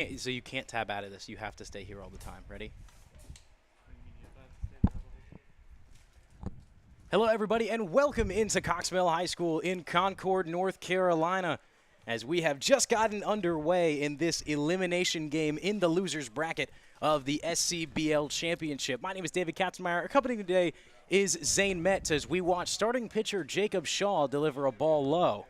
So you can't tab out of this. You have to stay here all the time. Ready? Hello, everybody, and welcome into Coxmill High School in Concord, North Carolina, as we have just gotten underway in this elimination game in the loser's bracket of the SCBL Championship. My name is David Katzenmeyer. Accompanying today is Zane Metz as we watch starting pitcher Jacob Shaw deliver a ball low.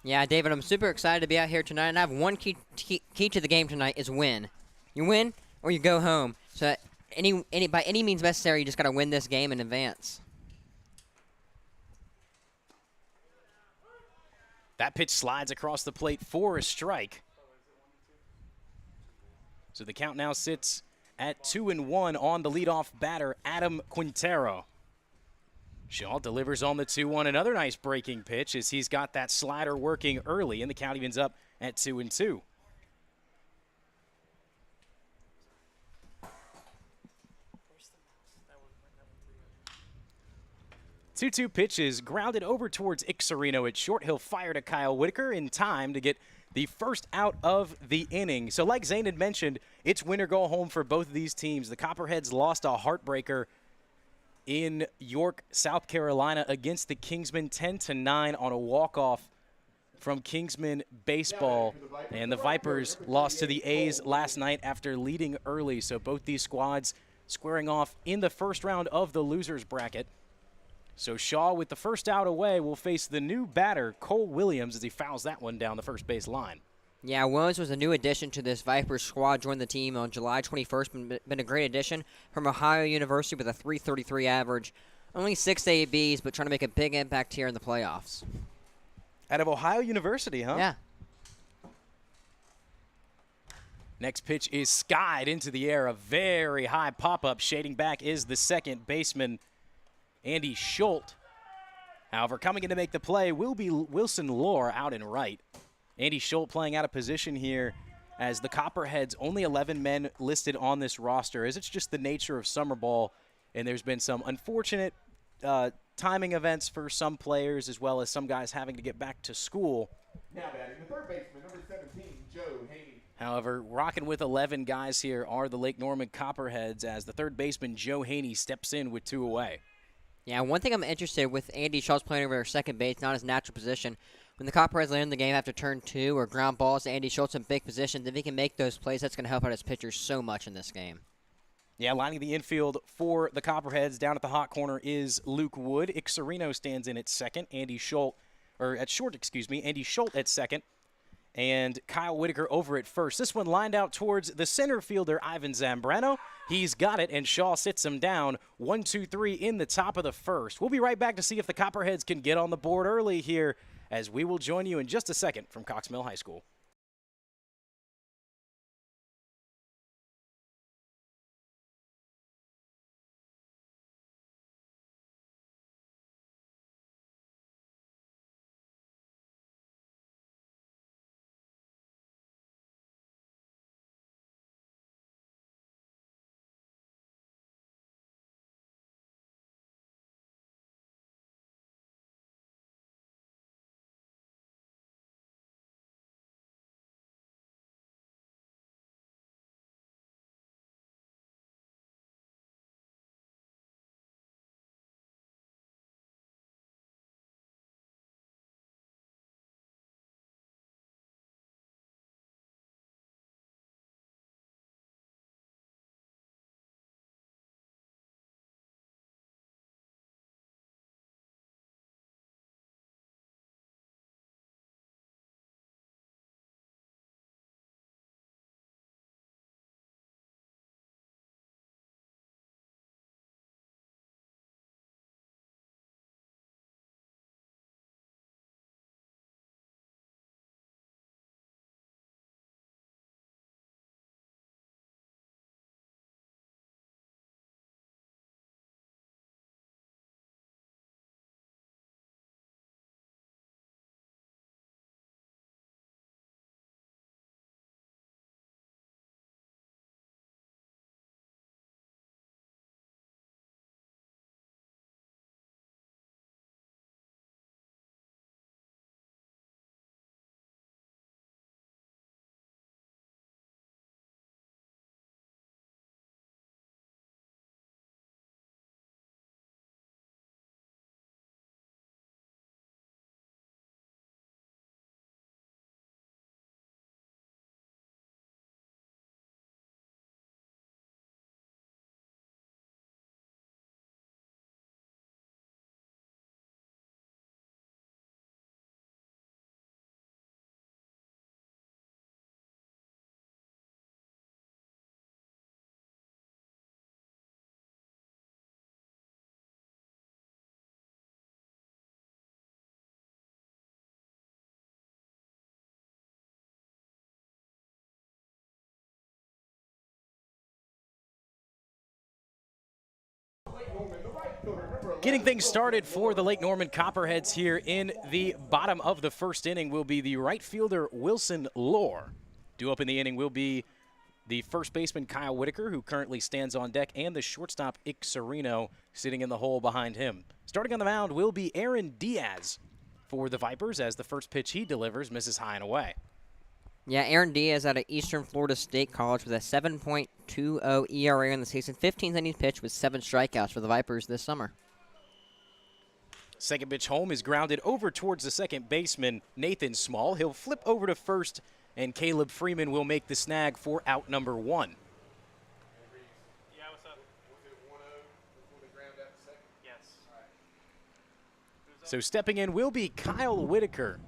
Yeah, David, I'm super excited to be out here tonight, and I have one key to the game tonight is win. You win or you go home. So by any means necessary, you just got to win this game in advance. That pitch slides across the plate for a strike. So the count now sits at 2-1 on the leadoff batter, Adam Quintero. Shaw delivers on the 2-1. Another nice breaking pitch as he's got that slider working early, and the count evens up at 2-2. 2-2 pitches grounded over towards Ixarino at short. He'll fire to Kyle Whitaker in time to get the first out of the inning. So like Zane had mentioned, it's win or go home for both of these teams. The Copperheads lost a heartbreaker in York, South Carolina against the Kingsmen 10-9 on a walk-off from Kingsman baseball. And the Vipers lost to the A's last night after leading early. So both these squads squaring off in the first round of the losers bracket. So Shaw, with the first out away, will face the new batter, Cole Williams, as he fouls that one down the first base line. Yeah, Williams was a new addition to this Vipers squad, joined the team on July 21st, been a great addition from Ohio University with a .333 average. Only 6 ABs, but trying to make a big impact here in the playoffs. Out of Ohio University, huh? Yeah. Next pitch is skied into the air, a very high pop-up. Shading back is the second baseman, Andy Schultz. However, coming in to make the play will be Wilson Lohr out and right. Andy Schultz playing out of position here as the Copperheads, only 11 men listed on this roster, as it's just the nature of summer ball, and there's been some unfortunate timing events for some players as well as some guys having to get back to school. Now batting the third baseman, number 17, Joe Haney. However, rocking with 11 guys here are the Lake Norman Copperheads as the third baseman, Joe Haney, steps in with 2 away. Yeah, one thing I'm interested with Andy Schultz playing over second base, not his natural position. When the Copperheads land the game after turn 2 or ground balls to Andy Schultz in big positions, if he can make those plays, that's going to help out his pitchers so much in this game. Yeah, lining the infield for the Copperheads down at the hot corner is Luke Wood. Ixarino stands in at second. Andy Schultz at second. And Kyle Whitaker over at first. This one lined out towards the center fielder, Ivan Zambrano. He's got it, and Shaw sits him down. 1-2-3 in the top of the first. We'll be right back to see if the Copperheads can get on the board early here, as we will join you in just a second from Coxmill High School. Getting things started for the Lake Norman Copperheads here in the bottom of the first inning will be the right fielder Wilson Lohr. Due up in the inning will be the first baseman Kyle Whitaker, who currently stands on deck, and the shortstop Ixarino sitting in the hole behind him. Starting on the mound will be Aaron Diaz for the Vipers, as the first pitch he delivers misses high and away. Yeah, Aaron Diaz out of Eastern Florida State College with a 7.20 ERA in the season. 15th innings pitched with 7 strikeouts for the Vipers this summer. Second pitch home is grounded over towards the second baseman, Nathan Small. He'll flip over to first, and Caleb Freeman will make the snag for out number 1. Yeah, what's up? Was it 1-0 before the ground out the second? Yes. All right. So stepping in will be Kyle Whitaker,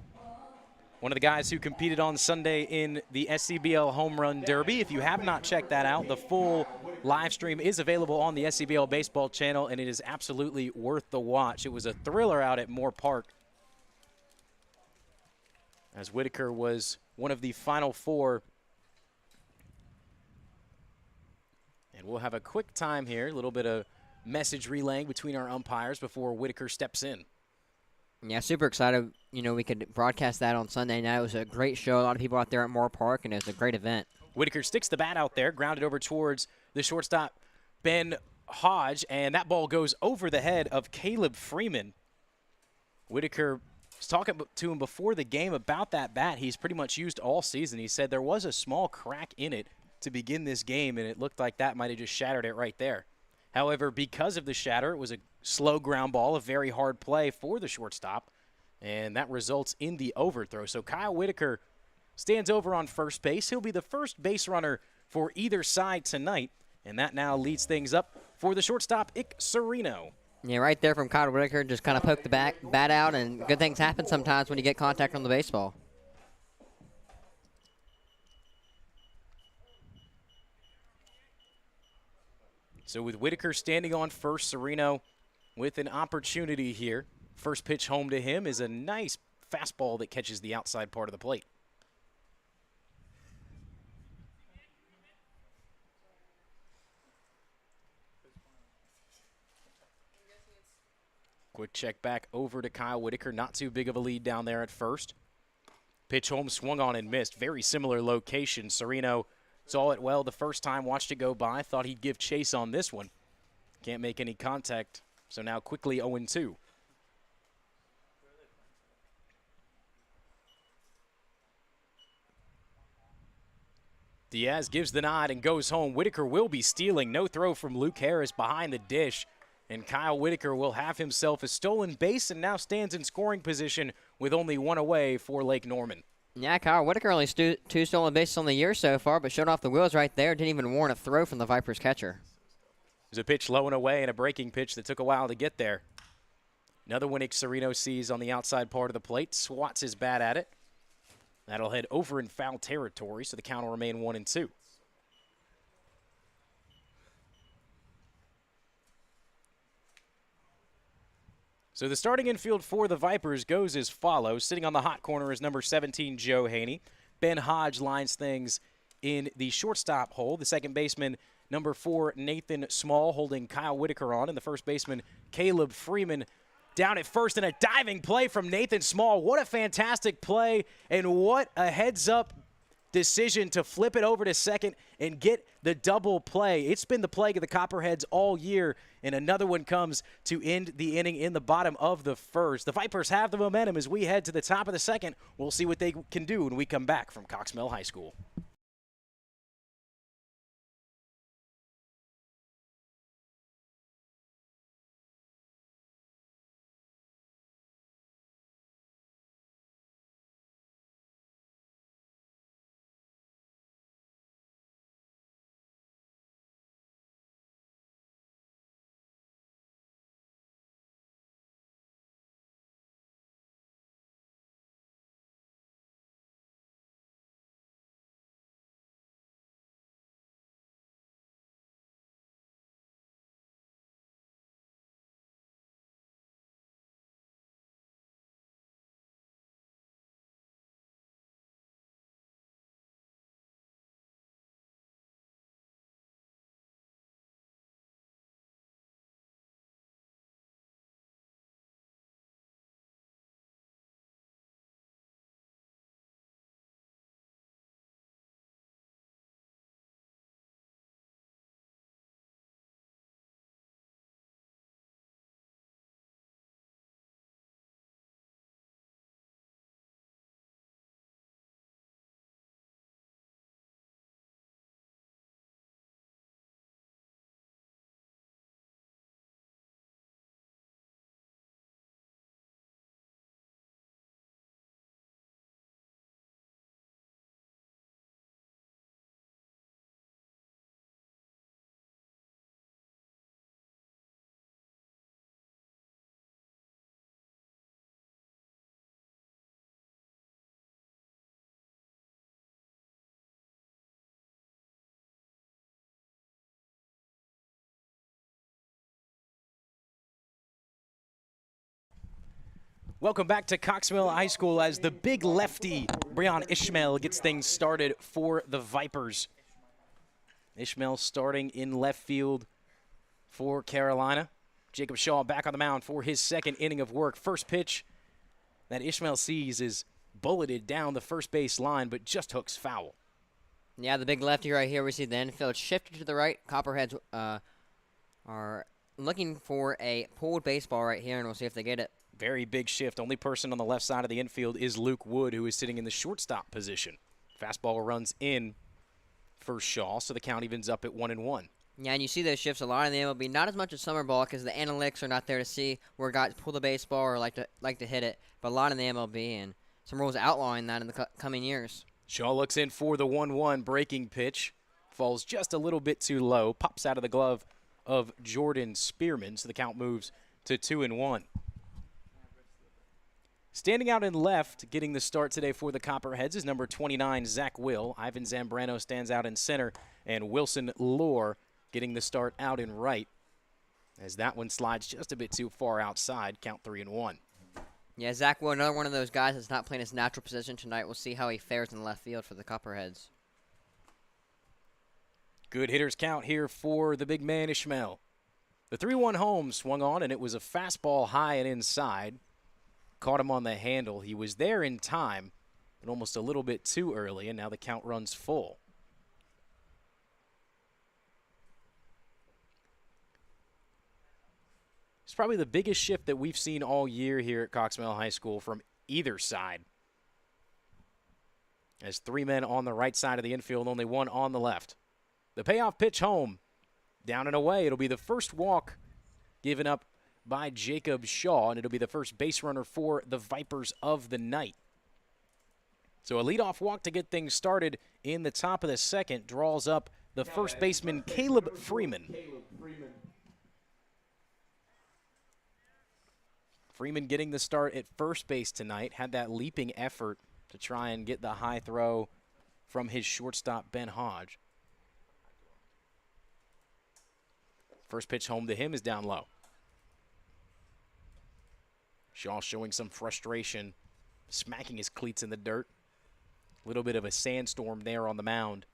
one of the guys who competed on Sunday in the SCBL Home Run Derby. If you have not checked that out, the full live stream is available on the SCBL Baseball channel, and it is absolutely worth the watch. It was a thriller out at Moore Park, as Whitaker was one of the final 4. And we'll have a quick time here, a little bit of message relaying between our umpires before Whitaker steps in. Yeah, super excited. You know, we could broadcast that on Sunday night. It was a great show. A lot of people out there at Moore Park, and it was a great event. Whitaker sticks the bat out there, grounded over towards the shortstop, Ben Hodge, and that ball goes over the head of Caleb Freeman. Whitaker was talking to him before the game about that bat he's pretty much used all season. He said there was a small crack in it to begin this game, and it looked like that might have just shattered it right there. However, because of the shatter, it was a slow ground ball, a very hard play for the shortstop, and that results in the overthrow. So Kyle Whitaker stands over on first base. He'll be the first base runner for either side tonight, and that now leads things up for the shortstop, Ixarino. Yeah, right there from Kyle Whitaker, just kind of poked the bat out, and good things happen sometimes when you get contact on the baseball. So with Whitaker standing on first, Serino with an opportunity here. First pitch home to him is a nice fastball that catches the outside part of the plate. Quick check back over to Kyle Whitaker. Not too big of a lead down there at first. Pitch home, swung on and missed. Very similar location. Serino saw it well the first time, watched it go by, thought he'd give chase on this one. Can't make any contact, so now quickly 0-2. Diaz gives the nod and goes home. Whitaker will be stealing. No throw from Luke Harris behind the dish. And Kyle Whitaker will have himself a stolen base and now stands in scoring position with only 1 away for Lake Norman. Yeah, Kyle Whitaker only 2 stolen bases on the year so far, but showed off the wheels right there. Didn't even warrant a throw from the Vipers catcher. There's a pitch low and away and a breaking pitch that took a while to get there. Another one Ixarino sees on the outside part of the plate, swats his bat at it. That'll head over in foul territory, so the count will remain 1-2. So the starting infield for the Vipers goes as follows. Sitting on the hot corner is number 17, Joe Haney. Ben Hodge lines things in the shortstop hole. The second baseman, number 4, Nathan Small, holding Kyle Whitaker on. And the first baseman, Caleb Freeman, down at first. And a diving play from Nathan Small. What a fantastic play, and what a heads-up decision to flip it over to second and get the double play. It's been the plague of the Copperheads all year, and another one comes to end the inning in the bottom of the first. The Vipers have the momentum as we head to the top of the second. We'll see what they can do when we come back from Cox Mill High School. Welcome back to Coxmill High School as the big lefty, Breon Ishmael, gets things started for the Vipers. Ishmael starting in left field for Carolina. Jacob Shaw back on the mound for his second inning of work. First pitch that Ishmael sees is bulleted down the first base line, but just hooks foul. Yeah, the big lefty right here. We see the infield shifted to the right. Copperheads are looking for a pulled baseball right here, and we'll see if they get it. Very big shift. Only person on the left side of the infield is Luke Wood, who is sitting in the shortstop position. Fastball runs in for Shaw, so the count evens up at 1-1. Yeah, and you see those shifts a lot in the MLB. Not as much as summer ball because the analytics are not there to see where guys pull the baseball or like to hit it, but a lot in the MLB, and some rules outlawing that in the coming years. Shaw looks in for the 1-1 breaking pitch. Falls just a little bit too low. Pops out of the glove of Jordan Spearman, so the count moves to 2-1. Standing out in left, getting the start today for the Copperheads is number 29, Zach Will. Ivan Zambrano stands out in center, and Wilson Lohr getting the start out in right, as that one slides just a bit too far outside. Count 3-1. Yeah, Zach Will, another one of those guys that's not playing his natural position tonight. We'll see how he fares in left field for the Copperheads. Good hitters count here for the big man Ishmael. The 3-1 home swung on, and it was a fastball high and inside. Caught him on the handle. He was there in time, but almost a little bit too early, and now the count runs full. It's probably the biggest shift that we've seen all year here at Coxmill High School from either side. As 3 men on the right side of the infield, only 1 on the left. The payoff pitch home, down and away. It'll be the first walk given up by Jacob Shaw, and it'll be the first base runner for the Vipers of the night. So a leadoff walk to get things started in the top of the second draws up the first baseman, Caleb Freeman. Freeman getting the start at first base tonight, had that leaping effort to try and get the high throw from his shortstop, Ben Hodge. First pitch home to him is down low. Shaw showing some frustration, smacking his cleats in the dirt. A little bit of a sandstorm there on the mound.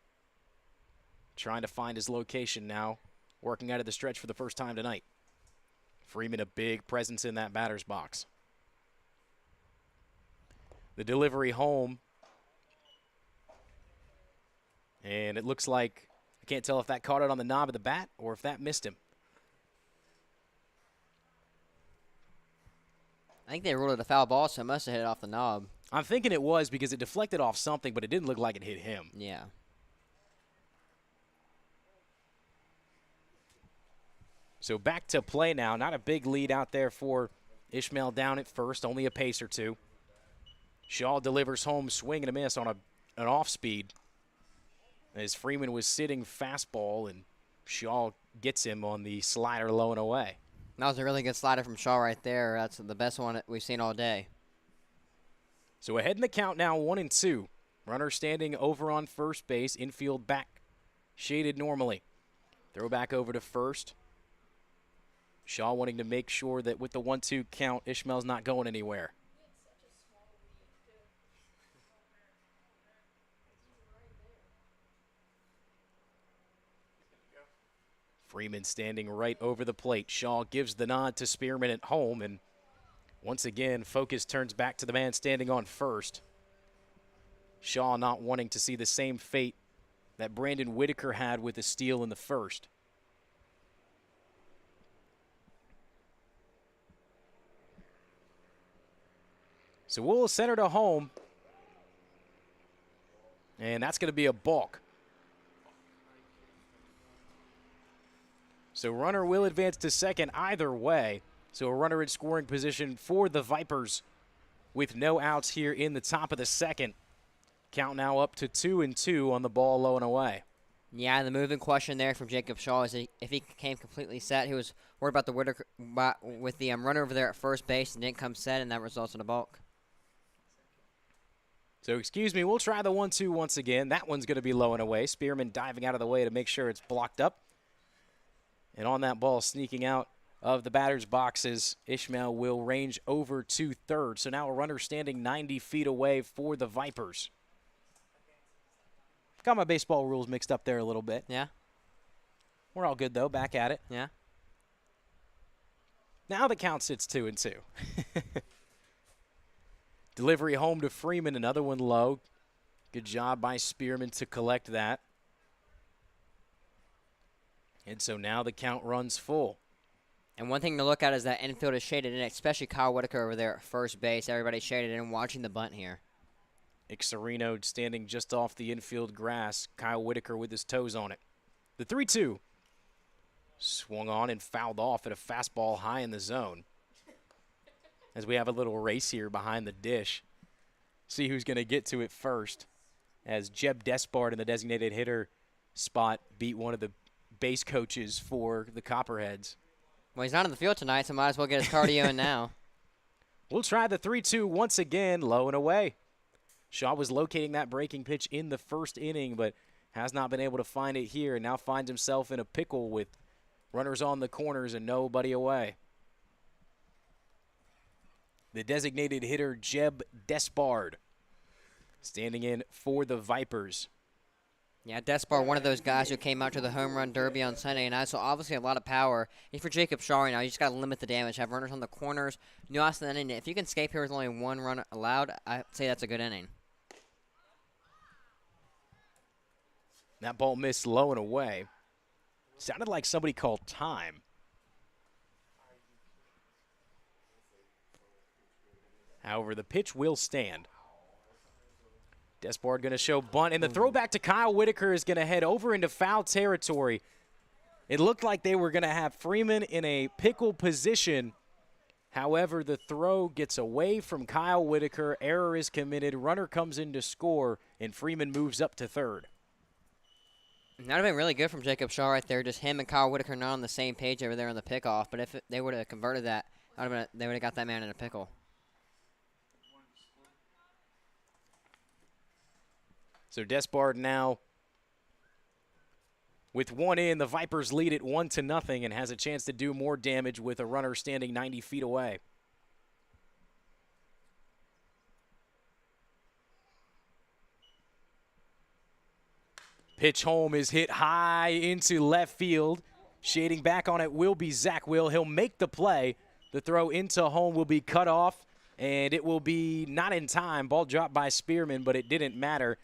Trying to find his location now, working out of the stretch for the first time tonight. Freeman, a big presence in that batter's box. The delivery home. And it looks like, I can't tell if that caught it on the knob of the bat or if that missed him. I think they ruled it a foul ball, so it must have hit it off the knob. I'm thinking it was because it deflected off something, but it didn't look like it hit him. Yeah. So back to play now. Not a big lead out there for Ishmael down at first, only a pace or two. Shaw delivers home, swing and a miss on an off-speed. As Freeman was sitting fastball, and Shaw gets him on the slider low and away. That was a really good slider from Shaw right there. That's the best one that we've seen all day. So ahead in the count now, 1-2. Runner standing over on first base, infield back, shaded normally. Throw back over to first. Shaw wanting to make sure that with the 1-2 count, Ishmael's not going anywhere. Freeman standing right over the plate. Shaw gives the nod to Spearman at home, and once again, focus turns back to the man standing on first. Shaw not wanting to see the same fate that Brandon Whitaker had with a steal in the first. So we'll center to home, and that's going to be a balk. So runner will advance to second either way. So a runner in scoring position for the Vipers with no outs here in the top of the second. Count now up to 2-2 on the ball low and away. Yeah, the moving question there from Jacob Shaw is if he came completely set. He was worried about the Whitaker, with the runner over there at first base and didn't come set, and that results in a balk. So excuse me, we'll try the 1-2 once again. That one's going to be low and away. Spearman diving out of the way to make sure it's blocked up. And on that ball, sneaking out of the batter's boxes. Ishmael will range over to third. So now a runner standing 90 feet away for the Vipers. Got my baseball rules mixed up there a little bit. Yeah. We're all good, though. Back at it. Yeah. Now the count sits 2-2. Delivery home to Freeman. Another one low. Good job by Spearman to collect that. And so now the count runs full. And one thing to look at is that infield is shaded in, especially Kyle Whitaker over there at first base. Everybody's shaded in watching the bunt here. Ixarino standing just off the infield grass. Kyle Whitaker with his toes on it. The 3-2. Swung on and fouled off at a fastball high in the zone. As we have a little race here behind the dish. See who's going to get to it first. As Jeb Despard in the designated hitter spot beat one of the base coaches for the Copperheads. Well, he's not on the field tonight, so might as well get his cardio in now. We'll try the 3-2 once again, low and away. Shaw was locating that breaking pitch in the first inning, but has not been able to find it here, and now finds himself in a pickle with runners on the corners and nobody away. The designated hitter, Jeb Despard, standing in for the Vipers. Yeah, Despard, one of those guys who came out to the home run derby on Sunday night, so obviously a lot of power. And for Jacob Shaw right now, you just got to limit the damage. Have runners on the corners. Nuance in the inning. If you can escape here with only one run allowed, I'd say that's a good inning. That ball missed low and away. Sounded like somebody called time. However, the pitch will stand. Despard going to show bunt, and the throwback to Kyle Whitaker is going to head over into foul territory. It looked like they were going to have Freeman in a pickle position. However, the throw gets away from Kyle Whitaker. Error is committed. Runner comes in to score, and Freeman moves up to third. That would have been really good from Jacob Shaw right there. Just him and Kyle Whitaker not on the same page over there on the pickoff. But if they would have converted that, they would have got that man in a pickle. So Despard now with one in. The Vipers lead it 1-0 and has a chance to do more damage with a runner standing 90 feet away. Pitch home is hit high into left field. Shading back on it will be Zach Will. He'll make the play. The throw into home will be cut off, and it will be not in time. Ball dropped by Spearman, but it didn't matter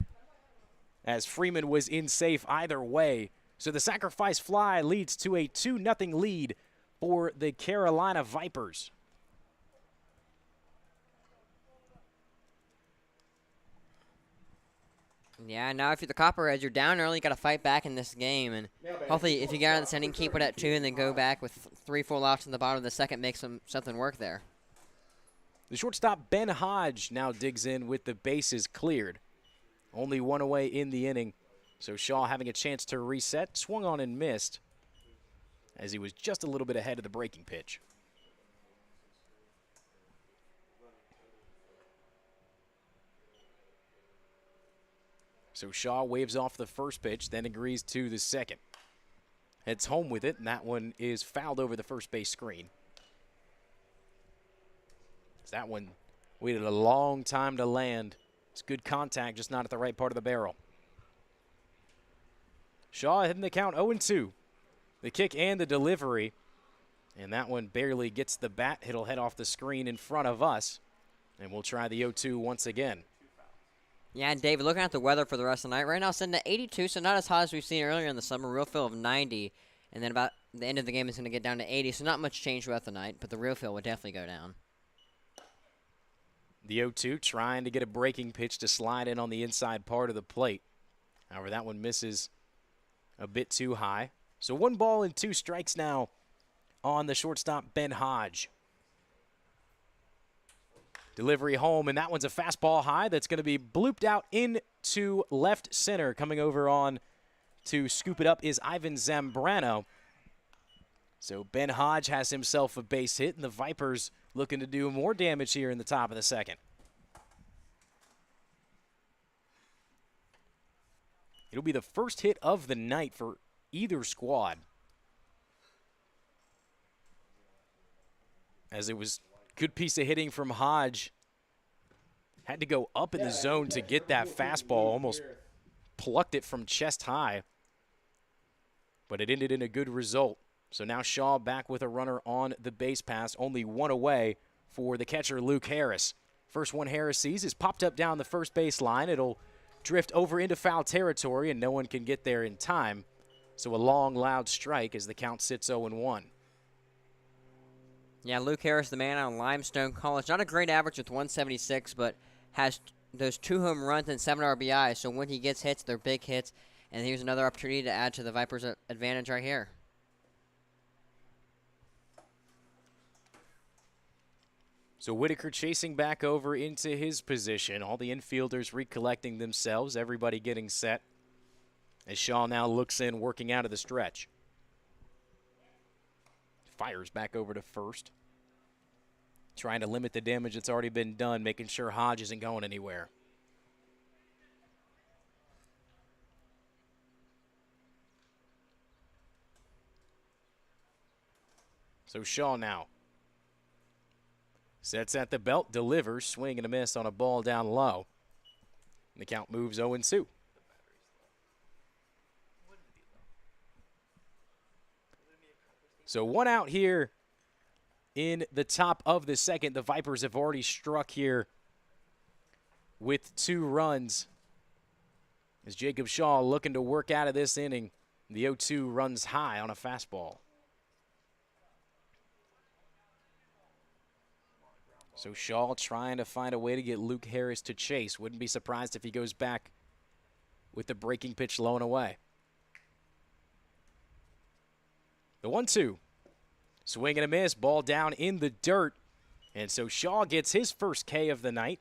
as Freeman was in safe either way. So the sacrifice fly leads to a 2-0 lead for the Carolina Vipers. Yeah, now if you're the Copperheads, you're down early, you got to fight back in this game. And hopefully if you get out of this inning, keep it at 2 and then go back with 3 full outs in the bottom of the second, make something work there. The shortstop, Ben Hodge, now digs in with the bases cleared. Only one away in the inning. So Shaw having a chance to reset. Swung on and missed as he was just a little bit ahead of the breaking pitch. So Shaw waves off the first pitch, then agrees to the second. Heads home with it, and that one is fouled over the first base screen. That one waited a long time to land. It's good contact, just not at the right part of the barrel. Shaw hitting the count 0-2. The kick and the delivery. And that one barely gets the bat. It'll head off the screen in front of us. And we'll try the 0-2 once again. Yeah, and David, looking at the weather for the rest of the night, right now sitting at 82, so not as hot as we've seen earlier in the summer. Real feel of 90. And then about the end of the game is going to get down to 80, so not much change throughout the night, but the real feel would definitely go down. The 0-2 trying to get a breaking pitch to slide in on the inside part of the plate. However, that one misses a bit too high. So 1 ball and 2 strikes now on the shortstop, Ben Hodge. Delivery home, and that one's a fastball high that's going to be blooped out into left center. Coming over on to scoop it up is Ivan Zambrano. So Ben Hodge has himself a base hit, and the Vipers looking to do more damage here in the top of the second. It'll be the first hit of the night for either squad. as it was good piece of hitting from Hodge. Had to go up in the zone to get that fastball, almost plucked it from chest high. But it ended in a good result. So now Shaw back with a runner on the base pass, only one away for the catcher, Luke Harris. First one Harris sees is popped up down the first base line. It'll drift over into foul territory, and no one can get there in time. So a long, loud strike as the count sits 0-1. Yeah, Luke Harris, the man out of Limestone College. Not a great average with 176, but has those 2 home runs and 7 RBIs. So when he gets hits, they're big hits. And here's another opportunity to add to the Vipers' advantage right here. So Whitaker chasing back over into his position. All the infielders recollecting themselves, everybody getting set. As Shaw now looks in, working out of the stretch. Fires back over to first. Trying to limit the damage that's already been done, making sure Hodge isn't going anywhere. So Shaw now sets at the belt, delivers, swing and a miss on a ball down low. And the count moves 0-2. So one out here in the top of the second. The Vipers have already struck here with 2 runs. As Jacob Shaw looking to work out of this inning. The 0-2 runs high on a fastball. So Shaw trying to find a way to get Luke Harris to chase. Wouldn't be surprised if he goes back with the breaking pitch low and away. The 1-2. Swing and a miss. Ball down in the dirt. And so Shaw gets his first K of the night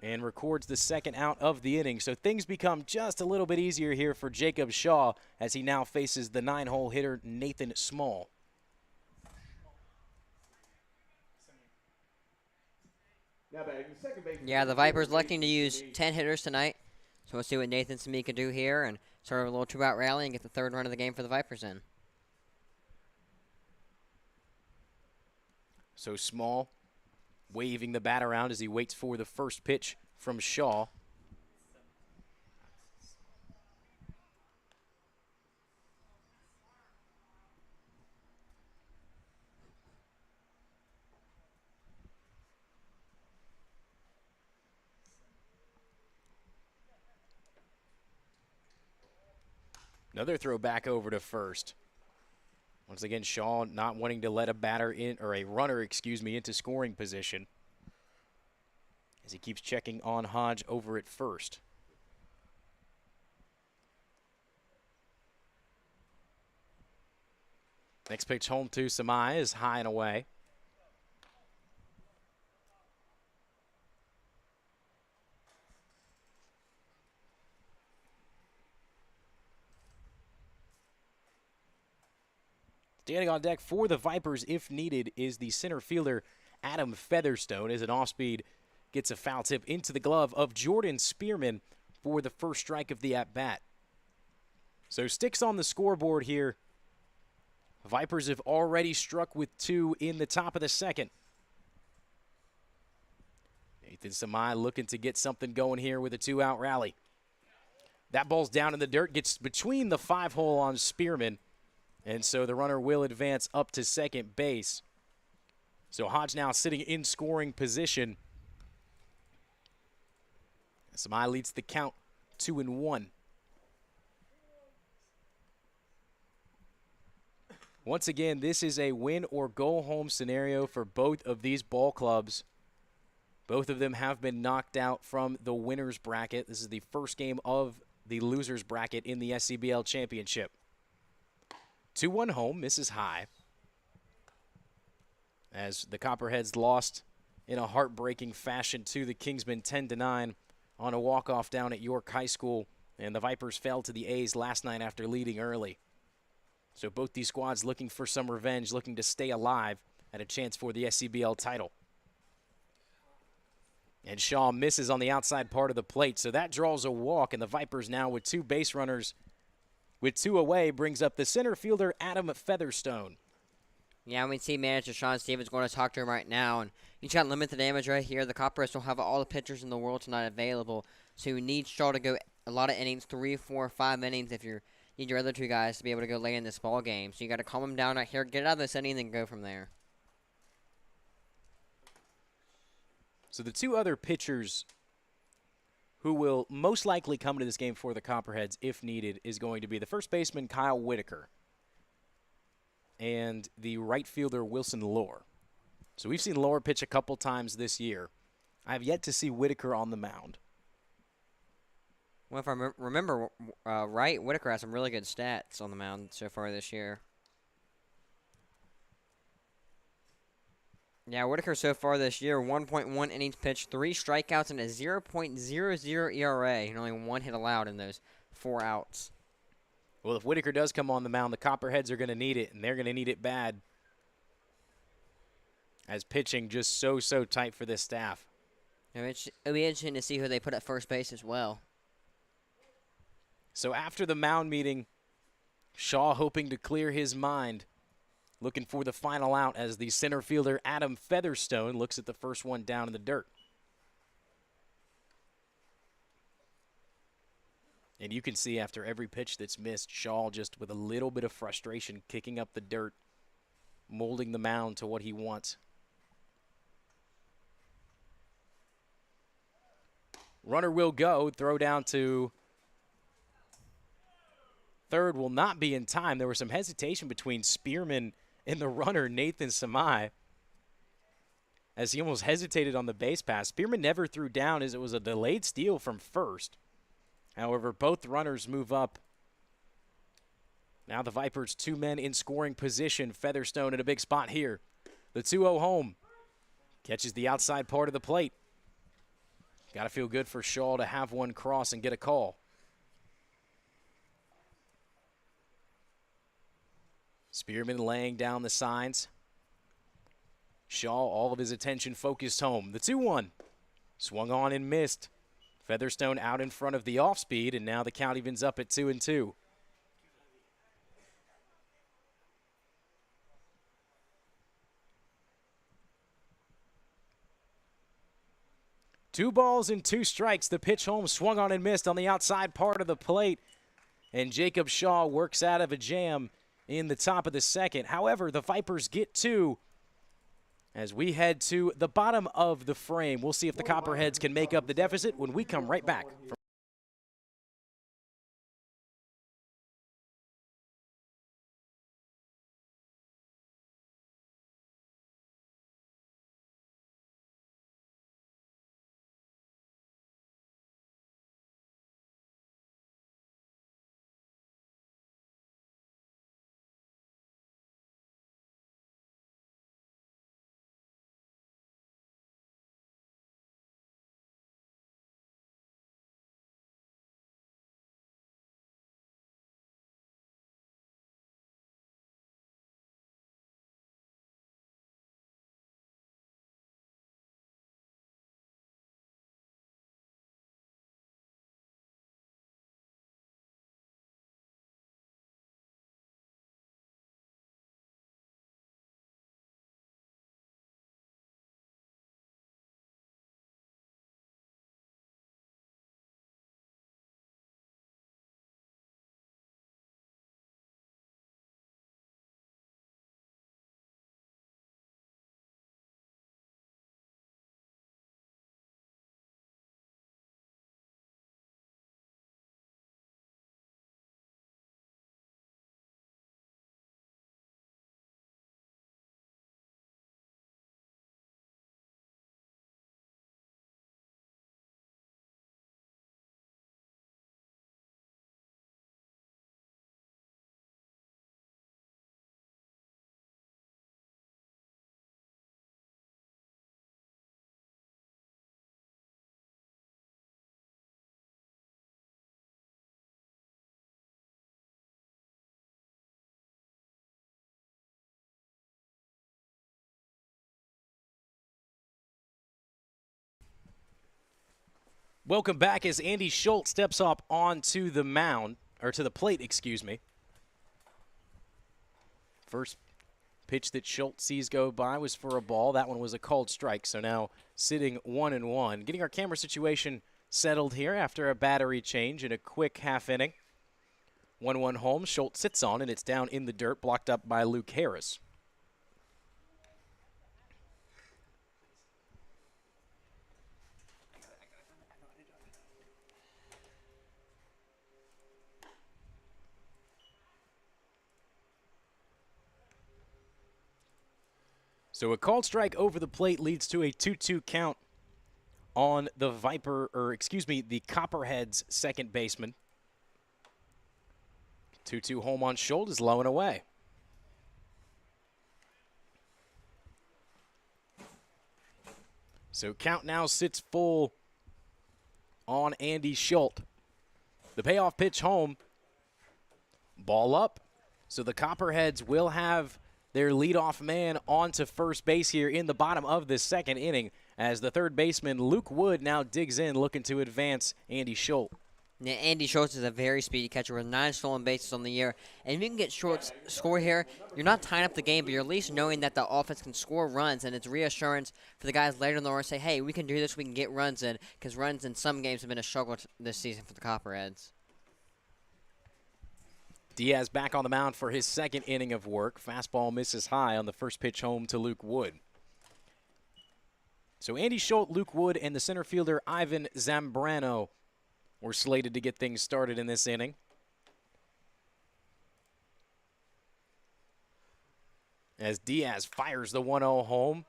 and records the second out of the inning. So things become just a little bit easier here for Jacob Shaw as he now faces the 9-hole hitter Nathan Small. Yeah, the Vipers electing to use 10 hitters tonight. So we'll see what Nathan Smee can do here and start a little 2-out rally and get the 3rd run of the game for the Vipers in. So Small waving the bat around as he waits for the first pitch from Shaw. Another throw back over to first. Once again, Shaw not wanting to let a batter in, or a runner, excuse me, into scoring position. As he keeps checking on Hodge over at first. Next pitch home to Samai is high and away. Standing on deck for the Vipers, if needed, is the center fielder Adam Featherstone, as an off-speed gets a foul tip into the glove of Jordan Spearman for the first strike of the at-bat. So sticks on the scoreboard here. Vipers have already struck with 2 in the top of the second. Nathan Samai looking to get something going here with a 2-out rally. That ball's down in the dirt, gets between the 5-hole on Spearman. And so the runner will advance up to second base. So Hodge now sitting in scoring position. Samai leads the count 2-1. Once again, this is a win or go home scenario for both of these ball clubs. Both of them have been knocked out from the winners bracket. This is the first game of the losers bracket in the SCBL championship. 2-1 home, misses high. As the Copperheads lost in a heartbreaking fashion to the Kingsmen 10-9 on a walk-off down at York High School. And the Vipers fell to the A's last night after leading early. So both these squads looking for some revenge, looking to stay alive at a chance for the SCBL title. And Shaw misses on the outside part of the plate, so that draws a walk, and the Vipers now with 2 base runners with 2 away brings up the center fielder Adam Featherstone. Yeah, we see manager Sean Stevens going to talk to him right now, and he's got limited damage right here. The Copperheads don't have all the pitchers in the world tonight available, so you need Shaw to go a lot of innings, 3, 4, 5 innings if you need your other two guys to be able to go late in this ball game. So you got to calm him down right here, get out of this inning, and then go from there. So the two other pitchers who will most likely come to this game for the Copperheads if needed is going to be the first baseman Kyle Whitaker and the right fielder Wilson Lohr. So we've seen Lohr pitch a couple times this year. I have yet to see Whitaker on the mound. Well, if I remember right, Whitaker has some really good stats on the mound so far this year. Yeah, Whitaker so far this year, 1.1 innings pitched, 3 strikeouts, and a 0.00 ERA, and only 1 hit allowed in those 4 outs. Well, if Whitaker does come on the mound, the Copperheads are going to need it, and they're going to need it bad, as pitching just so tight for this staff. It'll be interesting to see who they put at first base as well. So after the mound meeting, Shaw hoping to clear his mind, looking for the final out as the center fielder Adam Featherstone looks at the first one down in the dirt. And you can see after every pitch that's missed, Shaw just with a little bit of frustration kicking up the dirt, molding the mound to what he wants. Runner will go, throw down to third will not be in time. There was some hesitation between Spearman and the runner, Nathan Samai, as he almost hesitated on the base pass. Spearman never threw down as it was a delayed steal from first. However, both runners move up. Now the Vipers, 2 men in scoring position. Featherstone in a big spot here. The 2-0 home. Catches the outside part of the plate. Got to feel good for Shaw to have one cross and get a call. Spearman laying down the signs. Shaw, all of his attention focused home. The 2-1. Swung on and missed. Featherstone out in front of the off-speed, and now the count evens up at 2-2. Two balls and 2 strikes. The pitch home swung on and missed on the outside part of the plate. And Jacob Shaw works out of a jam in the top of the second. However, the Vipers get 2 as we head to the bottom of the frame. We'll see if the Copperheads can make up the deficit when we come right back. Welcome back as Andy Schultz steps up onto the mound, or to the plate, excuse me. First Pitch that Schultz sees go by was for a ball. That one was a called strike, so now sitting 1-1. Getting our camera situation settled here after a battery change in a quick half inning. 1-1 home. Schultz sits on, and it's down in the dirt, blocked up by Luke Harris. So a called strike over the plate leads to a 2-2 count on the the Copperheads second baseman. 2-2 home on Schultz is low and away. So count now sits full on Andy Schultz. The payoff pitch home. Ball up. So the Copperheads will have their leadoff man onto first base here in the bottom of this second inning as the third baseman Luke Wood now digs in looking to advance Andy Schultz. Yeah, Andy Schultz is a very speedy catcher with 9 stolen bases on the year. And if you can get Schultz score here, you're not tying up the game, but you're at least knowing that the offense can score runs, and it's reassurance for the guys later in the order to say, hey, we can do this, we can get runs in, because runs in some games have been a struggle this season for the Copperheads. Diaz back on the mound for his second inning of work. Fastball misses high on the first pitch home to Luke Wood. So Andy Schultz, Luke Wood, and the center fielder Ivan Zambrano were slated to get things started in this inning. As Diaz fires the 1-0 home.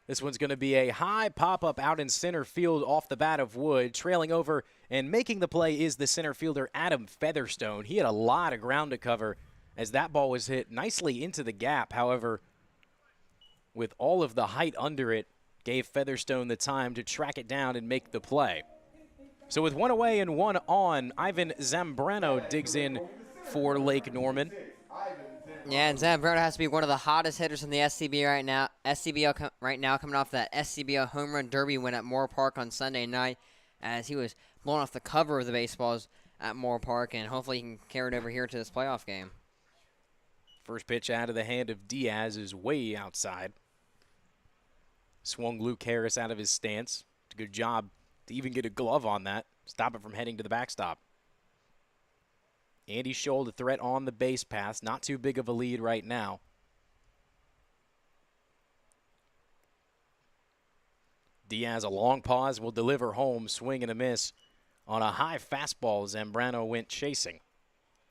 This one's going to be a high pop-up out in center field off the bat of Wood. Trailing over and making the play is the center fielder Adam Featherstone. He had a lot of ground to cover as that ball was hit nicely into the gap. However, with all of the height under it, gave Featherstone the time to track it down and make the play. So with 1 away and 1 on, Ivan Zambrano digs in for Lake Norman. Yeah, and Zambrano has to be one of the hottest hitters in the SCBL right now. Right now, coming off that SCBL home run derby win at Moore Park on Sunday night, as he was blown off the cover of the baseballs at Moore Park, and hopefully he can carry it over here to this playoff game. First pitch out of the hand of Diaz is way outside. Swung Luke Harris out of his stance. Good job to even get a glove on that. Stop it from heading to the backstop. Andy Schultz, a threat on the base pass. Not too big of a lead right now. Diaz, a long pause, will deliver home. Swing and a miss on a high fastball. Zambrano went chasing.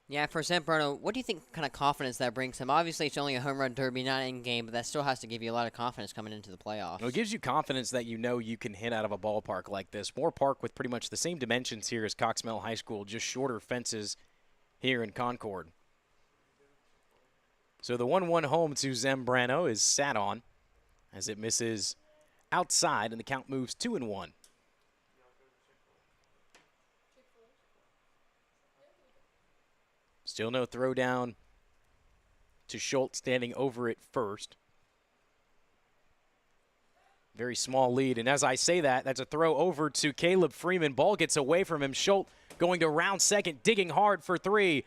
Yeah, for Zambrano, what do you think kind of confidence that brings him? Obviously, it's only a home run derby, not in game, but that still has to give you a lot of confidence coming into the playoffs. Well, it gives you confidence that you know you can hit out of a ballpark like this. Moore Park with pretty much the same dimensions here as Coxmell High School, just shorter fences here in Concord. So the 1-1 home to Zambrano is sat on as it misses outside, and the count moves 2-1. Still no throw down to Schultz standing over it first. Very small lead, and as I say that, that's a throw over to Caleb Freeman. Ball gets away from him. Schultz going to round second, digging hard for 3.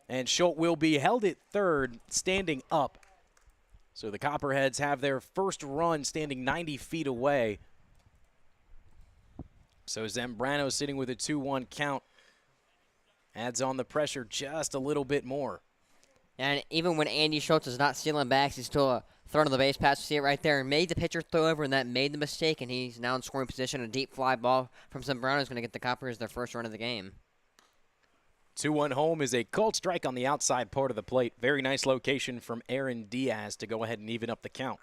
And Schultz will be held at third, standing up. So the Copperheads have their first run standing 90 feet away. So Zambrano sitting with a 2-1 count. Adds on the pressure just a little bit more. And even when Andy Schultz is not stealing backs, he's still throwing the base pass. You see it right there. And made the pitcher throw over, and that made the mistake. And he's now in scoring position. A deep fly ball from Zambrano is going to get the Copperheads their first run of the game. 2-1 home is a called strike on the outside part of the plate. Very nice location from Aaron Diaz to go ahead and even up the count.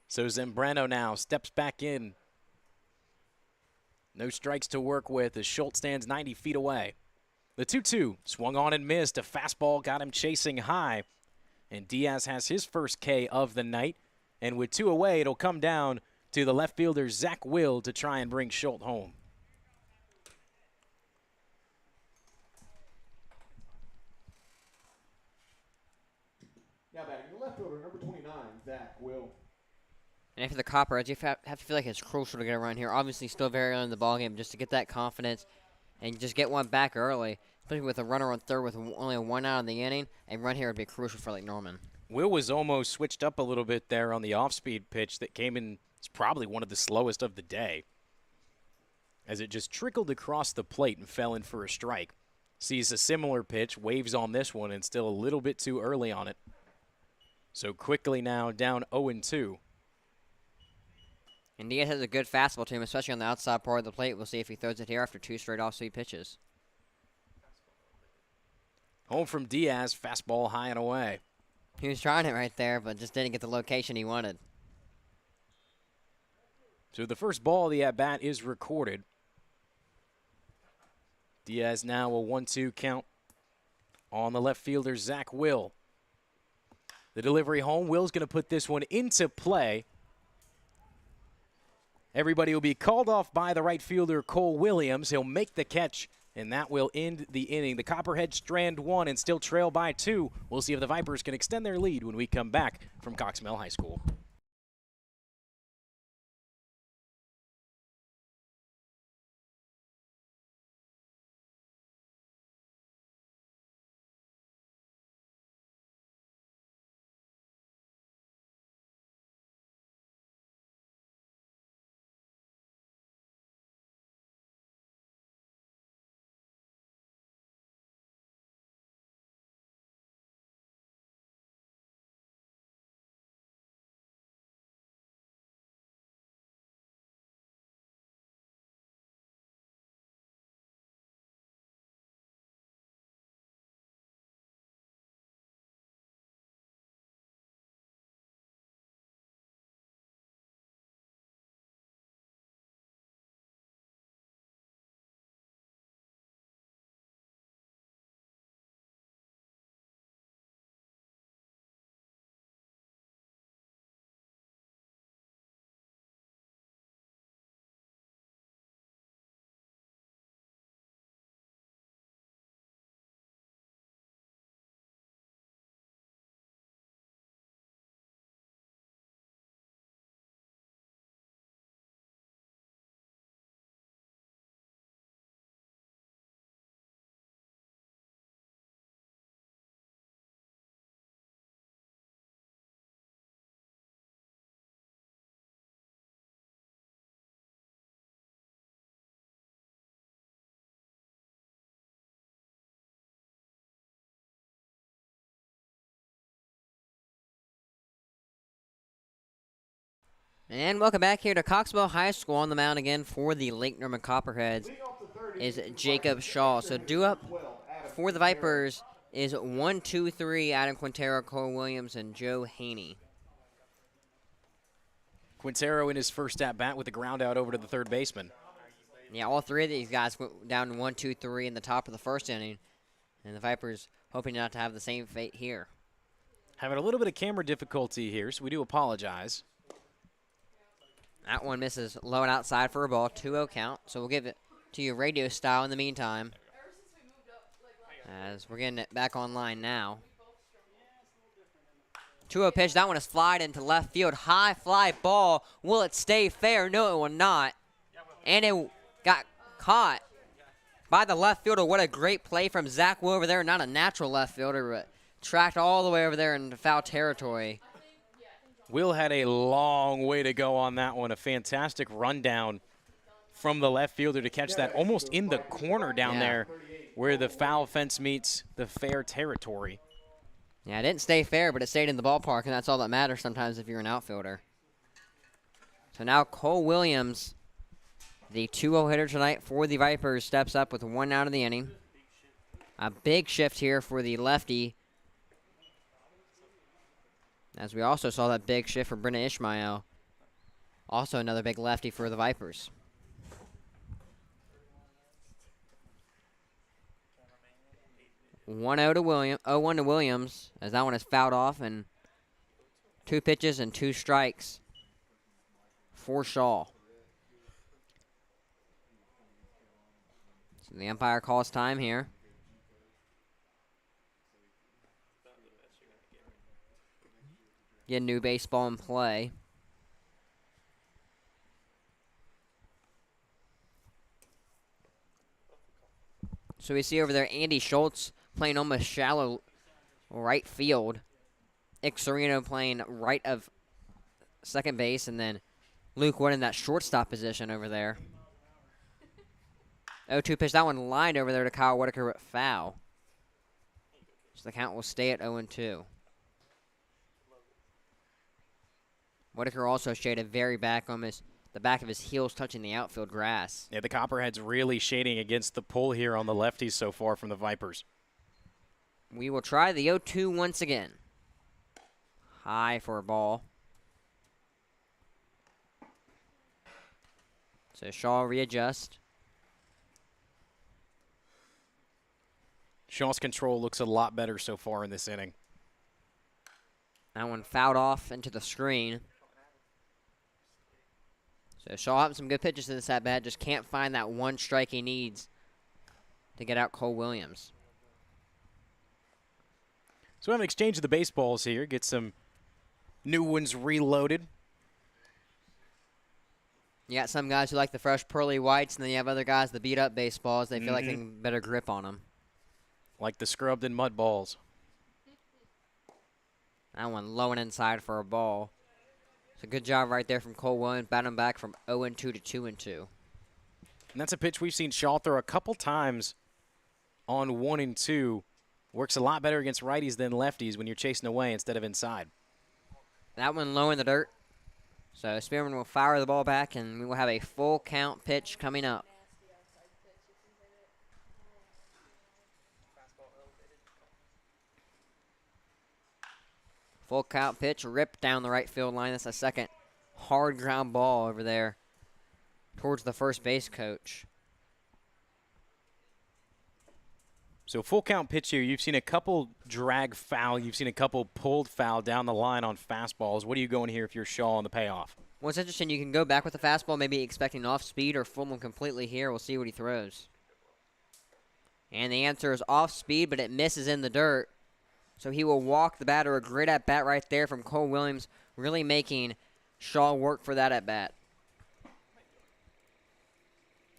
So Zambrano now steps back in. No strikes to work with as Schultz stands 90 feet away. The 2-2 swung on and missed. A fastball got him chasing high. And Diaz has his first K of the night. And with 2 away, it'll come down to the left fielder, Zach Will, to try and bring Schultz home. Now batting the left fielder, number 29, Zach Will. And after the Copperheads, you have to feel like it's crucial to get a run here. Obviously, still very early in the ballgame, just to get that confidence and just get one back early Especially with a runner on third with only a 1 out in the inning, a run here would be crucial for Lake Norman. Will was almost switched up a little bit there on the off-speed pitch that came in. It's probably one of the slowest of the day, as it just trickled across the plate and fell in for a strike. Sees a similar pitch, waves on this one, and still a little bit too early on it. So quickly now down 0-2. And Diaz has a good fastball to him, especially on the outside part of the plate. We'll see if he throws it here after 2 straight off-speed pitches. Home from Diaz, fastball high and away. He was trying it right there, but just didn't get the location he wanted. So the first ball of the at-bat is recorded. Diaz now a 1-2 count on the left fielder, Zach Will. The delivery home. Will's going to put this one into play. Everybody will be called off by the right fielder, Cole Williams. He'll make the catch, and that will end the inning. The Copperheads strand 1 and still trail by 2. We'll see if the Vipers can extend their lead when we come back from Cox Mill High School. And welcome back here to Coxville High School. On the mound again for the Lake Norman Copperheads is Jacob Shaw. So due up for the Vipers is 1, 2, 3, Adam Quintero, Cole Williams, and Joe Haney. Quintero in his first at-bat with a ground out over to the third baseman. Yeah, all 3 of these guys went down 1, 2, 3 in the top of the first inning. And the Vipers hoping not to have the same fate here. Having a little bit of camera difficulty here, so we do apologize. That one misses low and outside for a ball, 2-0 count. So we'll give it to you radio style in the meantime, as we're getting it back online now. 2-0 pitch. That one is flied into left field. High fly ball. Will it stay fair? No, it will not. And it got caught by the left fielder. What a great play from Zach Will over there. Not a natural left fielder, but tracked all the way over there into foul territory. Will had a long way to go on that one. A fantastic rundown from the left fielder to catch that almost in the corner down there where the foul fence meets the fair territory. Yeah, it didn't stay fair, but it stayed in the ballpark, and that's all that matters sometimes if you're an outfielder. So now Cole Williams, the 2-0 hitter tonight for the Vipers, steps up with 1 out of the inning. A big shift here for the lefty, as we also saw that big shift for Brenna Ishmael. Also another big lefty for the Vipers. One 0-1 to Williams, as that one is fouled off, and 2 pitches and 2 strikes for Shaw. So the umpire calls time here. Get new baseball in play. So we see over there Andy Schultz playing almost shallow right field. Ixarino playing right of second base, and then Luke Wood in that shortstop position over there. 0-2 pitch. That one lined over there to Kyle Whitaker, but foul. So the count will stay at 0-2. Whitaker also shaded very back, almost the back of his heels touching the outfield grass. Yeah, the Copperheads really shading against the pull here on the lefties so far from the Vipers. We will try the 0-2 once again. High for a ball. So Shaw readjust. Shaw's control looks a lot better so far in this inning. That one fouled off into the screen. So Shaw having some good pitches to this at-bat, just can't find that one strike he needs to get out Cole Williams. So we have an exchange of the baseballs here. Get some new ones reloaded. You got some guys who like the fresh pearly whites, and then you have other guys that beat up baseballs. They feel like they can better grip on them. Like the scrubbed and mud balls. That one low and inside for a ball. It's a good job right there from Cole Williams, batting back from 0-2 to 2-2. And that's a pitch we've seen Shaw throw a couple times on 1-2. Works a lot better against righties than lefties when you're chasing away instead of inside. That one low in the dirt. So Spearman will fire the ball back, and we will have a full count pitch coming up. Full count pitch, ripped down the right field line. That's a second hard ground ball over there towards the first base coach. So full count pitch here. You've seen a couple drag foul. You've seen a couple pulled foul down the line on fastballs. What are you going here if you're Shaw on the payoff? Well, it's interesting. You can go back with the fastball, maybe expecting off speed or fool him completely here. We'll see what he throws. And the answer is off speed, but it misses in the dirt. So he will walk the batter. A great at-bat right there from Cole Williams, really making Shaw work for that at-bat.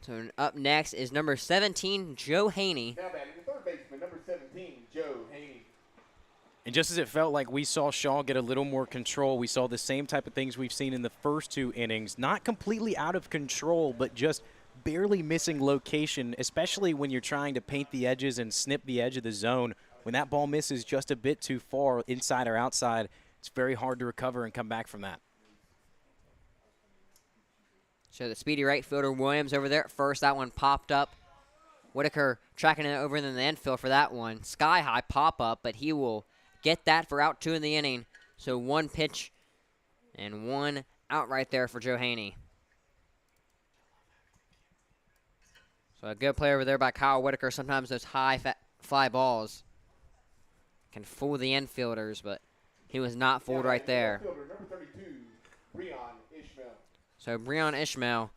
So up next is number 17, Joe Haney. Now batting the third baseman, number 17, Joe Haney. And just as it felt like we saw Shaw get a little more control, we saw the same type of things we've seen in the first two innings. Not completely out of control, but just barely missing location, especially when you're trying to paint the edges and snip the edge of the zone. When that ball misses just a bit too far, inside or outside, it's very hard to recover and come back from that. So the speedy right fielder Williams over there at first. That one popped up. Whitaker tracking it over in the infield for that one. Sky high pop up, but he will get that for out 2 in the inning. So one pitch and one out right there for Joe Haney. So a good play over there by Kyle Whitaker. Sometimes those high fly balls can fool the infielders, but he was not fooled right there. Number 32, Breon Ishmael. So Breon Ishmael,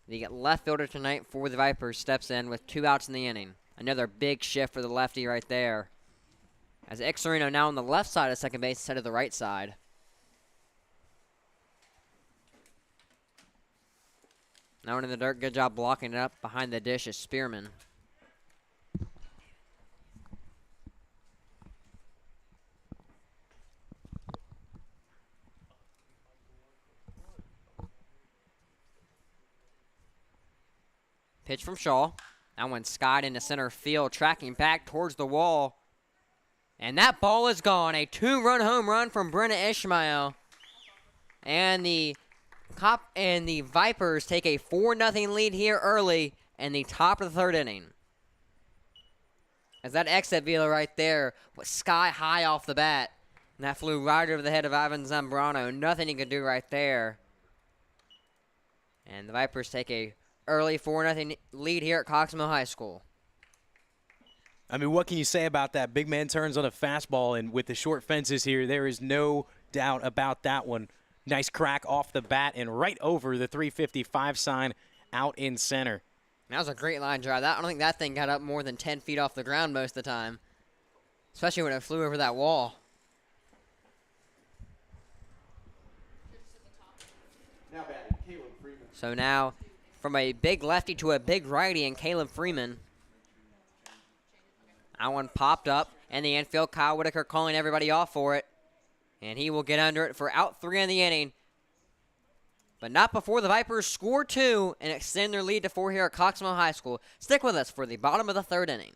the left fielder tonight for the Vipers, steps in with 2 outs in the inning. Another big shift for the lefty right there. As Ixarino now on the left side of second base instead of the right side. Now in the dirt, good job blocking it up behind the dish is Spearman. Pitch from Shaw. That one skied into center field, tracking back towards the wall. And that ball is gone. A 2-run home run from Brenna Ishmael. And the Vipers take a 4-0 lead here early in the top of the 3rd inning. As that exit velo right there was sky high off the bat. And that flew right over the head of Ivan Zambrano. Nothing he could do right there. And the Vipers take a early 4-0 lead here at Coxmo High School. I mean, what can you say about that? Big man turns on a fastball, and with the short fences here, there is no doubt about that one. Nice crack off the bat and right over the 355 sign out in center. That was a great line drive. I don't think that thing got up more than 10 feet off the ground most of the time, especially when it flew over that wall. Now batting, Caleb Freeman. So now, from a big lefty to a big righty, and Caleb Freeman. That one popped up in the infield. Kyle Whitaker calling everybody off for it. And he will get under it for out 3 in the inning. But not before the Vipers score 2 and extend their lead to 4 here at Coxsville High School. Stick with us for the bottom of the 3rd inning.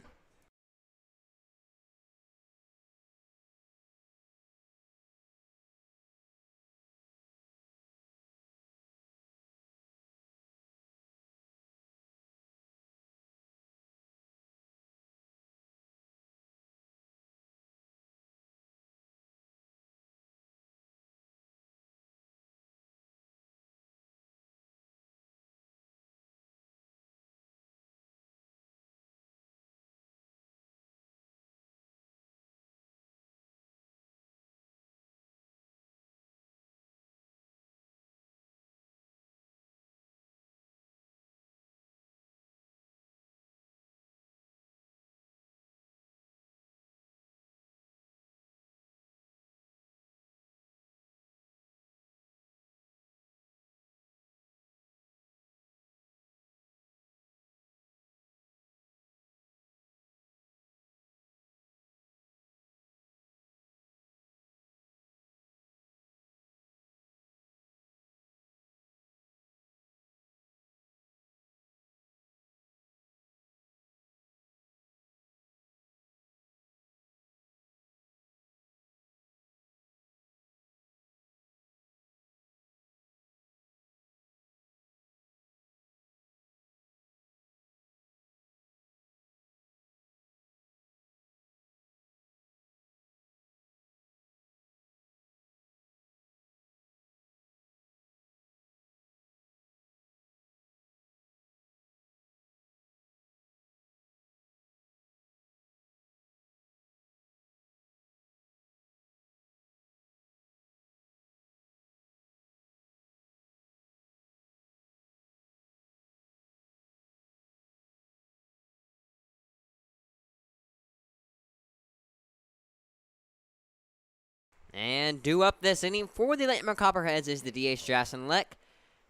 And due up this inning for the Lakeland Copperheads is the DH Jason Leck.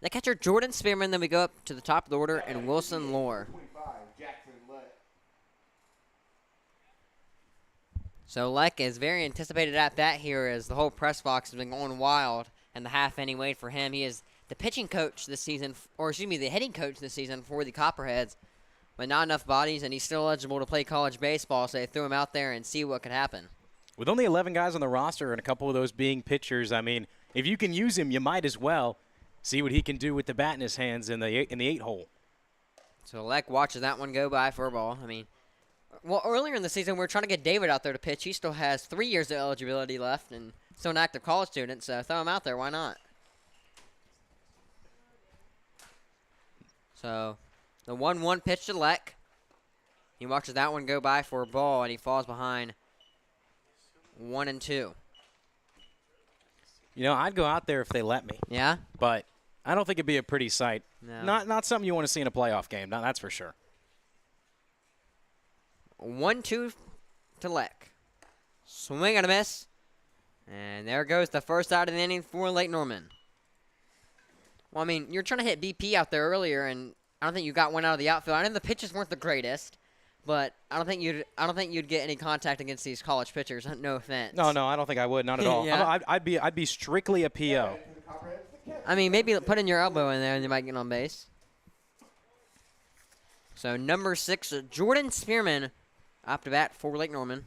The catcher Jordan Spearman. Then we go up to the top of the order and Wilson Lohr. 25, Jackson Leck. So Leck is very anticipated at bat here as the whole press box has been going wild and the half inning wait for him. He is the pitching coach this season, or excuse me, the hitting coach this season for the Copperheads. But not enough bodies, and he's still eligible to play college baseball, so they threw him out there and see what could happen. With only 11 guys on the roster and a couple of those being pitchers, I mean, if you can use him, you might as well see what he can do with the bat in his hands in the 8-hole. So Leck watches that one go by for a ball. I mean, well, earlier in the season, we were trying to get David out there to pitch. He still has 3 years of eligibility left and still an active college student, so throw him out there. Why not? So the 1-1 pitch to Leck. He watches that one go by for a ball, and he falls behind 1-2. You know, I'd go out there if they let me. Yeah? But I don't think it'd be a pretty sight. No. Not something you want to see in a playoff game. No, that's for sure. 1-2 to Leck. Swing and a miss. And there goes the first out of the inning for Lake Norman. Well, I mean, you're trying to hit BP out there earlier, and I don't think you got one out of the outfield. I know the pitches weren't the greatest, but I don't think you'd get any contact against these college pitchers. No offense. No, I don't think I would. Not at all. Yeah. I'd be strictly a PO. I mean, maybe put in your elbow in there, and you might get on base. So number 6, Jordan Spearman, up to bat for Lake Norman.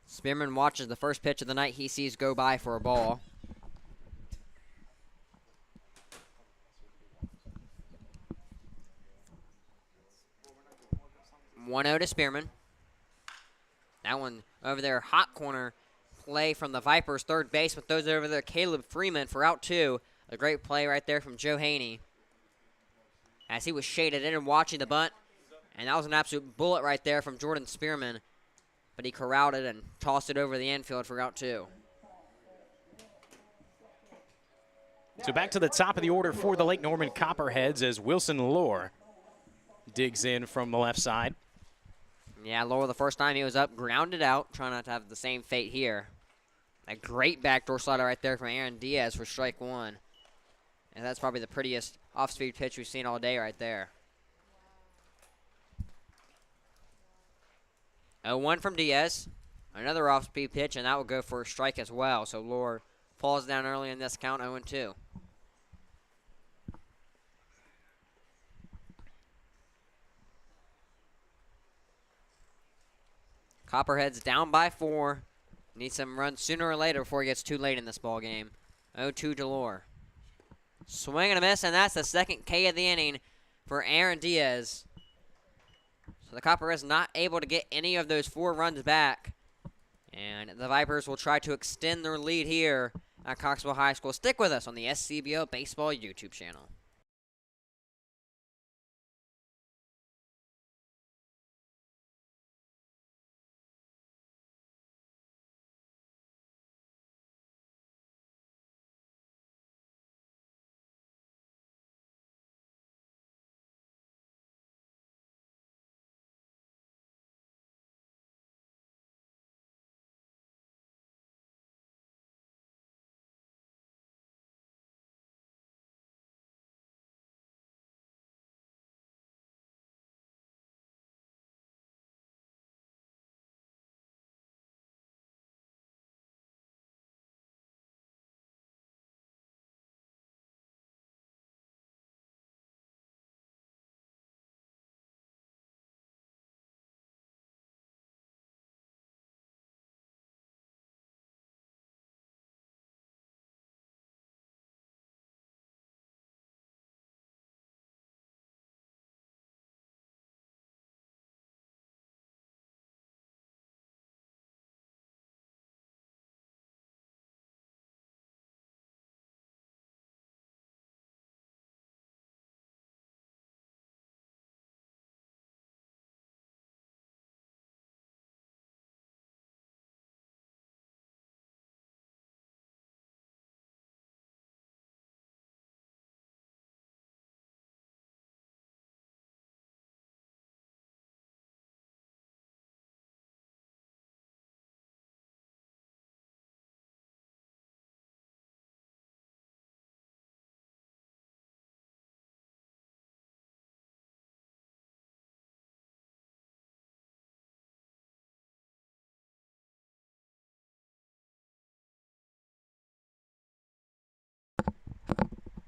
Spearman watches the first pitch of the night he sees go by for a ball. 1-0 to Spearman. That one over there, hot corner play from the Vipers' third base, but those over there, Caleb Freeman for out 2. A great play right there from Joe Haney as he was shaded in and watching the bunt. And that was an absolute bullet right there from Jordan Spearman, but he corralled it and tossed it over the infield for out 2. So back to the top of the order for the Lake Norman Copperheads as Wilson Lohr digs in from the left side. Yeah, Lohr, the first time he was up, grounded out, trying not to have the same fate here. A great backdoor slider right there from Aaron Diaz for strike 1. And that's probably the prettiest off-speed pitch we've seen all day right there. 0-1 from Diaz. Another off-speed pitch, and that will go for a strike as well. So Lord falls down early in this count, 0-2. Copperheads down by 4. Needs some runs sooner or later before it gets too late in this ball game. 0-2 Delore. Swing and a miss, and that's the second K of the inning for Aaron Diaz. So the Copperheads not able to get any of those 4 runs back. And the Vipers will try to extend their lead here at Coxville High School. Stick with us on the SCBL Baseball YouTube channel.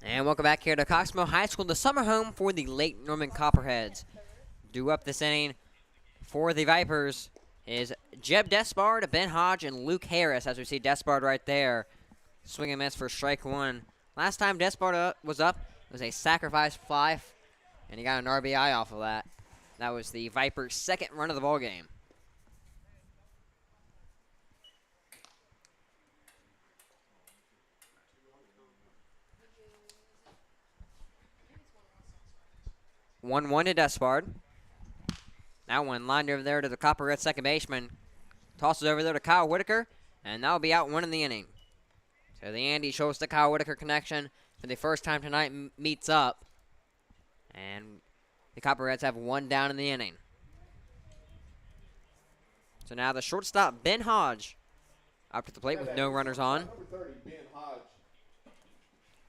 And welcome back here to Coxville High School, the summer home for the Lake Norman Copperheads. Due up this inning for the Vipers is Jeb Despard, Ben Hodge, and Luke Harris, as we see Despard right there. Swing and miss for strike 1. Last time Despard was up, it was a sacrifice fly, and he got an RBI off of that. That was the Vipers' second run of the ball game. One to Despard. That one lined over there to the Copperhead second baseman. Tosses over there to Kyle Whitaker, and that'll be out 1 in the inning. So the Andy Schultz to Kyle Whitaker connection for the first time tonight meets up. And the Copperheads have 1 down in the inning. So now the shortstop, Ben Hodge, up to the plate with no runners on. Number 30, Ben Hodge.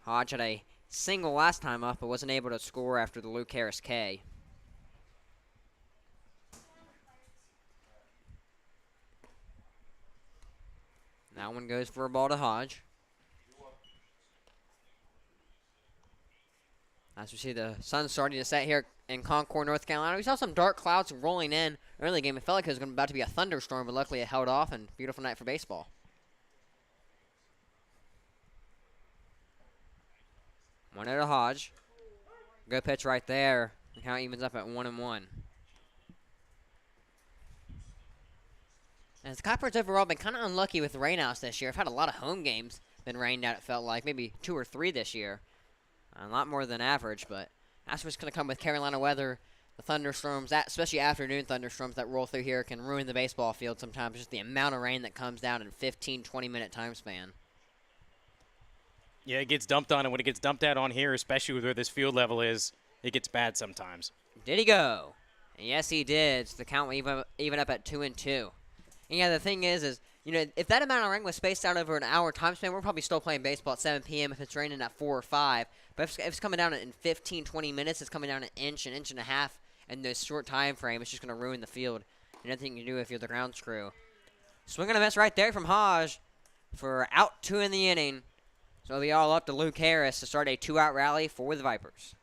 Hodge had a single last time up, but wasn't able to score after the Luke Harris K. That one goes for a ball to Hodge. As we see the sun starting to set here in Concord, North Carolina. We saw some dark clouds rolling in early in the game. It felt like it was about to be a thunderstorm, but luckily it held off, and beautiful night for baseball. One to Hodge. Good pitch right there. The count evens up at 1-1. As the Copperheads overall been kind of unlucky with rainouts this year. I've had a lot of home games been rained out, it felt like. Maybe 2 or 3 this year. A lot more than average, but that's what's going to come with Carolina weather. The thunderstorms, especially afternoon thunderstorms that roll through here, can ruin the baseball field sometimes. Just the amount of rain that comes down in a 15, 20-minute time span. Yeah, it gets dumped on, and when it gets dumped out on here, especially with where this field level is, it gets bad sometimes. Did he go? And yes, he did. So the count will even up at 2-2. And yeah, the thing is, you know, if that amount of rain was spaced out over an hour time span, we're probably still playing baseball at 7 p.m. if it's raining at 4 or 5. But if it's coming down in 15, 20 minutes, it's coming down an inch and a half in this short time frame. It's just going to ruin the field. Nothing you can do if you're the grounds crew. Swing and a miss right there from Hodge for out 2 in the inning. So it'll be all up to Luke Harris to start a 2-out rally for the Vipers.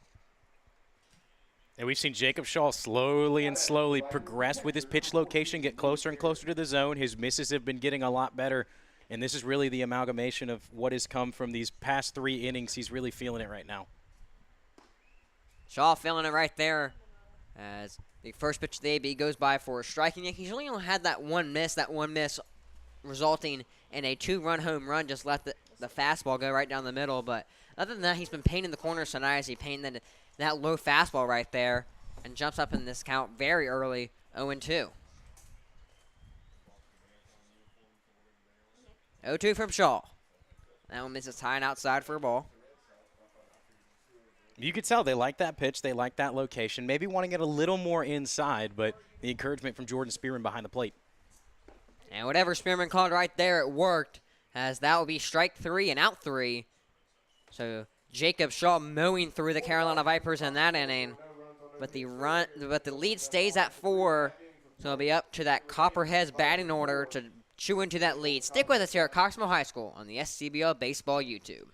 And we've seen Jacob Shaw slowly progress with his pitch location, get closer and closer to the zone. His misses have been getting a lot better, and this is really the amalgamation of what has come from these past 3 innings. He's really feeling it right now. Shaw feeling it right there as the first pitch of the AB goes by for a striking. He's only had that one miss resulting in a 2-run home run. Just let the fastball go right down the middle. But other than that, he's been painting the corners tonight as he painted that low fastball right there and jumps up in this count very early, 0-2. 0-2 from Shaw. That one misses high and outside for a ball. You could tell they like that pitch. They like that location. Maybe wanting it a little more inside, but the encouragement from Jordan Spearman behind the plate. And whatever Spearman called right there, it worked, as that will be strike 3 and out 3. So Jacob Shaw mowing through the Carolina Vipers in that inning. But the lead stays at 4. So it'll be up to that Copperheads batting order to chew into that lead. Stick with us here at Coxmo High School on the SCBL Baseball YouTube.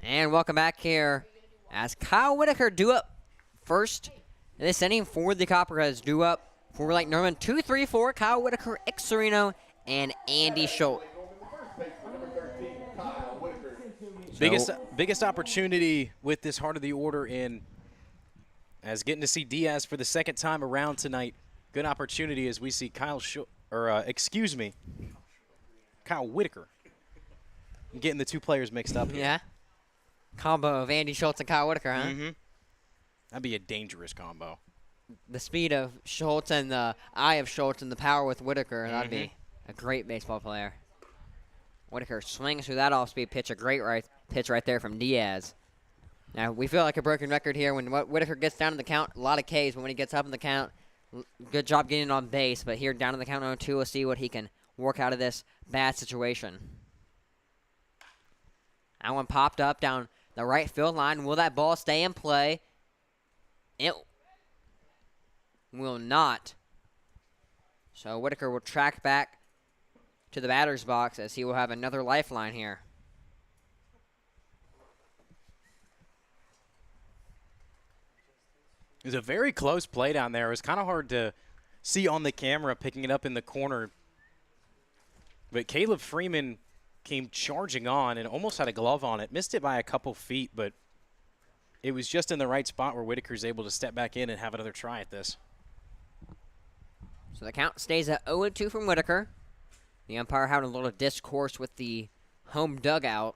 And welcome back here as Kyle Whitaker due up first in this inning for the Copperheads. Due up for like Norman 2-3-4, Kyle Whitaker, Ixarino, and Andy Schultz. Biggest opportunity with this heart of the order in as getting to see Diaz for the second time around tonight. Good opportunity as we see Kyle Whitaker. I'm getting the 2 players mixed up here. Yeah. Combo of Andy Schultz and Kyle Whitaker, huh? Mm-hmm. That'd be a dangerous combo. The speed of Schultz and the eye of Schultz and the power with Whitaker. That'd be a great baseball player. Whitaker swings through that off-speed pitch. A great pitch right there from Diaz. Now, we feel like a broken record here. When Whitaker gets down in the count, a lot of Ks. But when he gets up in the count, good job getting on base. But here, down in the count 0-2, we'll see what he can work out of this bad situation. That one popped up down the right field line. Will that ball stay in play? It will not. So Whitaker will track back to the batter's box as he will have another lifeline here. It was a very close play down there. It was kind of hard to see on the camera picking it up in the corner. But Caleb Freeman came charging on and almost had a glove on it. Missed it by a couple feet, but it was just in the right spot where Whitaker's able to step back in and have another try at this. So the count stays at 0-2 from Whitaker. The umpire having a little discourse with the home dugout.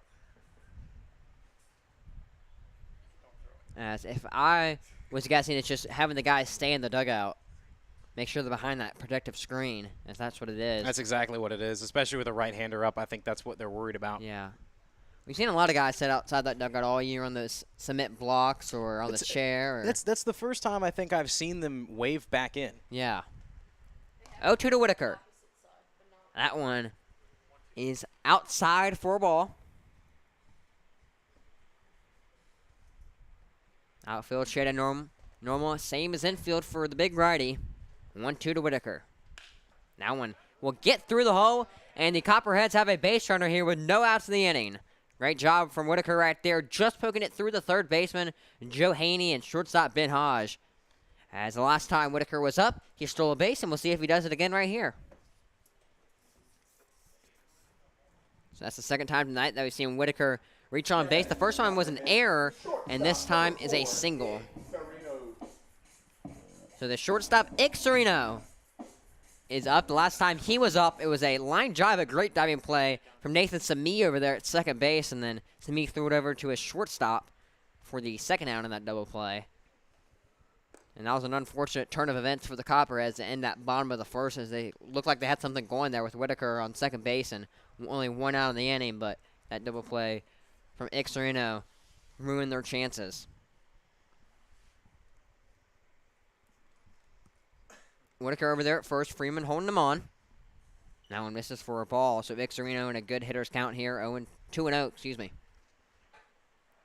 As if I was guessing, it's just having the guys stay in the dugout. Make sure they're behind that protective screen, if that's what it is. That's exactly what it is, especially with a right-hander up. I think that's what they're worried about. Yeah. We've seen a lot of guys sit outside that dugout all year on those cement blocks or on the chair. Or That's the first time I think I've seen them wave back in. yeah. 0-2 to Whitaker. That one is outside for a ball. Outfield shaded normal, same as infield for the big righty. 1-2 to Whitaker. That one will get through the hole, and the Copperheads have a base runner here with no outs in the inning. Great job from Whitaker right there, just poking it through the third baseman, Joe Haney, and shortstop Ben Hodge. As the last time Whitaker was up, he stole a base, and we'll see if he does it again right here. So that's the second time tonight that we've seen Whitaker reach on base. The first time was an error, and this time is a single. So the shortstop, Ixarino, is up. The last time he was up, it was a line drive, a great diving play from Nathan Sami over there at second base, and then Sami threw it over to his shortstop for the second out in that double play. And that was an unfortunate turn of events for the Copperheads to end that bottom of the first, as they looked like they had something going there with Whitaker on second base and only one out in the inning, but that double play from Ixarino ruined their chances. Whitaker over there at first, Freeman holding him on. That one misses for a ball, so Ixarino in a good hitter's count here, 2-0, excuse me.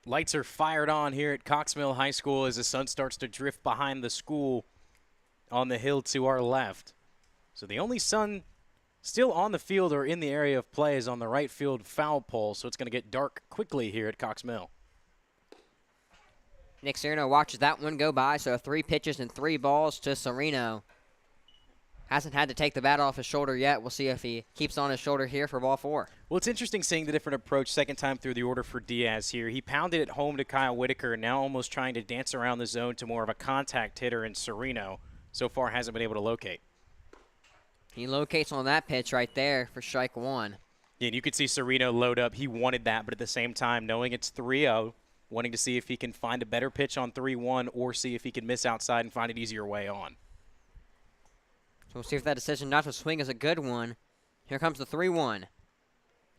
Lights are fired on here at Cox Mill High School as the sun starts to drift behind the school on the hill to our left. So the only sun still on the field or in the area of play is on the right field foul pole, so it's going to get dark quickly here at Cox Mill. Nick Serino watches that one go by, so 3 pitches and 3 balls to Serino. Hasn't had to take the bat off his shoulder yet. We'll see if he keeps on his shoulder here for ball 4. Well, it's interesting seeing the different approach second time through the order for Diaz here. He pounded it home to Kyle Whitaker, now almost trying to dance around the zone to more of a contact hitter in Serino. So far hasn't been able to locate. He locates on that pitch right there for strike 1. Yeah, and you could see Serino load up. He wanted that, but at the same time, knowing it's 3-0, wanting to see if he can find a better pitch on 3-1 or see if he can miss outside and find an easier way on. So we'll see if that decision not to swing is a good one. Here comes the 3-1.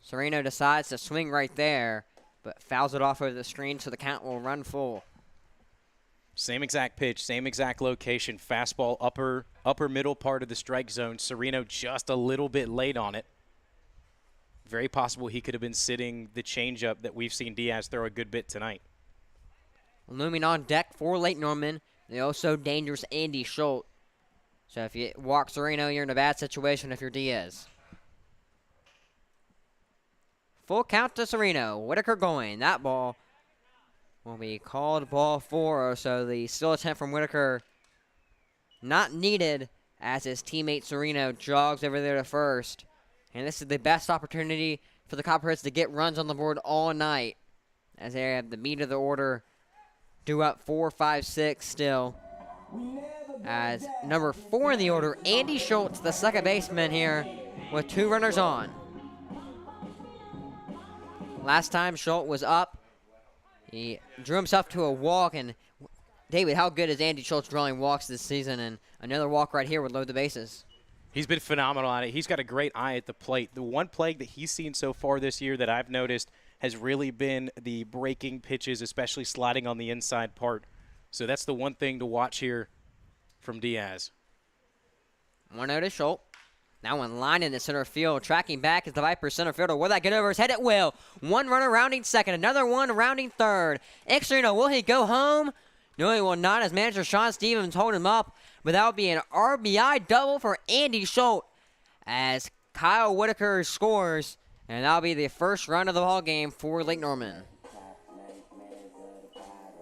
Serino decides to swing right there, but fouls it off over the screen, so the count will run full. Same exact pitch, same exact location. Fastball upper middle part of the strike zone. Serino just a little bit late on it. Very possible he could have been sitting the changeup that we've seen Diaz throw a good bit tonight. Looming on deck for Lake Norman, the also dangerous Andy Schultz. So if you walk Serino, you're in a bad situation if you're Diaz. Full count to Serino. Whitaker going. That ball will be called ball 4. So the still attempt from Whitaker not needed as his teammate Serino jogs over there to first. And this is the best opportunity for the Copperheads to get runs on the board all night, as they have the meat of the order due up 4, 5, 6 still. As number 4 in the order, Andy Schultz, the second baseman here, with 2 runners on. Last time Schultz was up, he drew himself to a walk. And David, how good is Andy Schultz drawing walks this season? And another walk right here would load the bases. He's been phenomenal at it. He's got a great eye at the plate. The one plague that he's seen so far this year that I've noticed has really been the breaking pitches, especially sliding on the inside part. So that's the one thing to watch here from Diaz. 1-0 to Schultz. That one lined in the center field. Tracking back is the Vipers center fielder. Will that get over his head? It will. One runner rounding second. Another one rounding third. Ixarino, will he go home? No, he will not, as manager Sean Stevens hold him up. But that would be an RBI double for Andy Schultz as Kyle Whitaker scores. And that'll be the first run of the ball game for Lake Norman.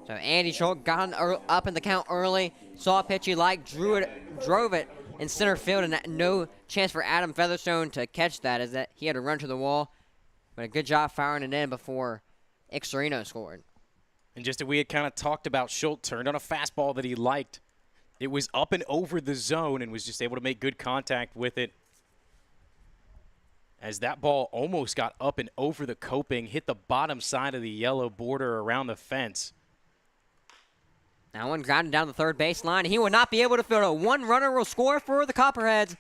So Andy Schultz got up in the count early, saw a pitch he liked, drove it in center field, and no chance for Adam Featherstone to catch that, as that he had to run to the wall. But a good job firing it in before Ixarino scored. And just as we had kind of talked about, Schultz turned on a fastball that he liked. It was up and over the zone and was just able to make good contact with it. As that ball almost got up and over the coping, hit the bottom side of the yellow border around the fence. That one grounded down the third baseline. He will not be able to field it. One runner will score for the Copperheads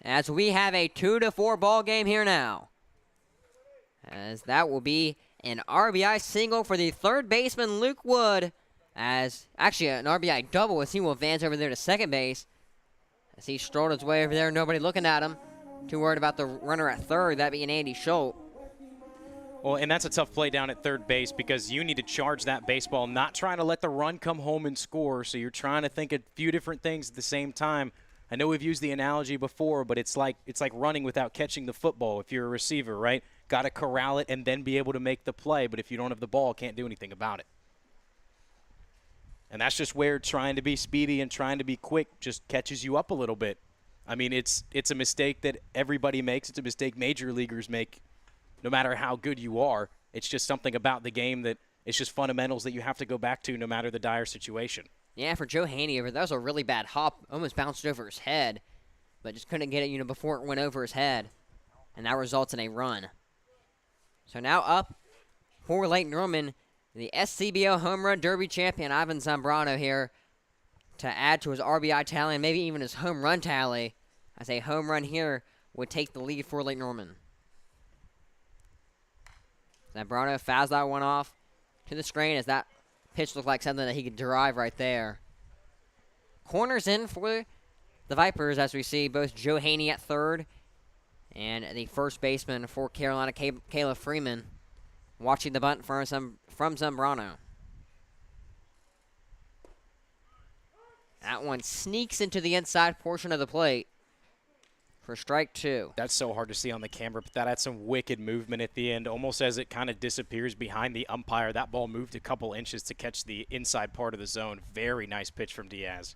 as we have a 2-4 ball game here now. As that will be an RBI single for the third baseman, Luke Wood. As actually an RBI double as he will advance over there to second base. As he strolled his way over there, nobody looking at him. Too worried about the runner at third, that being Andy Schultz. Well, and that's a tough play down at third base because you need to charge that baseball, not trying to let the run come home and score. So you're trying to think a few different things at the same time. I know we've used the analogy before, but it's like running without catching the football if you're a receiver, right? Got to corral it and then be able to make the play. But if you don't have the ball, can't do anything about it. And that's just where trying to be speedy and trying to be quick just catches you up a little bit. I mean, it's a mistake that everybody makes. It's a mistake major leaguers make. No matter how good you are, it's just something about the game that it's just fundamentals that you have to go back to no matter the dire situation. Yeah, for Joe Haney, that was a really bad hop. Almost bounced over his head, but just couldn't get it, before it went over his head. And that results in a run. So now up for Lake Norman, the SCBL Home Run Derby champion, Ivan Zambrano here to add to his RBI tally and maybe even his home run tally, as a home run here would take the lead for Lake Norman. Zambrano fouls that one off to the screen as that pitch looked like something that he could drive right there. Corners in for the Vipers as we see both Joe Haney at third and the first baseman for Carolina, Caleb Freeman, watching the bunt from Zambrano. That one sneaks into the inside portion of the plate for strike two. That's so hard to see on the camera, but that had some wicked movement at the end, almost as it kind of disappears behind the umpire. That ball moved a couple inches to catch the inside part of the zone. Very nice pitch from Diaz.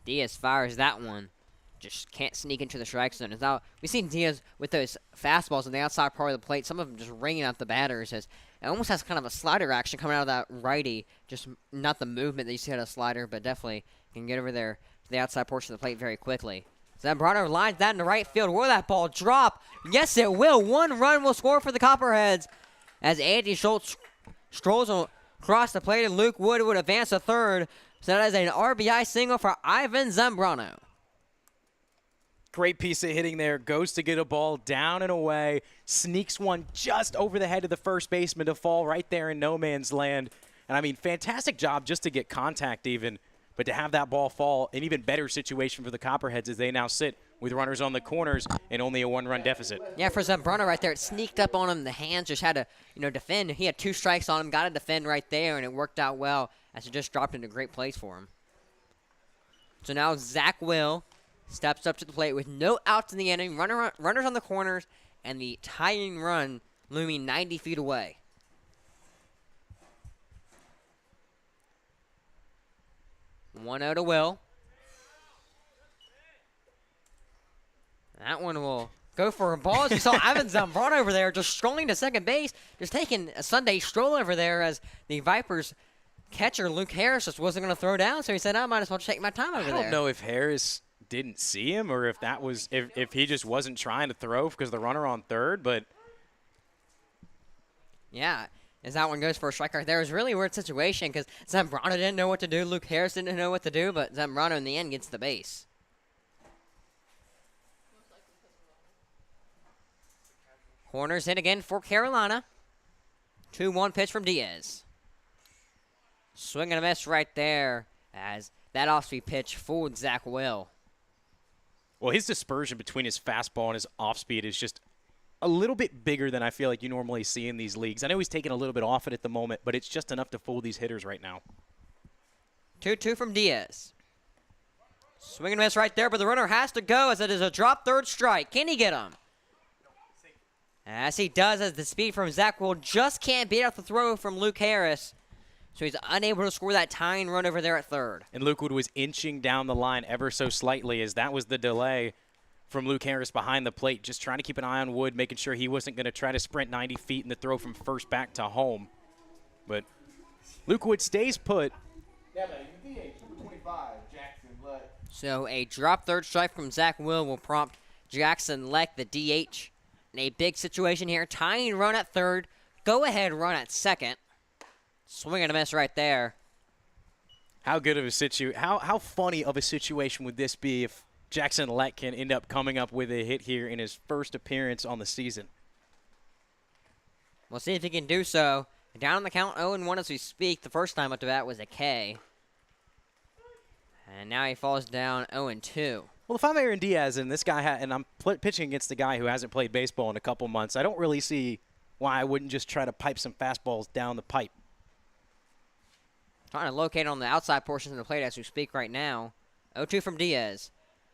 Diaz fires that one. Just can't sneak into the strike zone. Now, we've seen Diaz with those fastballs on the outside part of the plate, some of them just ringing out the batters. As it almost has kind of a slider action coming out of that righty. Just not the movement that you see out of a slider, but definitely can get over there to the outside portion of the plate very quickly. Zambrano lines that into right field. Will that ball drop? Yes, it will. One run will score for the Copperheads as Andy Schultz strolls across the plate and Luke Wood would advance to third. So that is an RBI single for Ivan Zambrano. Great piece of hitting there. Goes to get a ball down and away. Sneaks one just over the head of the first baseman to fall right there in no man's land. And, I mean, fantastic job just to get contact even. But to have that ball fall, an even better situation for the Copperheads as they now sit with runners on the corners and only a one-run deficit. Yeah, for Zambrano right there, it sneaked up on him. The hands just had to, defend. He had two strikes on him, got to defend right there, and it worked out well as it just dropped into a great place for him. So now Zach Will steps up to the plate with no outs in the inning, runners on the corners, and the tying run looming 90 feet away. One out to Will. That one will go for a ball. As you saw Ivan Zambrano over there just strolling to second base, just taking a Sunday stroll over there as the Vipers catcher Luke Harris just wasn't going to throw down, so he said, I might as well take my time over there. I don't know if Harris didn't see him or if that was if he just wasn't trying to throw because the runner on third, but yeah. As that one goes for a strike right there, it was a really weird situation because Zambrano didn't know what to do. Luke Harris didn't know what to do, but Zambrano in the end gets the base. Corners hit again for Carolina. 2-1 pitch from Diaz. Swing and a miss right there as that off-speed pitch fooled Zach Will. Well, his dispersion between his fastball and his off-speed is just a little bit bigger than I feel like you normally see in these leagues. I know he's taking a little bit off it at the moment, but it's just enough to fool these hitters right now. 2-2 from Diaz. Swing and miss right there, but the runner has to go as it is a drop third strike. Can he get him? As he does, as the speed from Zach Will just can't beat out the throw from Luke Harris. So he's unable to score that tying run over there at third. And Luke Wood was inching down the line ever so slightly as that was the delay from Luke Harris behind the plate, just trying to keep an eye on Wood, making sure he wasn't going to try to sprint 90 feet in the throw from first back to home. But Luke Wood stays put. Yeah, man, DH, number 25, Jackson Leck. So a drop third strike from Zach will prompt Jackson Leck, the DH, in a big situation here. Tying run at third, go-ahead run at second. Swing and a miss right there. How good of a how funny of a situation would this be if Jackson Leck can end up coming up with a hit here in his first appearance on the season? We'll see if he can do so. Down on the count 0-1 as we speak. The first time up to bat was a K. And now he falls down 0-2. Well, if I'm Aaron Diaz and this guy and I'm pitching against the guy who hasn't played baseball in a couple months, I don't really see why I wouldn't just try to pipe some fastballs down the pipe. Trying to locate on the outside portions of the plate as we speak right now. 0-2 from Diaz.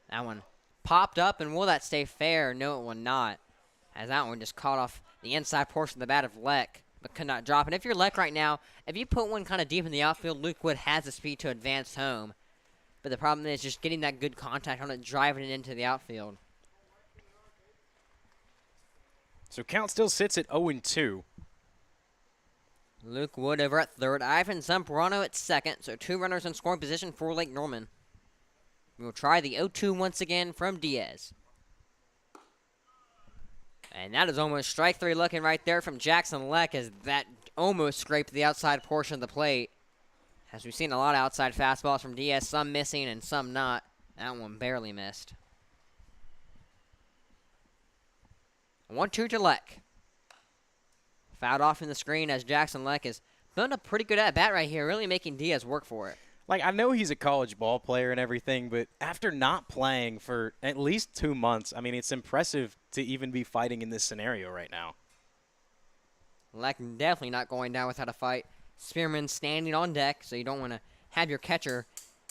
That one popped up, and will that stay fair? No, it will not. As that one just caught off the inside portion of the bat of Leck, but could not drop. And if you're Leck right now, if you put one kind of deep in the outfield, Luke Wood has the speed to advance home. But the problem is just getting that good contact on it, driving it into the outfield. So count still sits at 0-2. Luke Wood over at third. Ivan Zambrano at second. So 2 runners in scoring position for Lake Norman. We will try the 0-2 once again from Diaz. And that is almost strike 3 looking right there from Jackson Leck, as that almost scraped the outside portion of the plate. As we've seen a lot of outside fastballs from Diaz, some missing and some not. That one barely missed. 1-2 to Leck. Fouled off in the screen as Jackson Leck is building a pretty good at-bat right here, really making Diaz work for it. Like, I know he's a college ball player and everything, but after not playing for at least 2 months, I mean, it's impressive to even be fighting in this scenario right now. Leck definitely not going down without a fight. Spearman standing on deck, so you don't want to have your catcher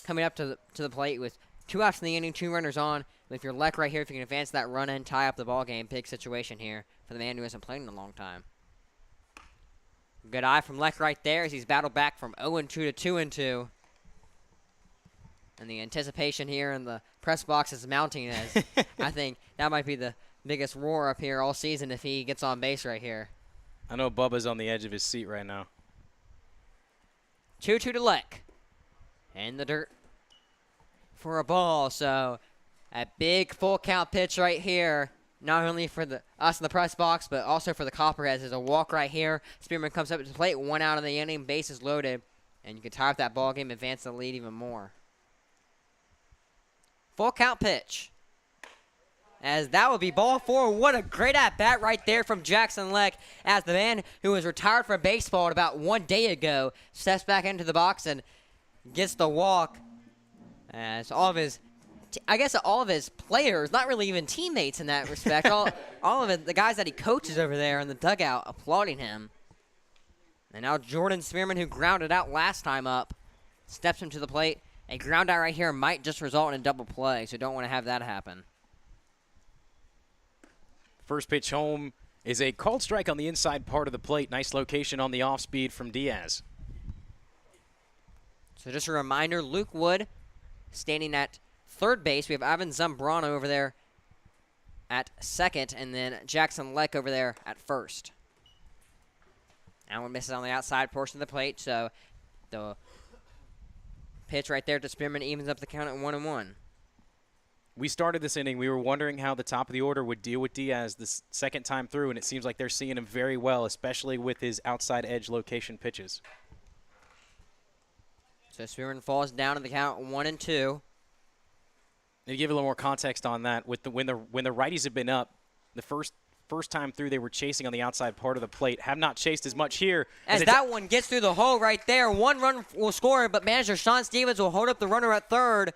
coming up to the plate with 2 outs in the inning, 2 runners on. But if you're Leck right here, if you can advance that run and tie up the ball game, big situation here for the man who hasn't played in a long time. Good eye from Leck right there as he's battled back from 0-2 to 2-2. And the anticipation here in the press box is mounting as I think that might be the biggest roar up here all season if he gets on base right here. I know Bubba's on the edge of his seat right now. 2-2 to Leck. In the dirt for a ball. So a big full count pitch right here. Not only for us in the press box, but also for the Copperheads. There's a walk right here. Spearman comes up to the plate. 1 out of the inning. Bases loaded. And you can tie up that ball game, advance the lead even more. Full count pitch. As that would be ball 4. What a great at-bat right there from Jackson Leck, as the man who was retired from baseball about 1 day ago steps back into the box and gets the walk. As all of his players, not really even teammates in that respect, all of it, the guys that he coaches over there in the dugout applauding him. And now Jordan Spearman, who grounded out last time up, steps him to the plate. A ground out right here might just result in a double play, so don't want to have that happen. First pitch home is a called strike on the inside part of the plate. Nice location on the off speed from Diaz. So just a reminder, Luke Wood standing at third base. We have Ivan Zambrano over there at second, and then Jackson Leck over there at first. That one misses on the outside portion of the plate, so the pitch right there to Spearman evens up the count at 1-1. We started this inning. We were wondering how the top of the order would deal with Diaz this second time through, and it seems like they're seeing him very well, especially with his outside edge location pitches. So Spearman falls down in the count 1-2. To give a little more context on that, with when the righties have been up, the first time through they were chasing on the outside part of the plate. Have not chased as much here. As that one gets through the hole right there, 1 run will score, but manager Sean Stevens will hold up the runner at third.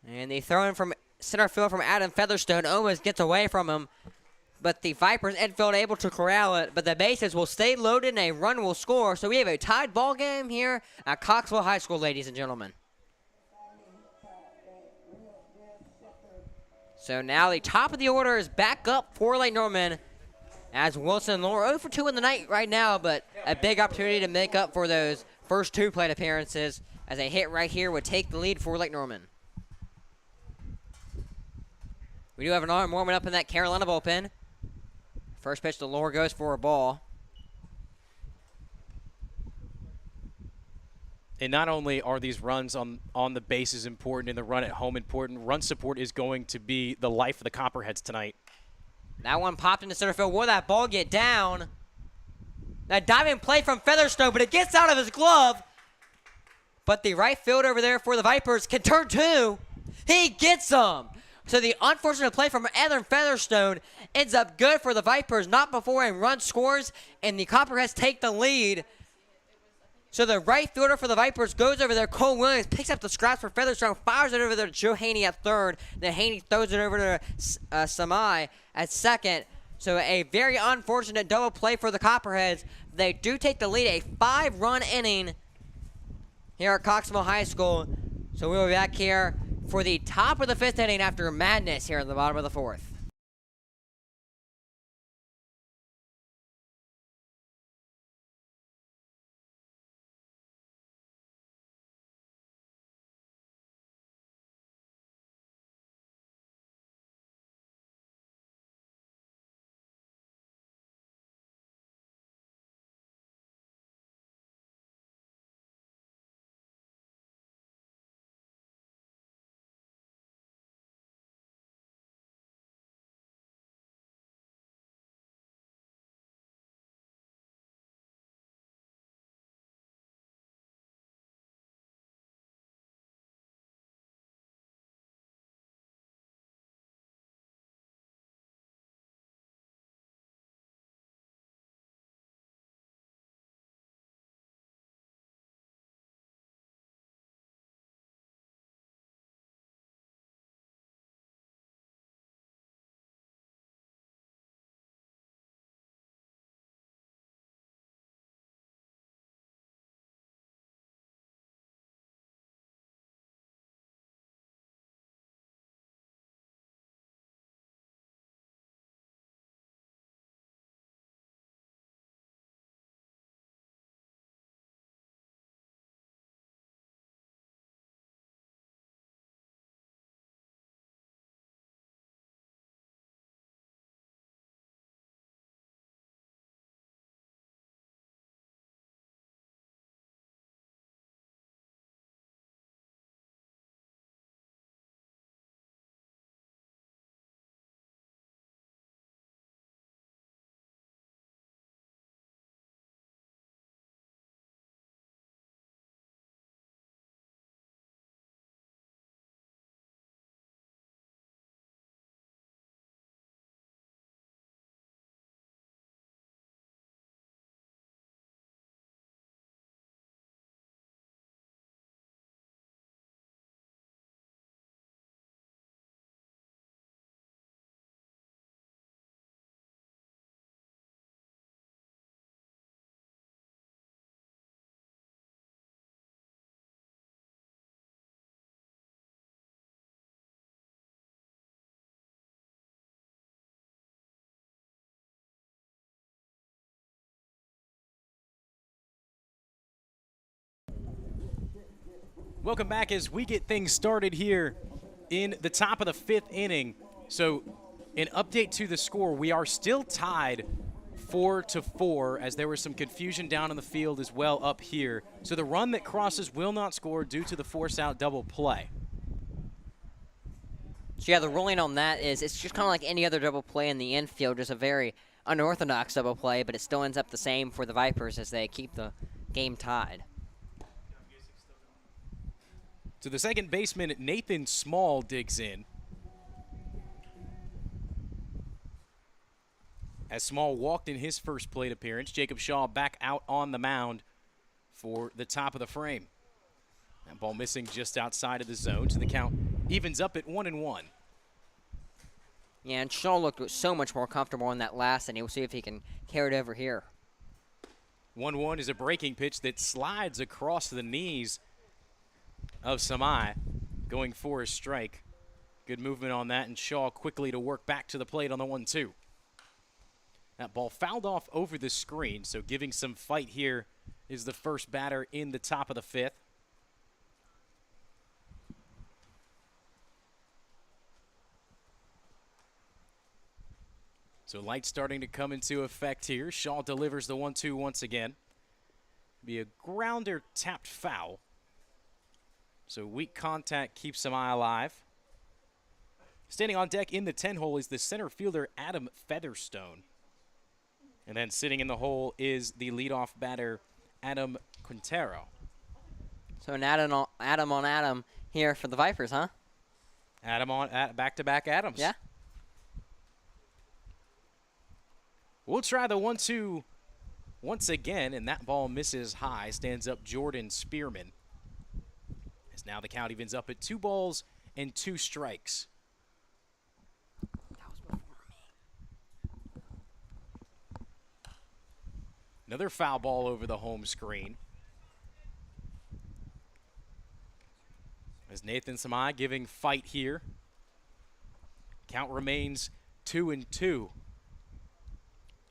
And the throw in from center field from Adam Featherstone almost gets away from him. But the Vipers infield able to corral it. But the bases will stay loaded and a run will score. So we have a tied ball game here at Coxwell High School, ladies and gentlemen. So now the top of the order is back up for Lake Norman. As Wilson and Lohr 0 for 2 in the night right now. But a big opportunity to make up for those first 2 plate appearances. As a hit right here would take the lead for Lake Norman. We do have an arm warming up in that Carolina bullpen. First pitch to Lohr goes for a ball. And not only are these runs on the bases important and the run at home important, run support is going to be the life of the Copperheads tonight. That one popped into center field. Will that ball get down? That diving play from Featherstone, but it gets out of his glove. But the right fielder over there for the Vipers can turn two. He gets them. So the unfortunate play from Evan Featherstone ends up good for the Vipers, not before a run scores, and the Copperheads take the lead. So the right fielder for the Vipers goes over there. Cole Williams picks up the scraps for Featherstone, fires it over there to Joe Haney at third. Then Haney throws it over to Samai at second. So a very unfortunate double play for the Copperheads. They do take the lead, a 5-run inning here at Coxville High School. So we'll be back here for the top of the 5th inning after madness here in the bottom of the 4th. Welcome back as we get things started here in the top of the 5th inning. So an update to the score, we are still tied 4-4 as there was some confusion down in the field as well up here. So the run that crosses will not score due to the force out double play. So yeah, the ruling on that is it's just kind of like any other double play in the infield, just a very unorthodox double play, but it still ends up the same for the Vipers as they keep the game tied. So the second baseman, Nathan Small, digs in. As Small walked in his first plate appearance, Jacob Shaw back out on the mound for the top of the frame. That ball missing just outside of the zone, so the count evens up at 1-1. Yeah, and Shaw looked so much more comfortable in that last inning. We'll see if he can carry it over here. 1-1 is a breaking pitch that slides across the knees of Samai, going for a strike. Good movement on that, and Shaw quickly to work back to the plate on the 1-2. That ball fouled off over the screen, so giving some fight here is the first batter in the top of the 5th. So light starting to come into effect here. Shaw delivers the 1-2 once again. Be a grounder tapped foul. So weak contact keeps Samai alive. Standing on deck in the 10 hole is the center fielder Adam Featherstone. And then sitting in the hole is the leadoff batter, Adam Quintero. So an Adam on Adam here for the Vipers, huh? Adam on back-to-back Adams. Yeah. We'll try the 1-2 once again, and that ball misses high. Stands up Jordan Spearman. As now the count evens up at 2 balls and 2 strikes. That was before me. Another foul ball over the home screen. As Nathan Samai giving fight here. Count remains 2-2.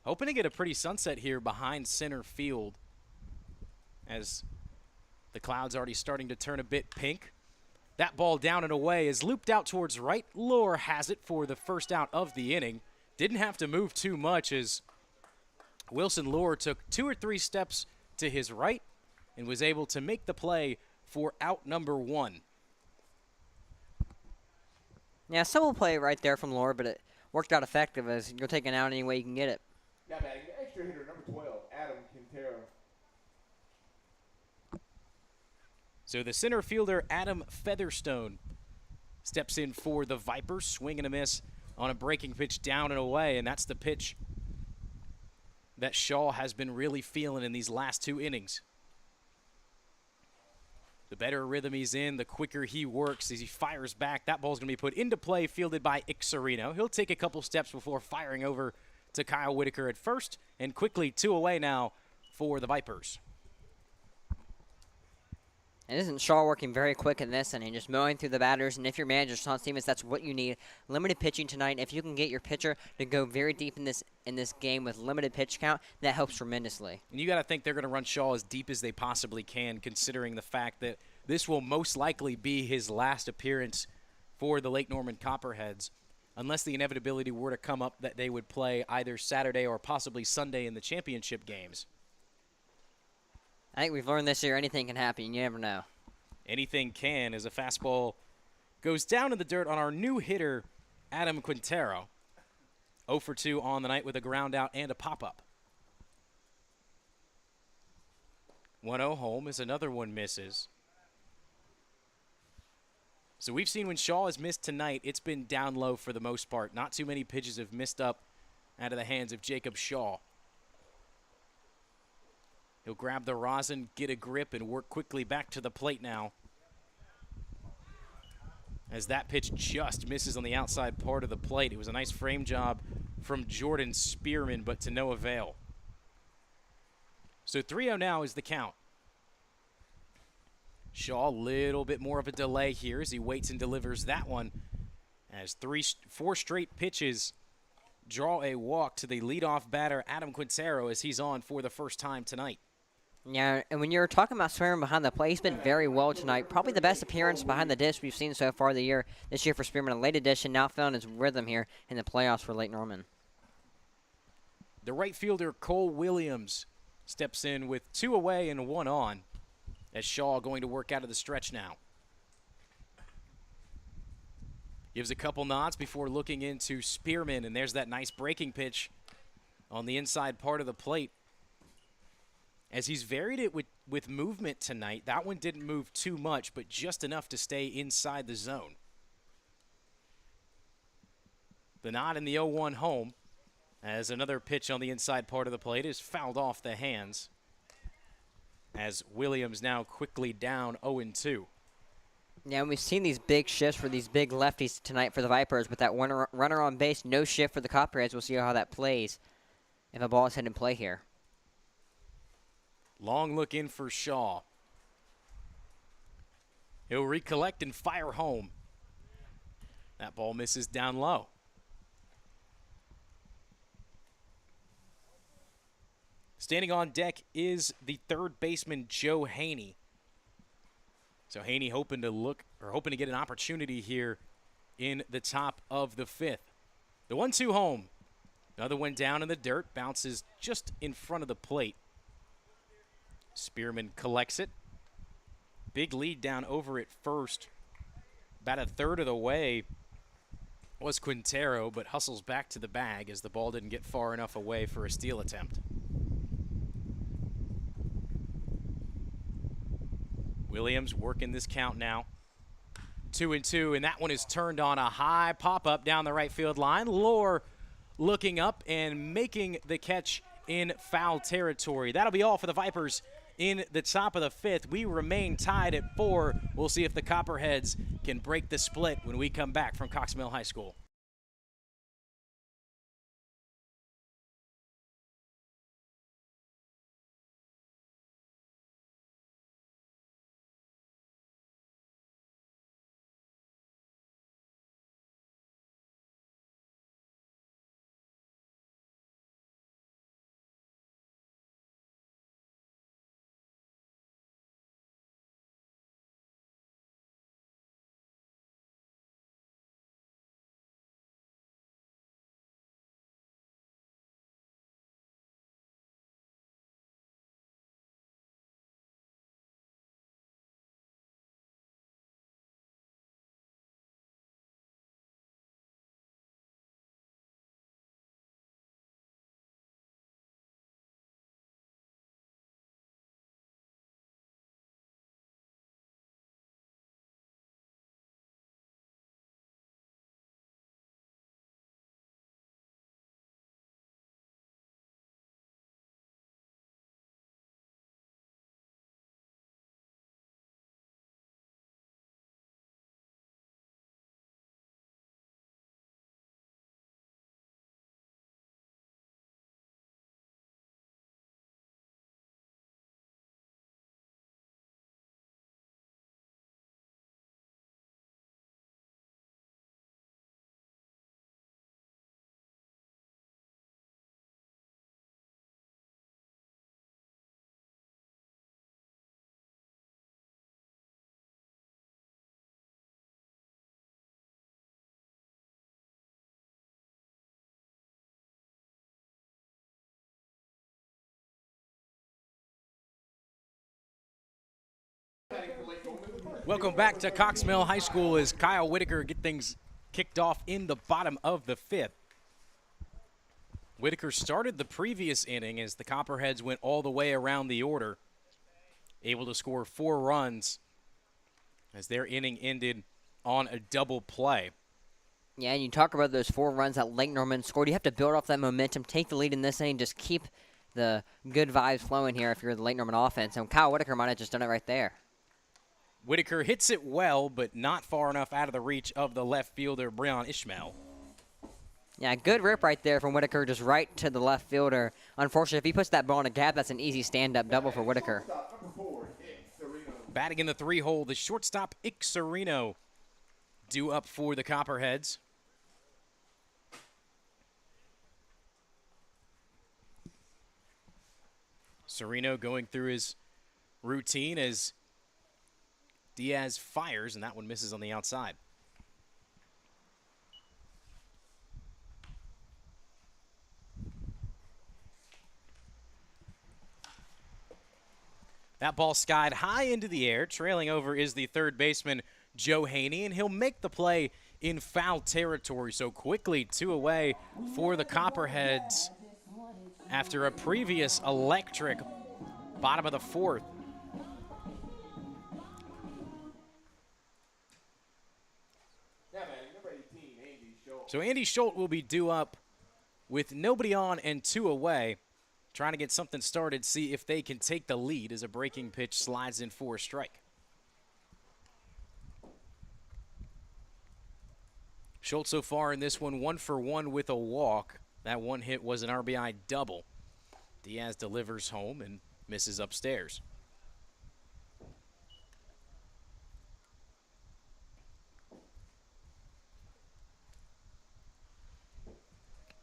Hoping to get a pretty sunset here behind center field as the cloud's already starting to turn a bit pink. That ball down and away is looped out towards right. Lohr has it for the first out of the inning. Didn't have to move too much as Wilson Lohr took 2 or 3 steps to his right and was able to make the play for out number 1. Yeah, simple play right there from Lohr, but it worked out effective as you'll take an out any way you can get it. Now batting the extra hitter, number 12, Adam Quintero. So the center fielder, Adam Featherstone, steps in for the Vipers. Swing and a miss on a breaking pitch down and away, and that's the pitch that Shaw has been really feeling in these last 2 innings. The better rhythm he's in, the quicker he works as he fires back. That ball's going to be put into play, fielded by Ixarino. He'll take a couple steps before firing over to Kyle Whitaker at first, and quickly 2 away now for the Vipers. And isn't Shaw working very quick in this inning, just mowing through the batters? And if your manager, Sean Stevens, that's what you need. Limited pitching tonight. If you can get your pitcher to go very deep in this game with limited pitch count, that helps tremendously. And you got to think they're going to run Shaw as deep as they possibly can, considering the fact that this will most likely be his last appearance for the Lake Norman Copperheads, unless the inevitability were to come up that they would play either Saturday or possibly Sunday in the championship games. I think we've learned this year anything can happen. You never know. Anything can as a fastball goes down in the dirt on our new hitter, Adam Quintero. 0 for 2 on the night with a ground out and a pop-up. 1-0 home as another one misses. So we've seen when Shaw has missed tonight, it's been down low for the most part. Not too many pitches have missed up out of the hands of Jacob Shaw. He'll grab the rosin, get a grip, and work quickly back to the plate now. As that pitch just misses on the outside part of the plate. It was a nice frame job from Jordan Spearman, but to no avail. So 3-0 now is the count. Shaw, a little bit more of a delay here as he waits and delivers that one. As 4 straight pitches draw a walk to the leadoff batter, Adam Quintero, as he's on for the first time tonight. Yeah, and when you're talking about Spearman behind the plate, he's been very well tonight. Probably the best appearance behind the dish we've seen so far this year for Spearman. A late addition, now found his rhythm here in the playoffs for Lake Norman. The right fielder, Cole Williams, steps in with 2 away and 1 on, as Shaw going to work out of the stretch now. Gives a couple nods before looking into Spearman, and there's that nice breaking pitch on the inside part of the plate. As he's varied it with movement tonight. That one didn't move too much, but just enough to stay inside the zone. The nod in the 0-1 home, as another pitch on the inside part of the plate is fouled off the hands, as Williams now quickly down 0-2. Yeah, and we've seen these big shifts for these big lefties tonight for the Vipers. With that runner on base, no shift for the Copperheads. We'll see how that plays if a ball is hit in play here. Long look in for Shaw. He'll recollect and fire home. That ball misses down low. Standing on deck is the third baseman, Joe Haney. So Haney hoping to get an opportunity here in the top of the 5th. The 1-2 home. Another one down in the dirt, bounces just in front of the plate. Spearman collects it. Big lead down over at first. About a third of the way. was Quintero, but hustles back to the bag as the ball didn't get far enough away for a steal attempt. Williams working this count now. 2-2, and that one is turned on a high pop-up down the right field line. Lohr looking up and making the catch in foul territory. That'll be all for the Vipers in the top of the fifth. We remain tied at 4. We'll see if the Copperheads can break the split when we come back from Cox Mill High School. Welcome back to Cox Mill High School as Kyle Whitaker get things kicked off in the bottom of the fifth. Whitaker started the previous inning as the Copperheads went all the way around the order, able to score 4 runs as their inning ended on a double play. Yeah, and you talk about those 4 runs that Lake Norman scored. You have to build off that momentum, take the lead in this inning, just keep the good vibes flowing here if you're the Lake Norman offense. And Kyle Whitaker might have just done it right there. Whitaker hits it well, but not far enough out of the reach of the left fielder, Breon Ishmael. Yeah, good rip right there from Whitaker, just right to the left fielder. Unfortunately, if he puts that ball in a gap, that's an easy stand-up double for Whitaker. Batting in the 3-hole, the shortstop, Ixarino, due up for the Copperheads. Sereno going through his routine as Diaz fires, and that one misses on the outside. That ball skied high into the air. Trailing over is the third baseman, Joe Haney, and he'll make the play in foul territory. So quickly 2 away for the Copperheads after a previous electric bottom of the 4th. So Andy Schultz will be due up with nobody on and 2 away, trying to get something started, see if they can take the lead as a breaking pitch slides in for a strike. Schultz so far in this one, 1 for 1 with a walk. That one hit was an RBI double. Diaz delivers home and misses upstairs.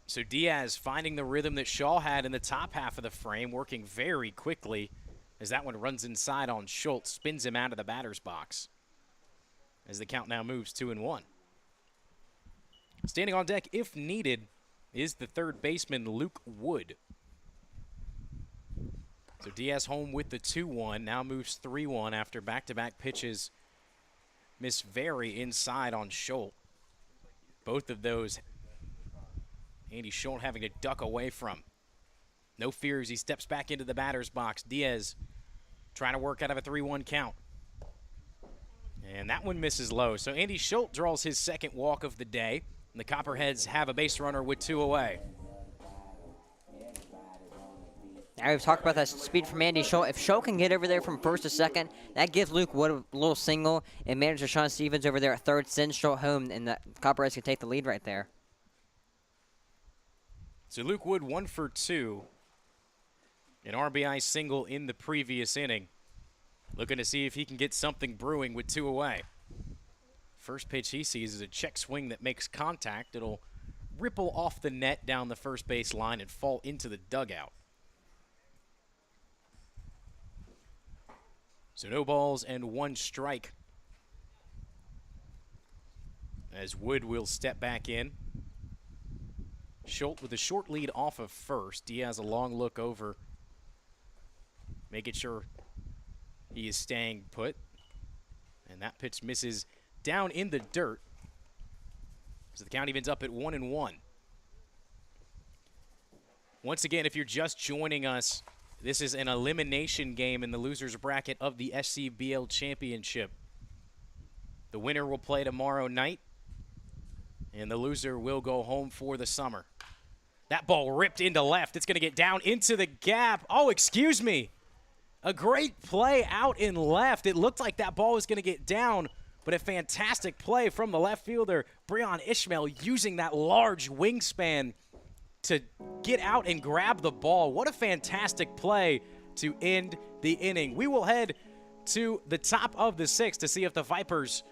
So Diaz finding the rhythm that Shaw had in the top half of the frame, working very quickly as that one runs inside on Schultz, spins him out of the batter's box as the count now moves 2-1. Standing on deck, if needed, is the third baseman, Luke Wood. So Diaz home with the 2-1, now moves 3-1 after back-to-back pitches miss very inside on Schultz. Both of those, Andy Schultz having to duck away from. No fear as he steps back into the batter's box. Diaz trying to work out of a 3-1 count. And that one misses low. So Andy Schultz draws his second walk of the day. And the Copperheads have a base runner with 2 away. Now we've talked about that speed from Andy Schultz. If Schultz can get over there from first to second, that gives Luke Wood a little single, and manager Sean Stevens over there at third sends Schultz home, and the Copperheads can take the lead right there. So Luke Wood 1 for 2. An RBI single in the previous inning. Looking to see if he can get something brewing with 2 away. First pitch he sees is a check swing that makes contact. It'll ripple off the net down the first base line and fall into the dugout. So no balls and 1 strike. As Wood will step back in. Schultz with a short lead off of first. Diaz a long look over, making sure he is staying put. And that pitch misses down in the dirt. So the count evens up at 1-1. Once again, if you're just joining us, this is an elimination game in the loser's bracket of the SCBL Championship. The winner will play tomorrow night, and the loser will go home for the summer. That ball ripped into left. It's going to get down into the gap. Oh, excuse me. A great play out in left. It looked like that ball was going to get down, but a fantastic play from the left fielder, Breon Ishmael, using that large wingspan to get out and grab the ball. What a fantastic play to end the inning. We will head to the top of the 6th to see if the Vipers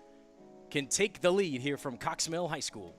can take the lead here from Cox Mill High School.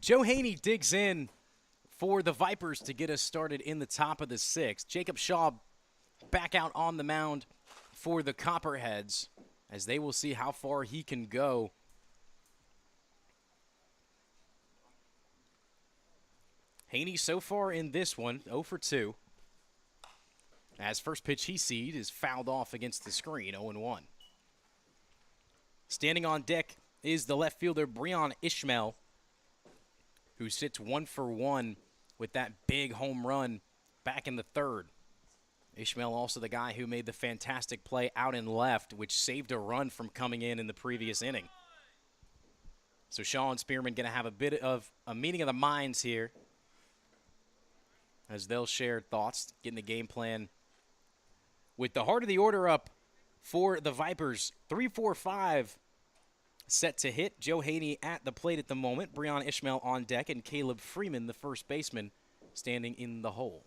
Joe Haney digs in for the Vipers to get us started in the top of the 6th. Jacob Shaw back out on the mound for the Copperheads as they will see how far he can go. Haney so far in this one, 0 for 2. As first pitch he seed is fouled off against the screen, 0-1. Standing on deck is the left fielder, Breon Ishmael, who sits 1 for 1 with that big home run back in the 3rd. Ishmael also the guy who made the fantastic play out in left, which saved a run from coming in the previous inning. So Shaw and Spearman going to have a bit of a meeting of the minds here as they'll share thoughts, getting the game plan with the heart of the order up for the Vipers. 3, 4, 5 set to hit. Joe Haney at the plate at the moment. Breon Ishmael on deck, and Caleb Freeman, the first baseman, standing in the hole.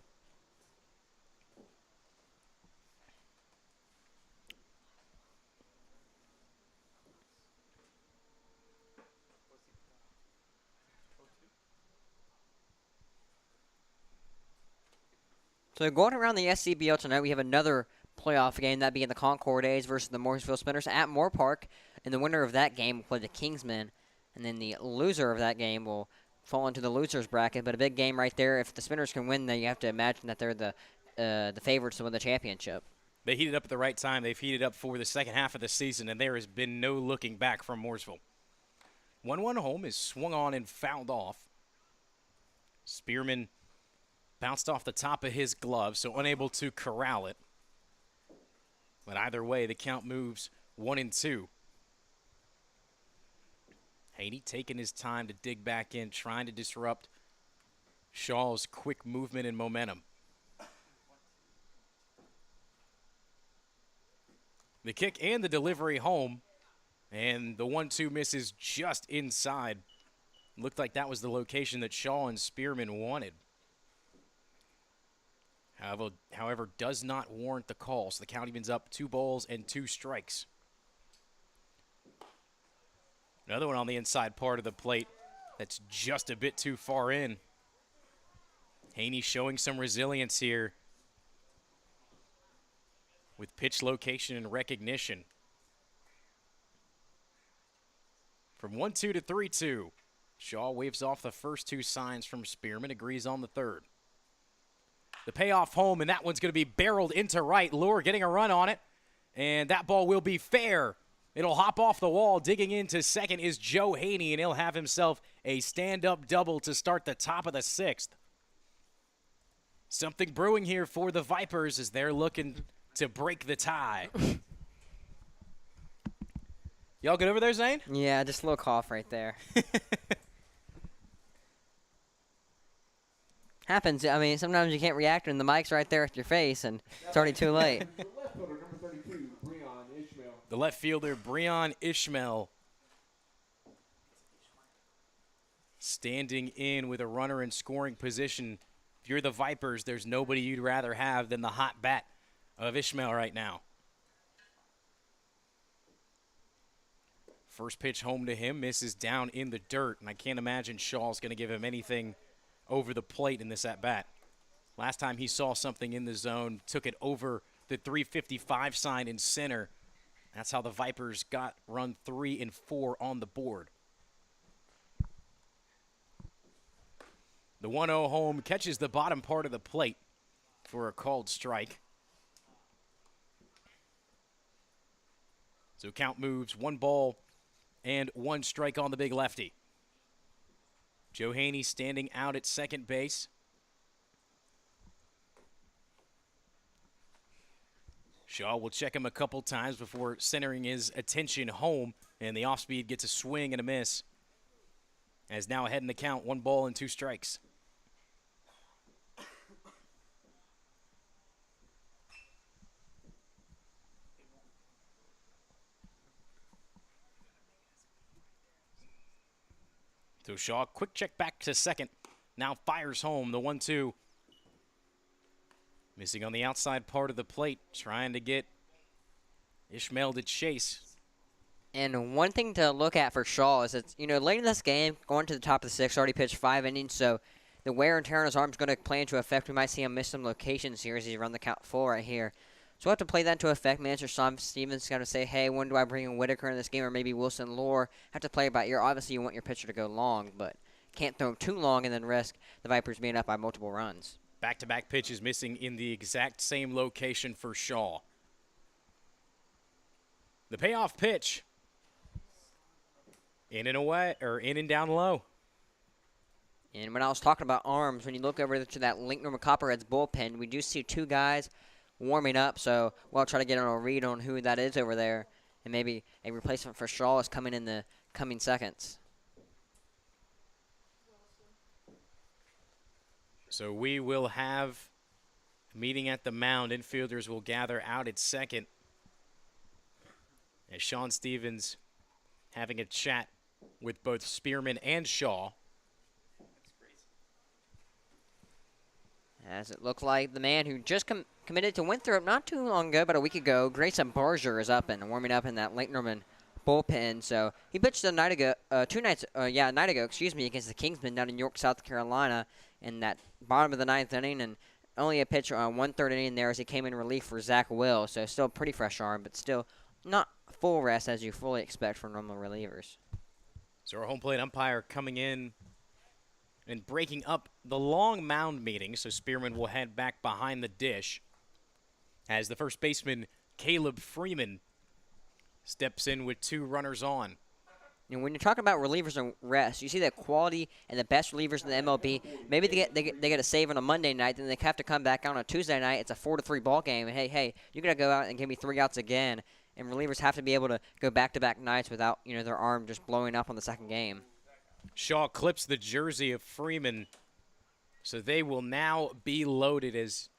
So going around the SCBL tonight, we have another playoff game, that being the Concord A's versus the Morrisville Spinners at Moore Park. And the winner of that game will play the Kingsmen. And then the loser of that game will fall into the loser's bracket. But a big game right there. If the Spinners can win, then you have to imagine that they're the favorites to win the championship. They heated up at the right time. They've heated up for the second half of the season, and there has been no looking back from Morrisville. 1-1 home is swung on and fouled off. Spearman bounced off the top of his glove, so unable to corral it. But either way, the count moves 1-2. Haney taking his time to dig back in, trying to disrupt Shaw's quick movement and momentum. The kick and the delivery home, and the 1-2 misses just inside. Looked like that was the location that Shaw and Spearman wanted. However, does not warrant the call, so the count evens up 2 balls and 2 strikes. Another one on the inside part of the plate that's just a bit too far in. Haney showing some resilience here with pitch location and recognition. From 1-2 to 3-2, Shaw waves off the first 2 signs from Spearman, agrees on the third. The payoff home, and that one's going to be barreled into right. Lure getting a run on it, and that ball will be fair. It'll hop off the wall. Digging into second is Joe Haney, and he'll have himself a stand-up double to start the top of the 6th. Something brewing here for the Vipers as they're looking to break the tie. Y'all good over there, Zane? Yeah, just a little cough right there. Happens. I mean, sometimes you can't react when the mic's right there at your face, and it's already too late. The left fielder, number 32, Breon Ishmael. The left fielder, Breon Ishmael, standing in with a runner in scoring position. If you're the Vipers, there's nobody you'd rather have than the hot bat of Ishmael right now. First pitch home to him, misses down in the dirt, and I can't imagine Shaw's going to give him anything over the plate in this at-bat. Last time he saw something in the zone, took it over the 355 sign in center. That's how the Vipers got run 3 and 4 on the board. The 1-0 home catches the bottom part of the plate for a called strike. So count moves 1 ball and 1 strike on the big lefty. Joe Haney standing out at second base. Shaw will check him a couple times before centering his attention home, and the off-speed gets a swing and a miss. As now ahead in the count, 1 ball and 2 strikes. So Shaw, quick check back to second. Now fires home the 1-2. Missing on the outside part of the plate, trying to get Ishmael to chase. And one thing to look at for Shaw is that, late in this game, going to the top of the 6th, already pitched 5 innings, so the wear and tear on his arm is going to play into effect. We might see him miss some locations here as he run the count full right here. So we'll have to play that into effect. Manager Sean Stevens got to say, hey, when do I bring in Whitaker in this game, or maybe Wilson Lore? Have to play it by ear. Obviously, you want your pitcher to go long, but can't throw him too long and then risk the Vipers being up by multiple runs. Back-to-back pitches missing in the exact same location for Shaw. The payoff pitch. In and away, or in and down low. And when I was talking about arms, when you look over to that Link Norman Copperheads bullpen, we do see 2 guys warming up, so we'll try to get on a read on who that is over there, and maybe a replacement for Shaw is coming in the coming seconds. So we will have a meeting at the mound. Infielders will gather out at second as Sean Stevens having a chat with both Spearman and Shaw. As it looked like the man who just committed to Winthrop not too long ago, but a week ago, Grayson Barger is up and warming up in that Lake Norman bullpen. So he pitched a night ago, a night ago, against the Kingsmen down in York, South Carolina, in that bottom of the 9th inning, and only a pitch on 1/3 inning there as he came in relief for Zach Will. So still a pretty fresh arm, but still not full rest as you fully expect from normal relievers. So our home plate umpire coming in and breaking up the long mound meeting. So Spearman will head back behind the dish as the first baseman, Caleb Freeman, steps in with 2 runners on. And when you're talking about relievers and rest, you see that quality and the best relievers in the MLB, maybe they get a save on a Monday night, then they have to come back out on a Tuesday night. It's a 4-3 ball game. And hey, you got to go out and give me 3 outs again. And relievers have to be able to go back-to-back nights without, their arm just blowing up on the second game. Shaw clips the jersey of Freeman, so they will now be loaded as,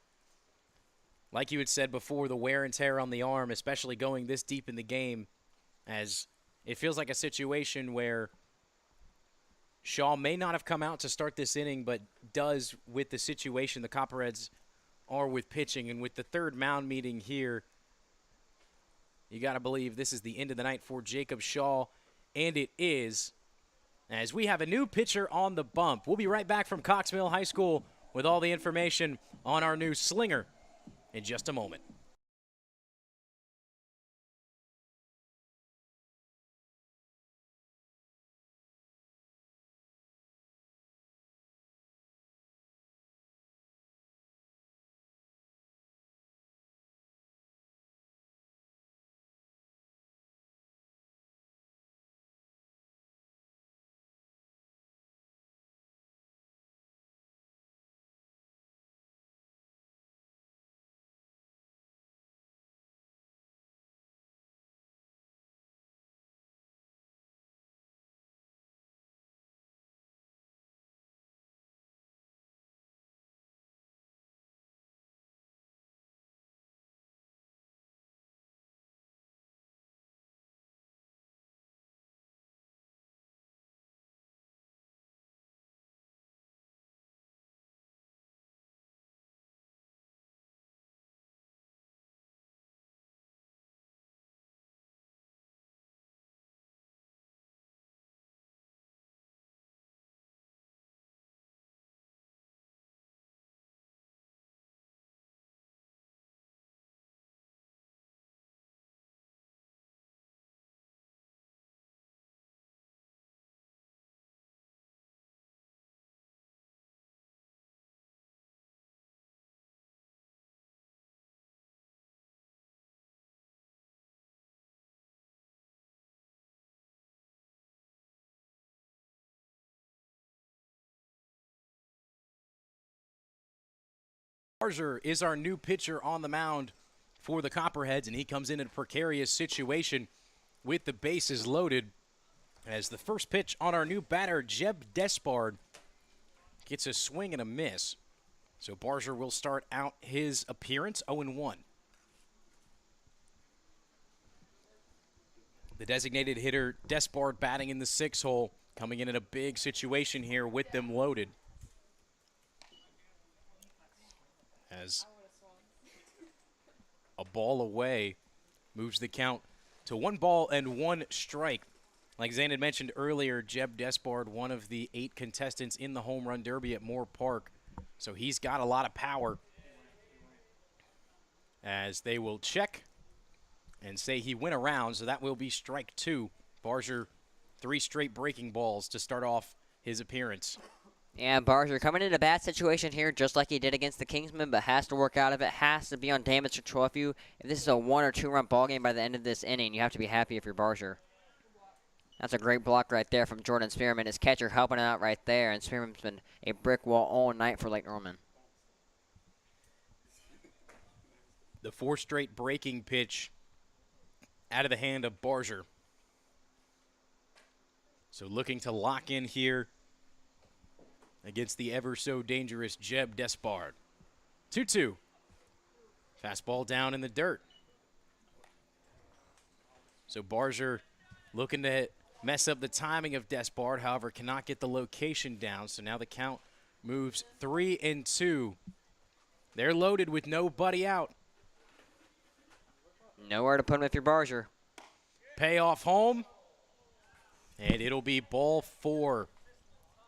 like you had said before, the wear and tear on the arm, especially going this deep in the game, as it feels like a situation where Shaw may not have come out to start this inning, but does with the situation the Copperheads are with pitching. And with the 3rd mound meeting here, you got to believe this is the end of the night for Jacob Shaw, and it is, as we have a new pitcher on the bump. We'll be right back from Cox Mill High School with all the information on our new slinger in just a moment. Barger is our new pitcher on the mound for the Copperheads, and he comes in a precarious situation with the bases loaded as the first pitch on our new batter, Jeb Despard, gets a swing and a miss. So Barger will start out his appearance 0-1. The designated hitter, Despard, batting in the 6 hole, coming in a big situation here with them loaded. As a ball away moves the count to 1 strike. Like Zane had mentioned earlier, Jeb Despard, one of the 8 contestants in the home run derby at Moore Park. So he's got a lot of power. As they will check and say he went around, so that will be strike 2. Barger, 3 straight breaking balls to start off his appearance. Yeah, Barger coming in a bad situation here, just like he did against the Kingsmen, but has to work out of it, has to be on damage control. If this is a 1 or 2 run ball game by the end of this inning, you have to be happy if you're Barger. That's a great block right there from Jordan Spearman. His catcher helping out right there, and Spearman's been a brick wall all night for Lake Norman. The 4 straight breaking pitch out of the hand of Barger. So looking to lock in here against the ever-so-dangerous Jeb Despard. 2-2. Fastball down in the dirt. So Barger looking to mess up the timing of Despard, however, cannot get the location down. So now the count moves 3-2. They're loaded with nobody out. Nowhere to put him if you're Barger. Payoff home. And it'll be ball 4.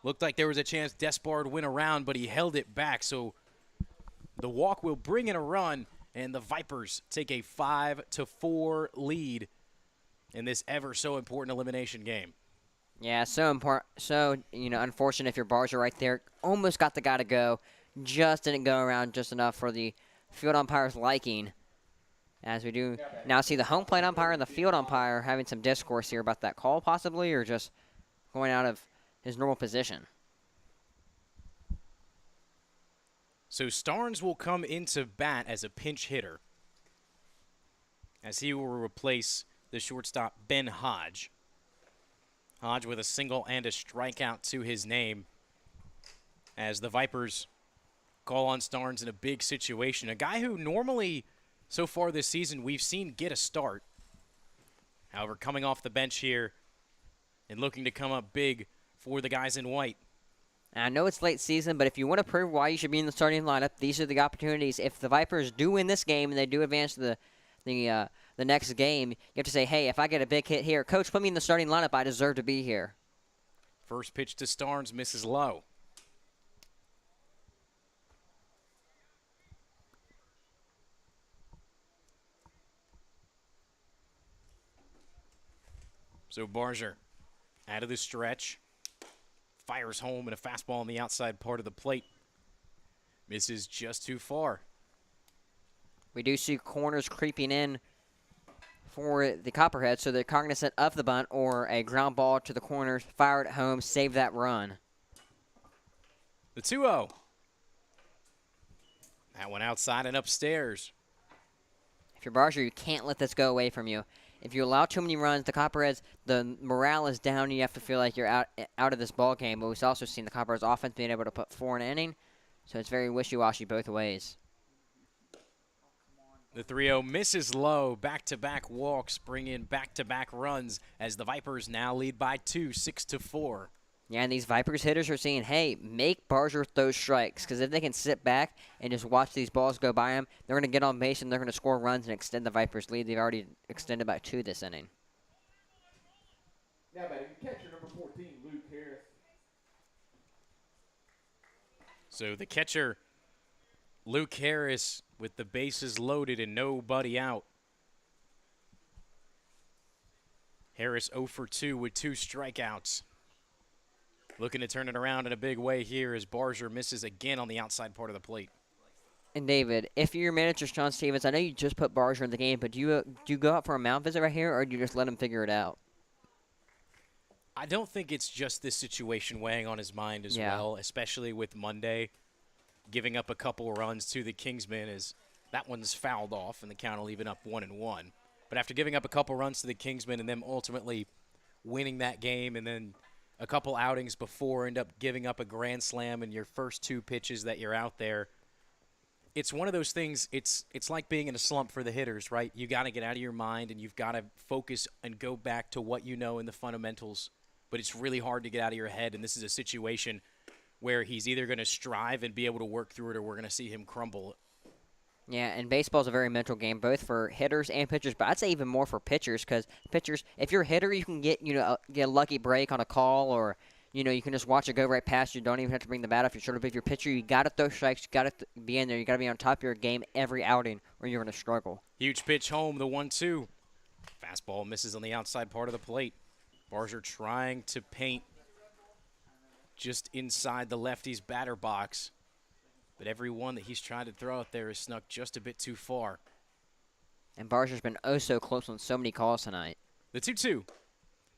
Looked like there was a chance Despard went around, but he held it back. So The walk will bring in a run, and the Vipers take a 5-4 lead in this ever so important elimination game. Yeah, so important. So, unfortunate if your bars are right there. Almost got the guy to go. Just didn't go around just enough for the field umpire's liking. As we do now see the home plate umpire and the field umpire having some discourse here about that call possibly, or just going out of his normal position. So Starnes will come into bat as a pinch hitter, as he will replace the shortstop Ben Hodge. Hodge with a single and a strikeout to his name, as the Vipers call on Starnes in a big situation. A guy who normally, so far this season, we've seen get a start. However, coming off the bench here and looking to come up big for the guys in white. And I know it's late season, but if you want to prove why you should be in the starting lineup, these are the opportunities. If the Vipers do win this game and they do advance to the next game, you have to say, hey, if I get a big hit here, coach, put me in the starting lineup. I deserve to be here. First pitch to Starnes misses low. So Barger out of the stretch. Fires home and a fastball on the outside part of the plate. Misses just too far. We do see corners creeping in for the Copperheads, so they're cognizant of the bunt or a ground ball to the corners, fired at home, save that run. The 2-0. That one outside and upstairs. If you're Barger, you can't let this go away from you. If you allow too many runs, the Copperheads, the morale is down. You have to feel like you're out of this ball game. But we've also seen the Copperheads offense being able to put 4 in an inning, so it's very wishy-washy both ways. The 3-0 misses low. Back-to-back walks bring in back-to-back runs as the Vipers now lead by 2, 6-4. Yeah, and these Vipers hitters are saying, hey, make Barger throw strikes, because if they can sit back and just watch these balls go by them, they're going to get on base and they're going to score runs and extend the Vipers' lead. They've already extended by 2 this inning. Now batting catcher number 14, Luke Harris. So the catcher, Luke Harris, with the bases loaded and nobody out. Harris 0 for 2 with 2 strikeouts. Looking to turn it around in a big way here as Barger misses again on the outside part of the plate. And David, if you're manager Sean Stevens, I know you just put Barger in the game, but do you go out for a mound visit right here, or do you just let him figure it out? I don't think it's just this situation weighing on his mind as well, especially with Monday giving up a couple runs to the Kingsmen, as that one's fouled off and the count will even up 1-1. But after giving up a couple runs to the Kingsmen and them ultimately winning that game, and then a couple outings before end up giving up a grand slam in your first 2 pitches that you're out there, it's one of those things. It's like being in a slump for the hitters, right? You got to get out of your mind and you've got to focus and go back to what you know in the fundamentals. But it's really hard to get out of your head, and this is a situation where he's either going to strive and be able to work through it, or we're going to see him crumble. Yeah, and baseball's a very mental game, both for hitters and pitchers, but I'd say even more for pitchers, because pitchers, if you're a hitter, you can get a lucky break on a call, or you can just watch it go right past you. Don't even have to bring the bat off your shoulder. But if you're a pitcher, you got to throw strikes, you got to be in there, you got to be on top of your game every outing, or you're going to struggle. Huge pitch home, the 1-2. Fastball misses on the outside part of the plate. Barger trying to paint just inside the lefty's batter box. But every one that he's trying to throw out there is snuck just a bit too far. And Barger's been oh so close on so many calls tonight. The 2-2.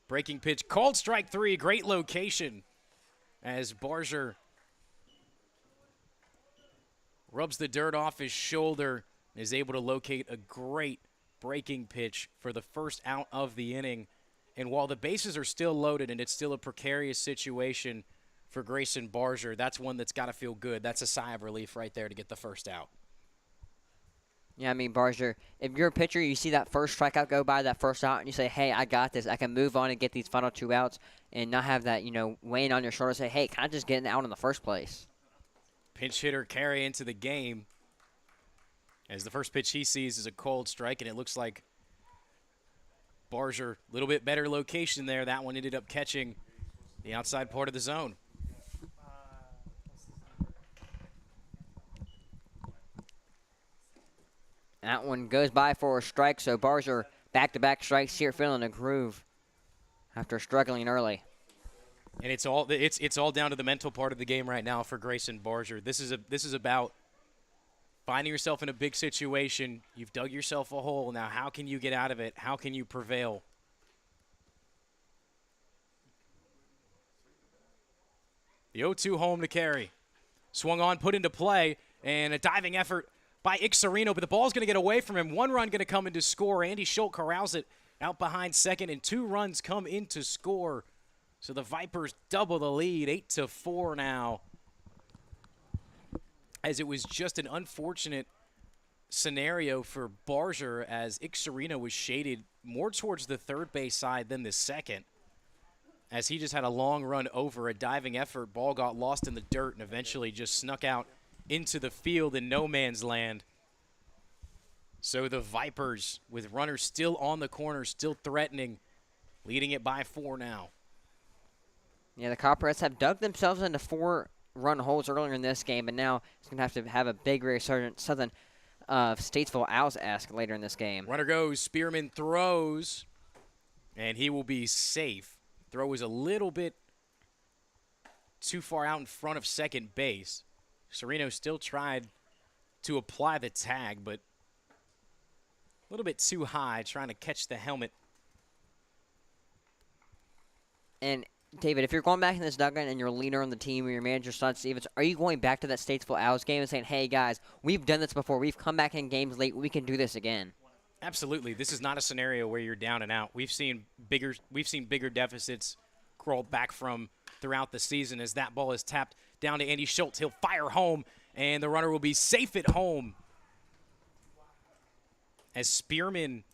Breaking pitch, called strike 3. Great location as Barger rubs the dirt off his shoulder and is able to locate a great breaking pitch for the first out of the inning. And while the bases are still loaded and it's still a precarious situation for Grayson Barger, that's one that's got to feel good. That's a sigh of relief right there to get the first out. Yeah, I mean, Barger, if you're a pitcher, you see that first strikeout go by, that first out, and you say, hey, I got this. I can move on and get these final 2 outs and not have that, weighing on your shoulder. Say, hey, can I just get out in the first place? Pinch hitter carry into the game as the first pitch he sees is a cold strike, and it looks like Barger, a little bit better location there. That one ended up catching the outside part of the zone. That one goes by for a strike, so Barger back-to-back strikes here, feeling a groove after struggling early. And it's all down to the mental part of the game right now for Grayson Barger. This is about finding yourself in a big situation. You've dug yourself a hole. Now how can you get out of it? How can you prevail? The 0-2 home to carry. Swung on, put into play, and a diving effort by Ixarino, but the ball's going to get away from him. One run going to come in to score. Andy Schultz corrals it out behind second, and 2 runs come in to score. So the Vipers double the lead, 8-4 now. As it was just an unfortunate scenario for Barger, as Ixarino was shaded more towards the third base side than the second, as he just had a long run over a diving effort. Ball got lost in the dirt and eventually just snuck out into the field in no man's land. So the Vipers, with runners still on the corner, still threatening, leading it by 4 now. Yeah, the Copperheads have dug themselves into 4-run holes earlier in this game, and now it's going to have a big resurgence, something Statesville Owls-esque later in this game. Runner goes, Spearman throws, and he will be safe. Throw was a little bit too far out in front of second base. Sereno still tried to apply the tag, but a little bit too high, trying to catch the helmet. And David, if you're going back in this dugout and your leader on the team or your manager, Son Stevens, are you going back to that Statesville Owls game and saying, hey, guys, we've done this before. We've come back in games late. We can do this again? Absolutely. This is not a scenario where you're down and out. We've seen bigger deficits crawled back from throughout the season, as that ball is tapped down to Andy Schultz. He'll fire home, and the runner will be safe at home. As Spearman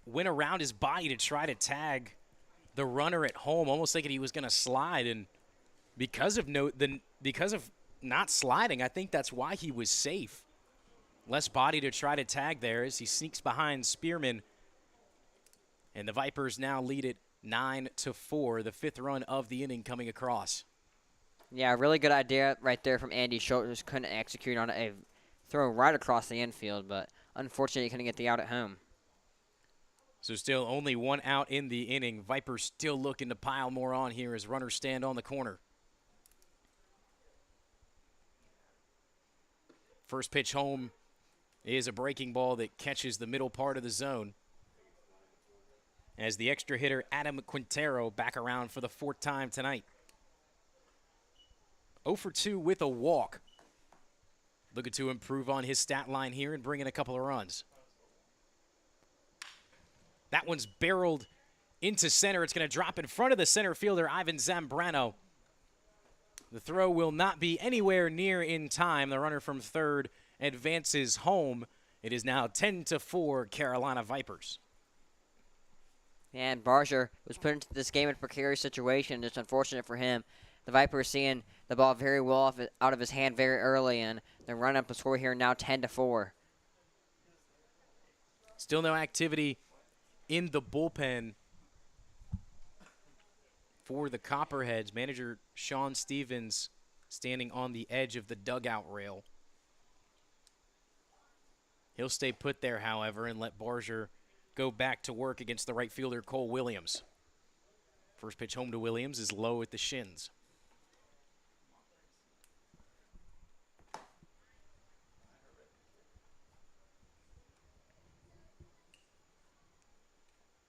went around his body to try to tag the runner at home, almost thinking he was going to slide, and because of not sliding, I think that's why he was safe. Less body to try to tag there as he sneaks behind Spearman. And the Vipers now lead it 9-4, the 5th run of the inning coming across. Yeah, really good idea right there from Andy Schultz. Just couldn't execute on a throw right across the infield, but unfortunately he couldn't get the out at home. So still only 1 out in the inning. Vipers still looking to pile more on here as runners stand on the corner. First pitch home is a breaking ball that catches the middle part of the zone, as the extra hitter Adam Quintero back around for the 4th time tonight. 0 for 2 with a walk. Looking to improve on his stat line here and bring in a couple of runs. That one's barreled into center. It's going to drop in front of the center fielder, Ivan Zambrano. The throw will not be anywhere near in time. The runner from third advances home. It is now 10-4 Carolina Vipers. And Barger was put into this game in a precarious situation. It's unfortunate for him. The Vipers seeing the ball very well out of his hand very early, and the run-up the score here now 10-4. Still no activity in the bullpen for the Copperheads. Manager Sean Stevens standing on the edge of the dugout rail. He'll stay put there, however, and let Barger go back to work against the right fielder, Cole Williams. First pitch home to Williams is low at the shins.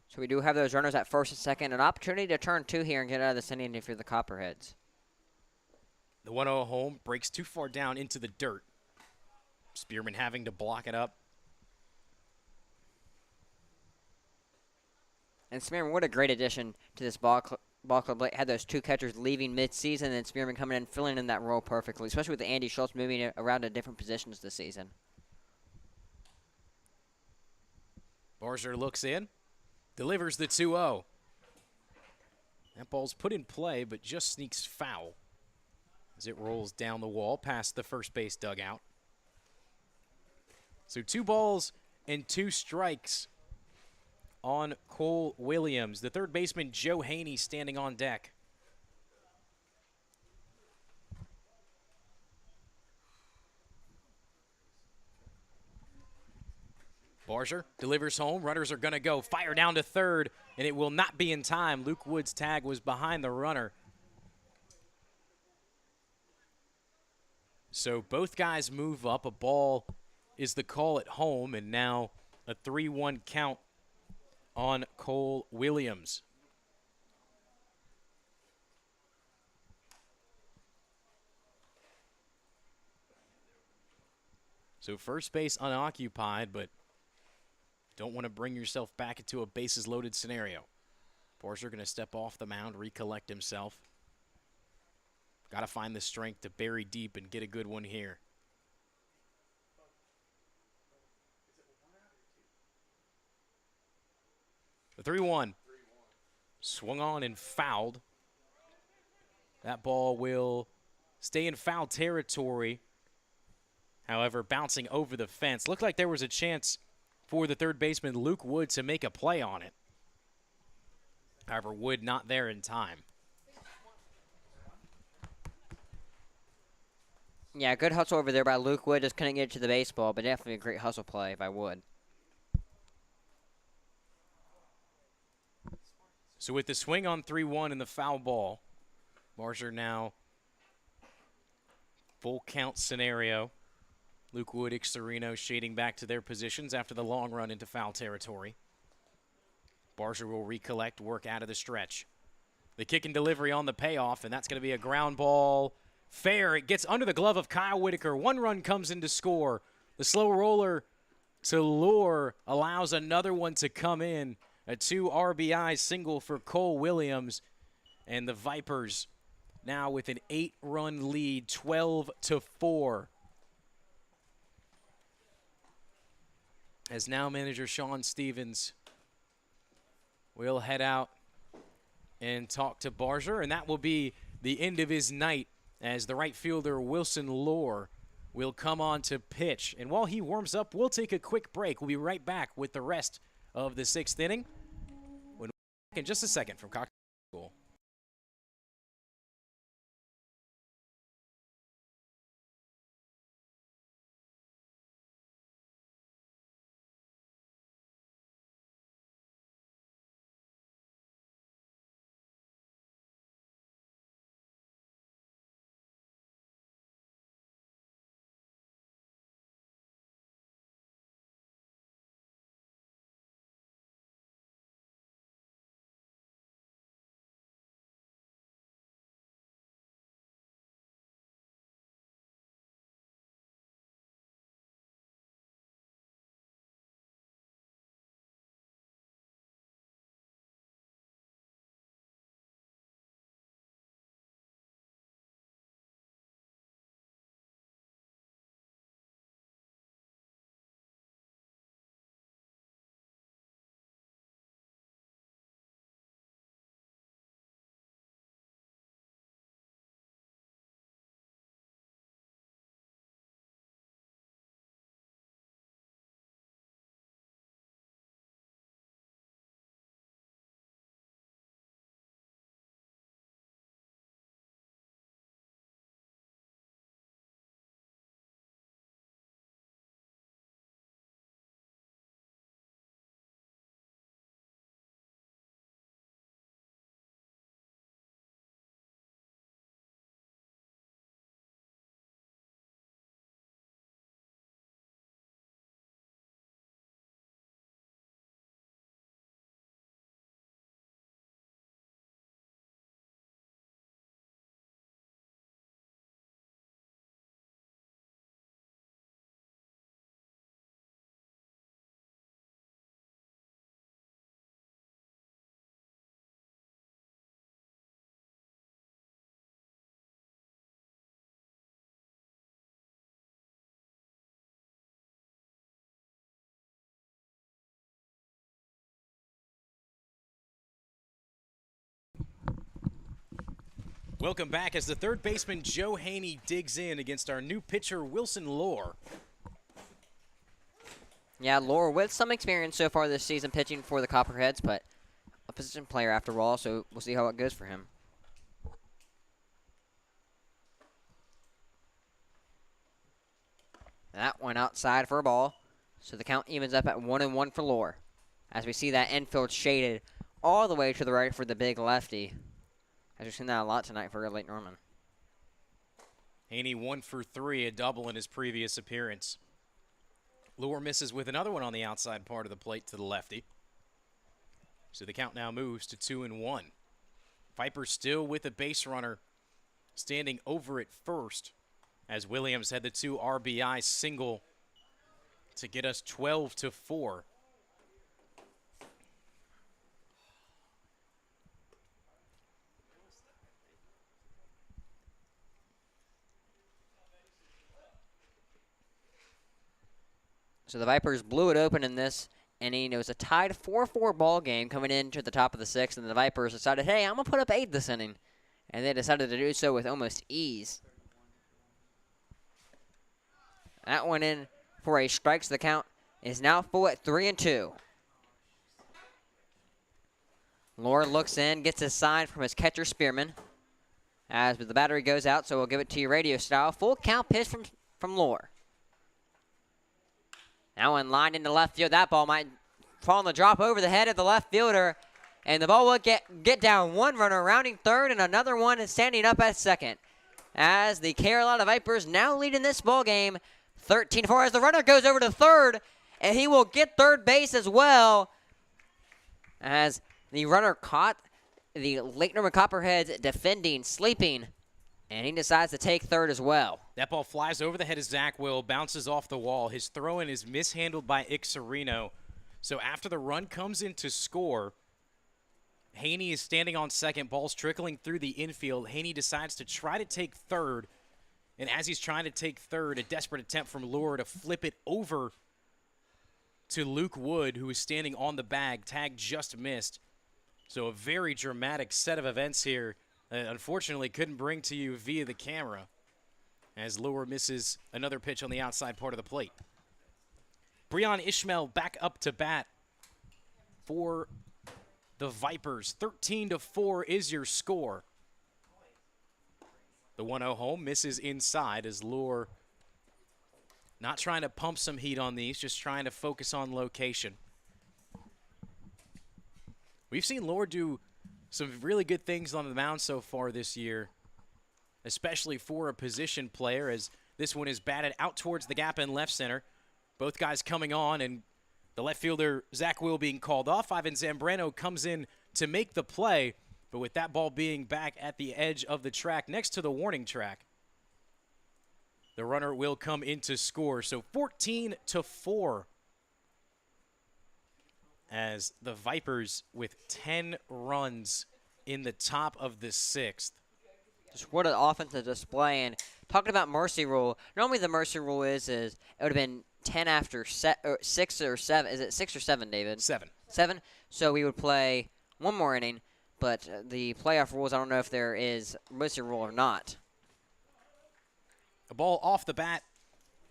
So we do have those runners at first and second. An opportunity to turn 2 here and get out of this inning if you're the Copperheads. The 1-0 home breaks too far down into the dirt. Spearman having to block it up. And Spearman, what a great addition to this ball club. Had those 2 catchers leaving mid-season, and Spearman coming in, filling in that role perfectly, especially with Andy Schultz moving around to different positions this season. Barger looks in, delivers the 2-0. That ball's put in play, but just sneaks foul as it rolls down the wall past the first base dugout. So 2 balls and 2 strikes on Cole Williams. The third baseman, Joe Haney, standing on deck. Barger delivers home. Runners are going to go. Fire down to third, and it will not be in time. Luke Wood's tag was behind the runner. So both guys move up. A ball is the call at home, and now a 3-1 count on Cole Williams. So first base unoccupied, but don't want to bring yourself back into a bases loaded scenario. Barger going to step off the mound, recollect himself. Got to find the strength to bury deep and get a good one here. The 3-1. Swung on and fouled. That ball will stay in foul territory. However, bouncing over the fence. Looked like there was a chance for the third baseman, Luke Wood, to make a play on it. However, Wood not there in time. Yeah, good hustle over there by Luke Wood. Just couldn't get it to the baseball, but definitely a great hustle play by Wood. So with the swing on 3-1 and the foul ball, Barger now full count scenario. Luke Wood, Ixarino shading back to their positions after the long run into foul territory. Barger will recollect, work out of the stretch. The kick and delivery on the payoff, and that's going to be a ground ball. Fair. It gets under the glove of Kyle Whitaker. One run comes in to score. The slow roller to Lure allows another one to come in. A 2 RBI single for Cole Williams. And the Vipers now with an 8-run lead, 12-4. As now manager Sean Stevens will head out and talk to Barger, and that will be the end of his night as the right fielder Wilson Lure will come on to pitch. And while he warms up, we'll take a quick break. We'll be right back with the rest of the 6th inning when we're back in just a second from Cox School. Welcome back as the third baseman Joe Haney digs in against our new pitcher Wilson Lure. Yeah, Lure with some experience so far this season pitching for the Copperheads, but a position player after all, so we'll see how it goes for him. That went outside for a ball. So the count evens up at 1-1 for Lohr. As we see that infield shaded all the way to the right for the big lefty. As we've seen that a lot tonight for Lake Norman. Haney 1 for 3, a double in his previous appearance. Lohr misses with another one on the outside part of the plate to the lefty. So the count now moves to 2-1. Vipers still with a base runner standing over at first as Williams had the 2 RBI single to get us 12-4. So the Vipers blew it open in this inning. It was a tied 4-4 ball game coming into the top of the 6th, and the Vipers decided, hey, I'm going to put up 8 this inning. And they decided to do so with almost ease. That went in for a strike, so the count is now full at 3-2. Lohr looks in, gets a sign from his catcher, Spearman. As the battery goes out, so we'll give it to you radio style. Full count pitch from Lohr. Now in line into left field. That ball might fall on the drop over the head of the left fielder. And the ball will get down. One runner rounding third and another one standing up at second. As the Carolina Vipers now lead in this ball game 13-4 as the runner goes over to third. And he will get third base as well. As the runner caught the Lake Norman Copperheads defending, sleeping. And he decides to take third as well. That ball flies over the head of Zach Will, bounces off the wall. His throw-in is mishandled by Ixarino. So after the run comes in to score, Haney is standing on second. Ball's trickling through the infield. Haney decides to try to take third. And as he's trying to take third, a desperate attempt from Lohr to flip it over to Luke Wood, who is standing on the bag. Tag just missed. So a very dramatic set of events here. Unfortunately, couldn't bring to you via the camera as Lohr misses another pitch on the outside part of the plate. Breon Ishmael back up to bat for the Vipers. 13-4 is your score. The 1-0 home misses inside as Lohr not trying to pump some heat on these, just trying to focus on location. We've seen Lohr do some really good things on the mound so far this year, especially for a position player, as this one is batted out towards the gap in left center. Both guys coming on, and the left fielder, Zach Will, being called off. Ivan Zambrano comes in to make the play, but with that ball being back at the edge of the track next to the warning track, the runner will come in to score. So 14-4. As the Vipers with 10 runs in the top of the 6th. Just what an offensive display. And talking about mercy rule, normally the mercy rule is it would have been 10 after 6 or 7. Is it 6 or 7, David? 7. 7. So we would play one more inning, but the playoff rules, I don't know if there is mercy rule or not. A ball off the bat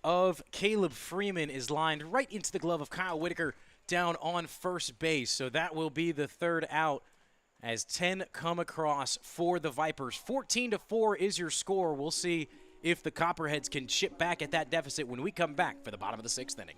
of Caleb Freeman is lined right into the glove of Kyle Whitaker down on first base. So that will be the third out as 10 come across for the Vipers. 14-4 is your score. We'll see if the Copperheads can chip back at that deficit when we come back for the bottom of the 6th inning.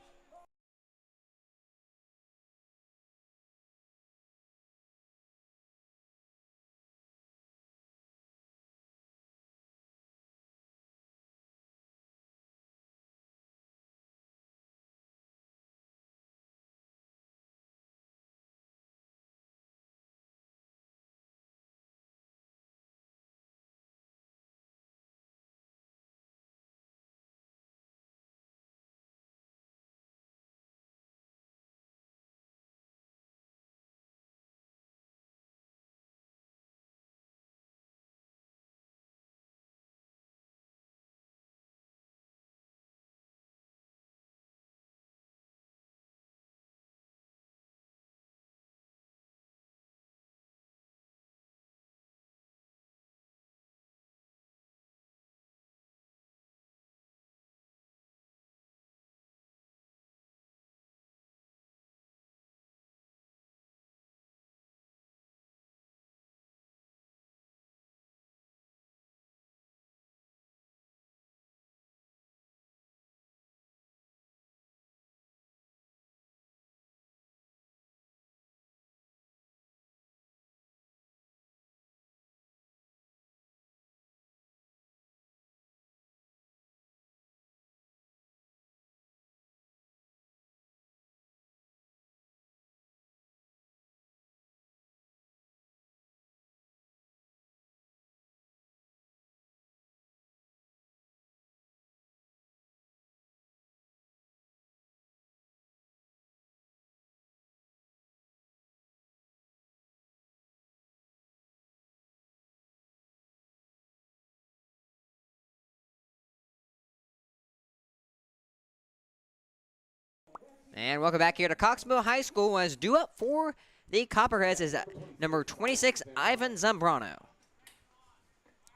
And welcome back here to Coxville High School as due up for the Copperheads is number 26, Ivan Zambrano.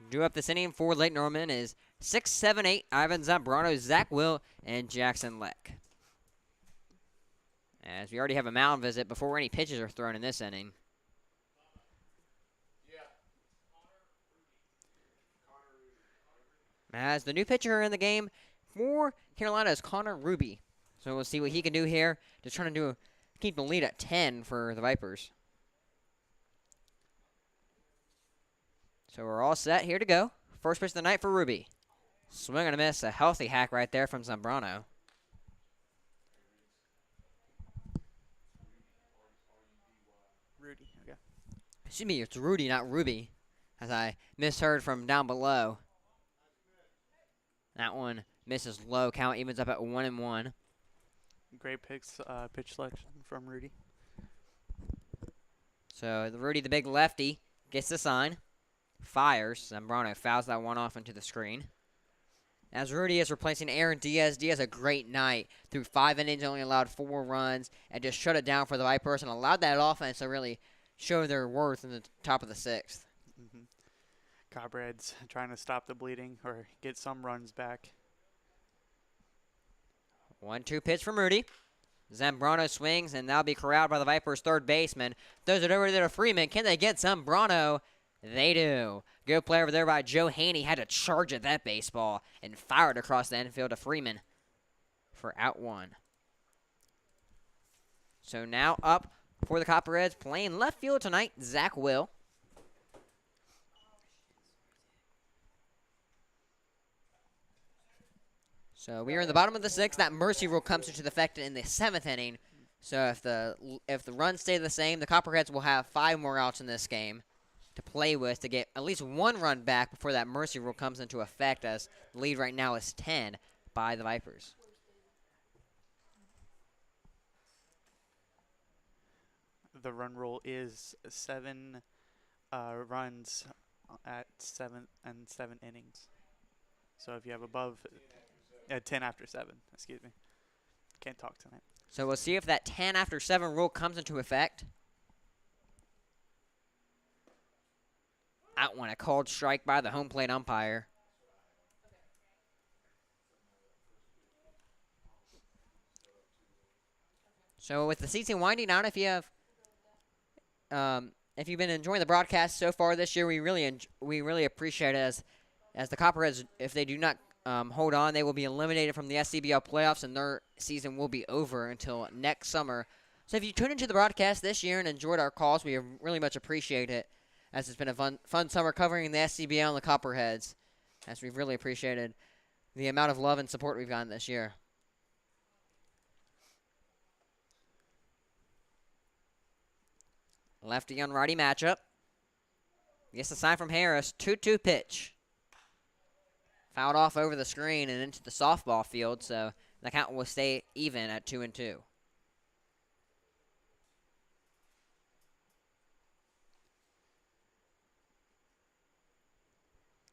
Due up this inning for Lake Norman is 6, 7, 8, Ivan Zambrano, Zach Will, and Jackson Leck. As we already have a mound visit before any pitches are thrown in this inning. As the new pitcher in the game for Carolina is Connor Ruby. So we'll see what he can do here. Just trying to keep the lead at 10 for the Vipers. So we're all set here to go. First pitch of the night for Ruby. Swing and a miss. A healthy hack right there from Zambrano. Rudy. Okay. Excuse me, it's Rudy, not Ruby, as I misheard from down below. That one misses low. Count evens up at 1-1. Great pitch selection from Rudy. So Rudy, the big lefty, gets the sign. Fires. Zambrano fouls that one off into the screen. As Rudy is replacing Aaron Diaz. Diaz a great night. Through 5 innings, only allowed 4 runs, and just shut it down for the Vipers and allowed that offense to really show their worth in the top of the 6th. Copperheads trying to stop the bleeding or get some runs back. 1-2 pitch from Rudy. Zambrano swings, and that'll be corralled by the Vipers' third baseman. Throws it over there to Freeman. Can they get Zambrano? They do. Good play over there by Joe Haney. Had to charge at that baseball and fired across the infield to Freeman for out 1. So now up for the Copperheads playing left field tonight, Zach Will. So we are in the bottom of the 6th. That mercy rule comes into effect in the 7th inning. So if the runs stay the same, the Copperheads will have 5 more outs in this game to play with to get at least 1 run back before that mercy rule comes into effect, as the lead right now is 10 by the Vipers. The run rule is 7 runs at 7 innings. So if you have above 10 after 7, excuse me. Can't talk tonight. So we'll see if that 10 after 7 rule comes into effect. Out one, a called strike by the home plate umpire. So with the season winding down, if you've been enjoying the broadcast so far this year, we really appreciate it, as the Copperheads, if they do not hold on, they will be eliminated from the SCBL playoffs, and their season will be over until next summer. So if you tuned into the broadcast this year and enjoyed our calls, we really much appreciate it, as it's been a fun summer covering the SCBL and the Copperheads, as we've really appreciated the amount of love and support we've gotten this year. Lefty on righty matchup. Gets a sign from Harris. 2-2 pitch. Fouled off over the screen and into the softball field, so the count will stay even at 2-2.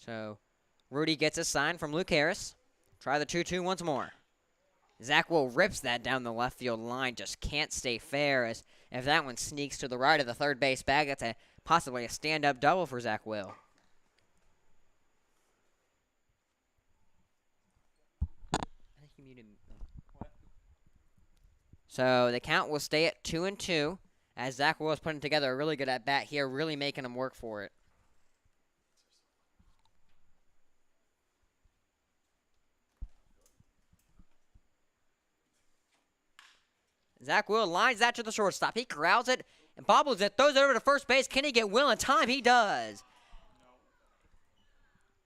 So Rudy gets a sign from Luke Harris. Try the 2-2 once more. Zach Will rips that down the left field line. Just can't stay fair, as if that one sneaks to the right of the third base bag, that's possibly a stand-up double for Zach Will. So the count will stay at 2-2, as Zach Will is putting together a really good at-bat here, really making him work for it. Zach Will lines that to the shortstop. He corrals it and bobbles it, throws it over to first base. Can he get Will in time? He does.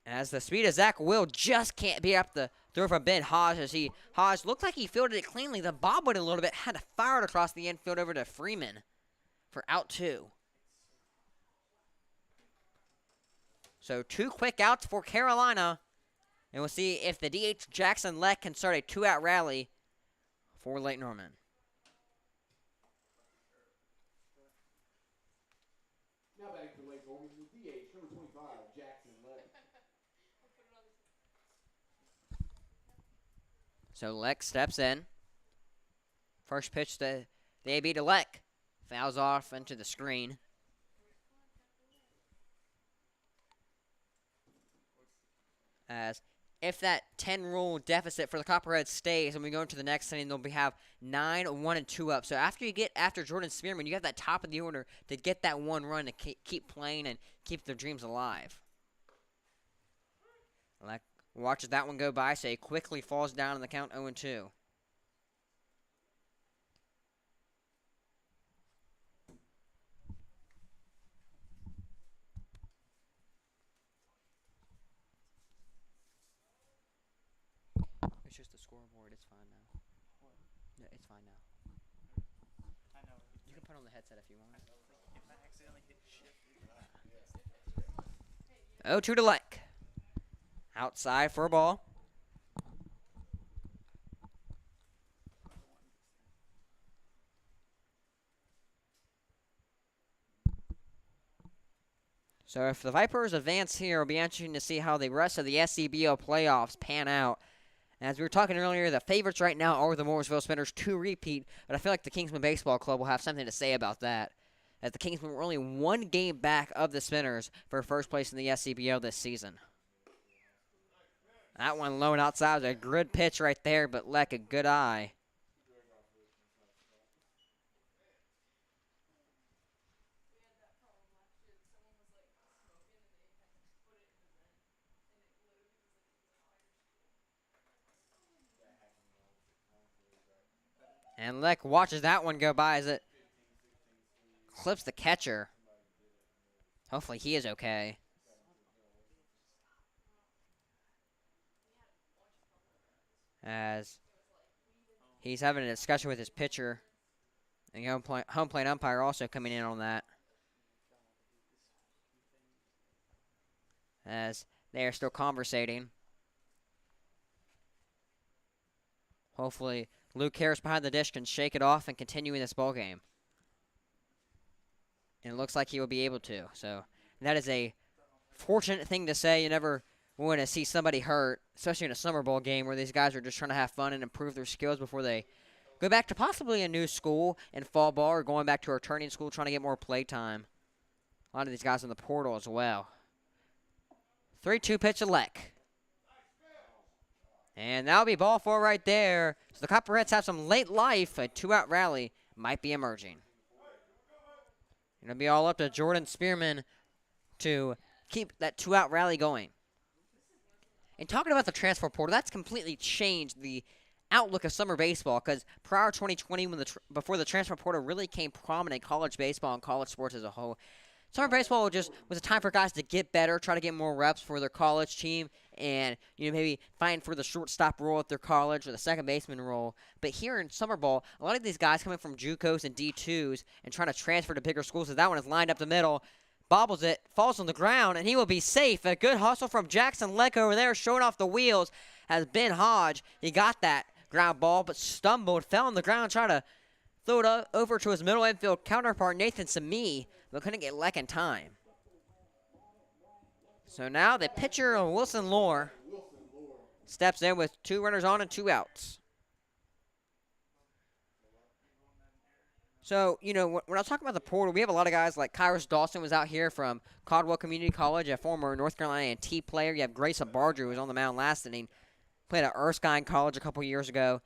As the speed of Zach Will just can't beat up the throw from Ben Hodge, as Hodge looked like he fielded it cleanly. The bob went a little bit, had to fire it across the infield over to Freeman for out 2. So 2 quick outs for Carolina. And we'll see if the DH Jackson Leck can start a 2-out rally for Lake Norman. Now back to Lake Norman, the DH, number 25, Jackson Leck. So Leck steps in First pitch to the AB to Leck. Fouls off into the screen. As if that 10-rule deficit for the Copperheads stays and we go into the next inning, they'll have 9, 1, and 2 up. So after you get after Jordan Spearman, you have that top of the order to get that one run to keep playing and keep their dreams alive. Leck watches that one go by, so he quickly falls down in the count 0-2. It's just the scoreboard. It's fine now. No, it's fine now. I know. You can put on the headset if you want. If I accidentally hit shift. 0-2 to Leck. Outside for a ball. So if the Vipers advance here, it'll be interesting to see how the rest of the SCBL playoffs pan out. As we were talking earlier, the favorites right now are the Morrisville Spinners to repeat, but I feel like the Kingsman Baseball Club will have something to say about that. As the Kingsmen were only one game back of the Spinners for first place in the SCBL this season. That one low and outside was a good pitch right there, but Leck a good eye. And Leck watches that one go by as it clips the catcher. Hopefully he is okay. As he's having a discussion with his pitcher. And the home plate umpire also coming in on that. As they are still conversating. Hopefully Luke Harris behind the dish can shake it off and continue in this ball game. And it looks like he will be able to. So that is a fortunate thing to say. You never want to see somebody hurt, especially in a summer ball game where these guys are just trying to have fun and improve their skills before they go back to possibly a new school in fall ball or going back to a returning school trying to get more play time. A lot of these guys in the portal as well. 3-2 pitch to Leck. And that'll be ball 4 right there. So the Copperheads have some late life. A 2-out rally might be emerging. It'll be all up to Jordan Spearman to keep that 2-out rally going. And talking about the transfer portal, that's completely changed the outlook of summer baseball because prior to 2020, before the transfer portal really came prominent in college baseball and college sports as a whole, summer baseball was a time for guys to get better, try to get more reps for their college team, and maybe find for the shortstop role at their college or the second baseman role. But here in summer ball, a lot of these guys coming from JUCOs and D2s and trying to transfer to bigger schools, so that one is lined up the middle, bobbles it, falls on the ground, and he will be safe. A good hustle from Jackson Leck over there, showing off the wheels, has Ben Hodge. He got that ground ball, but stumbled, fell on the ground, tried to throw it over to his middle infield counterpart, Nathan Samee, but couldn't get Leck in time. So now the pitcher, Wilson Lohr, steps in with 2 runners on and 2 outs. So, when I was talking about the portal, we have a lot of guys like Kyrus Dawson was out here from Caldwell Community College, a former North Carolina A&T player. You have Grace Abarger, who was on the mound last inning, played at Erskine College a couple years ago,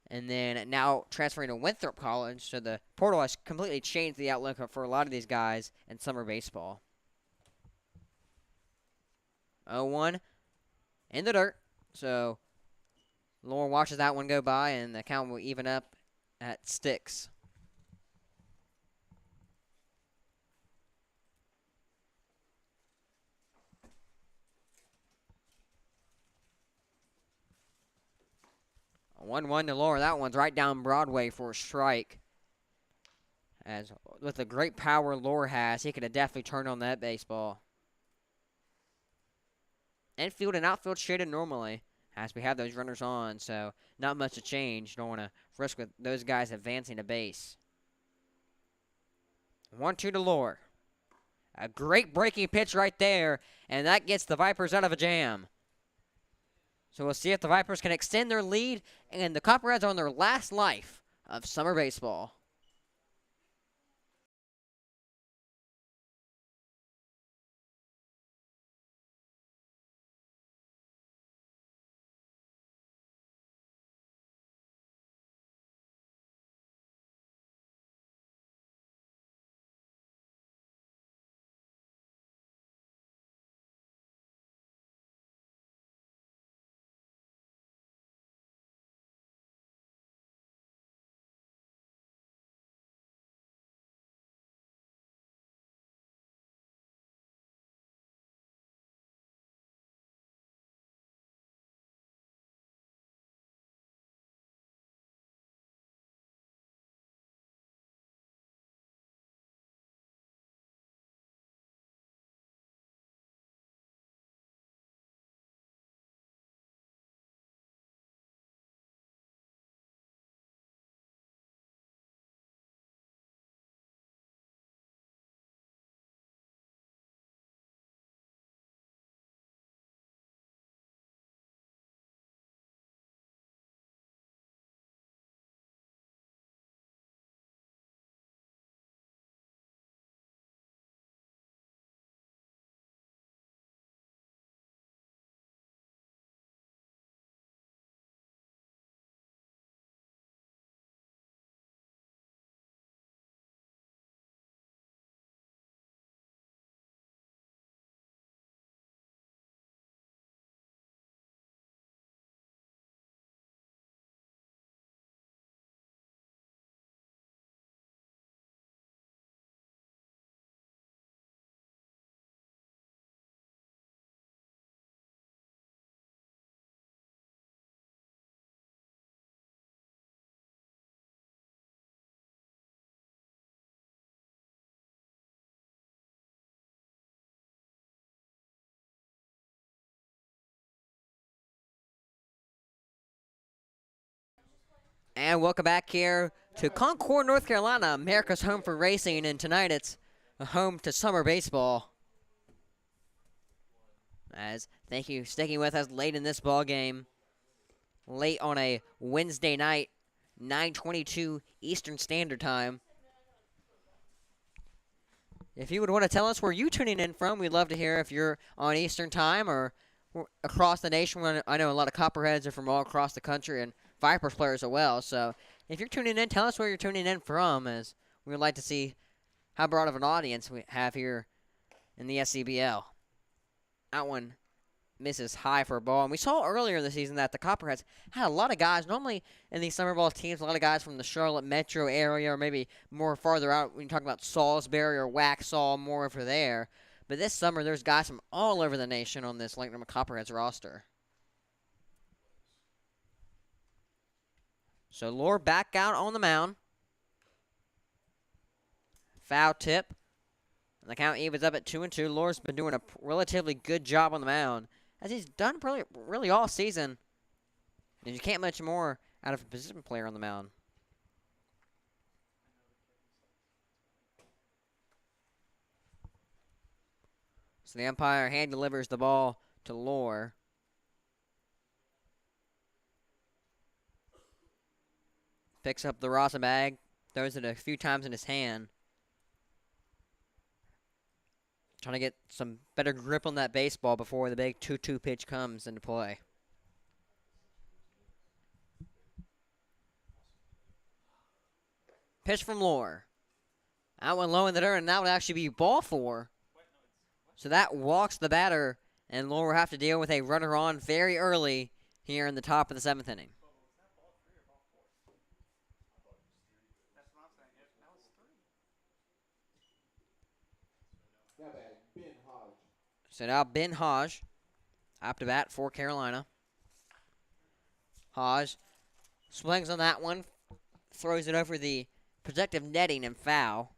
and then now transferring to Winthrop College. So the portal has completely changed the outlook for a lot of these guys in summer baseball. 0-1 in the dirt. So Lohr watches that one go by, and the count will even up at sticks. A 1-1 to Lohr. That one's right down Broadway for a strike. As with the great power Lohr has, he could have definitely turned on that baseball. Infield and outfield shaded normally as we have those runners on, so not much to change. Don't want to risk with those guys advancing to base. 1-2 to Lohr. A great breaking pitch right there, and that gets the Vipers out of a jam. So we'll see if the Vipers can extend their lead, and the Copperheads are on their last life of summer baseball. And welcome back here to Concord, North Carolina, America's home for racing. And tonight it's a home to summer baseball. As thank you sticking with us late in this ball game. Late on a Wednesday night, 9:22 Eastern Standard Time. If you would want to tell us where you tuning in from, we'd love to hear if you're on Eastern Time or across the nation. I know a lot of Copperheads are from all across the country and Vipers players as well. So if you're tuning in, tell us where you're tuning in from, as we would like to see how broad of an audience we have here in the SCBL. That one misses high for a ball. And we saw earlier in the season that the Copperheads had a lot of guys. Normally in these summer ball teams, a lot of guys from the Charlotte metro area or maybe more farther out when you talk about Salisbury or Waxhaw, more over there. But this summer, there's guys from all over the nation on this Lincoln Copperheads roster. So Lore back out on the mound. Foul tip. And the count evens up at 2-2. Lore's been doing a relatively good job on the mound, as he's done really all season. And you can't much more out of a position player on the mound. So the umpire hand delivers the ball to Lore. Picks up the rosin bag, throws it a few times in his hand. Trying to get some better grip on that baseball before the big 2-2 pitch comes into play. Pitch from Lore. That one low in the dirt, and that would actually be ball 4. So that walks the batter, and Lore will have to deal with a runner on very early here in the top of the 7th inning. So now Ben Hodge up to bat for Carolina. Hodge swings on that one, throws it over the protective netting and foul.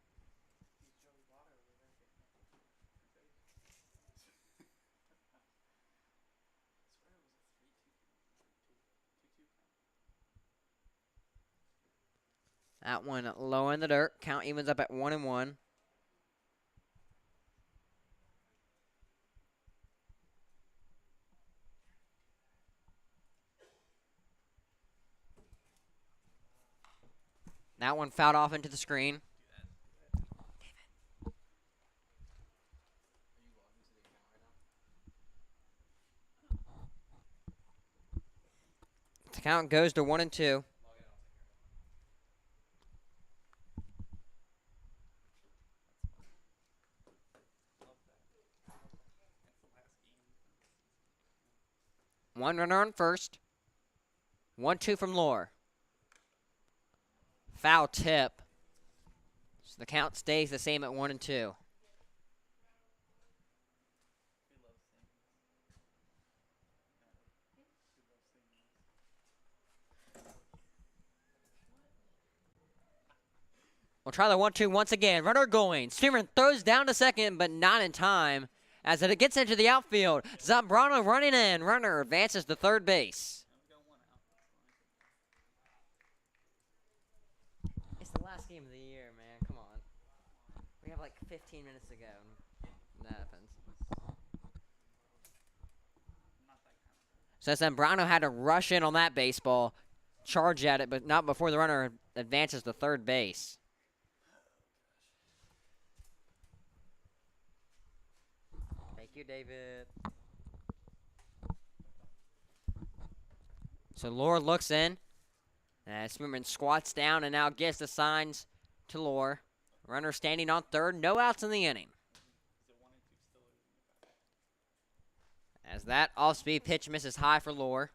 That one low in the dirt. Count evens up at 1-1. That one fouled off into the screen. The count goes to 1-2. One runner on first. 1-2 from Lore. Foul tip. So the count stays the same at 1-2. We'll try the 1-2 once again. Runner going. Spearman throws down to second, but not in time. As it gets into the outfield, Zambrano running in. Runner advances to third base. It's the last game of the year, man. Come on. We have like 15 minutes to go. That happens. So Zambrano had to rush in on that baseball, charge at it, but not before the runner advances to third base. Thank you, David. So Lore looks in. Spearman squats down and now gives the signs to Lore. Runner standing on third. No outs in the inning. As that off-speed pitch misses high for Lore.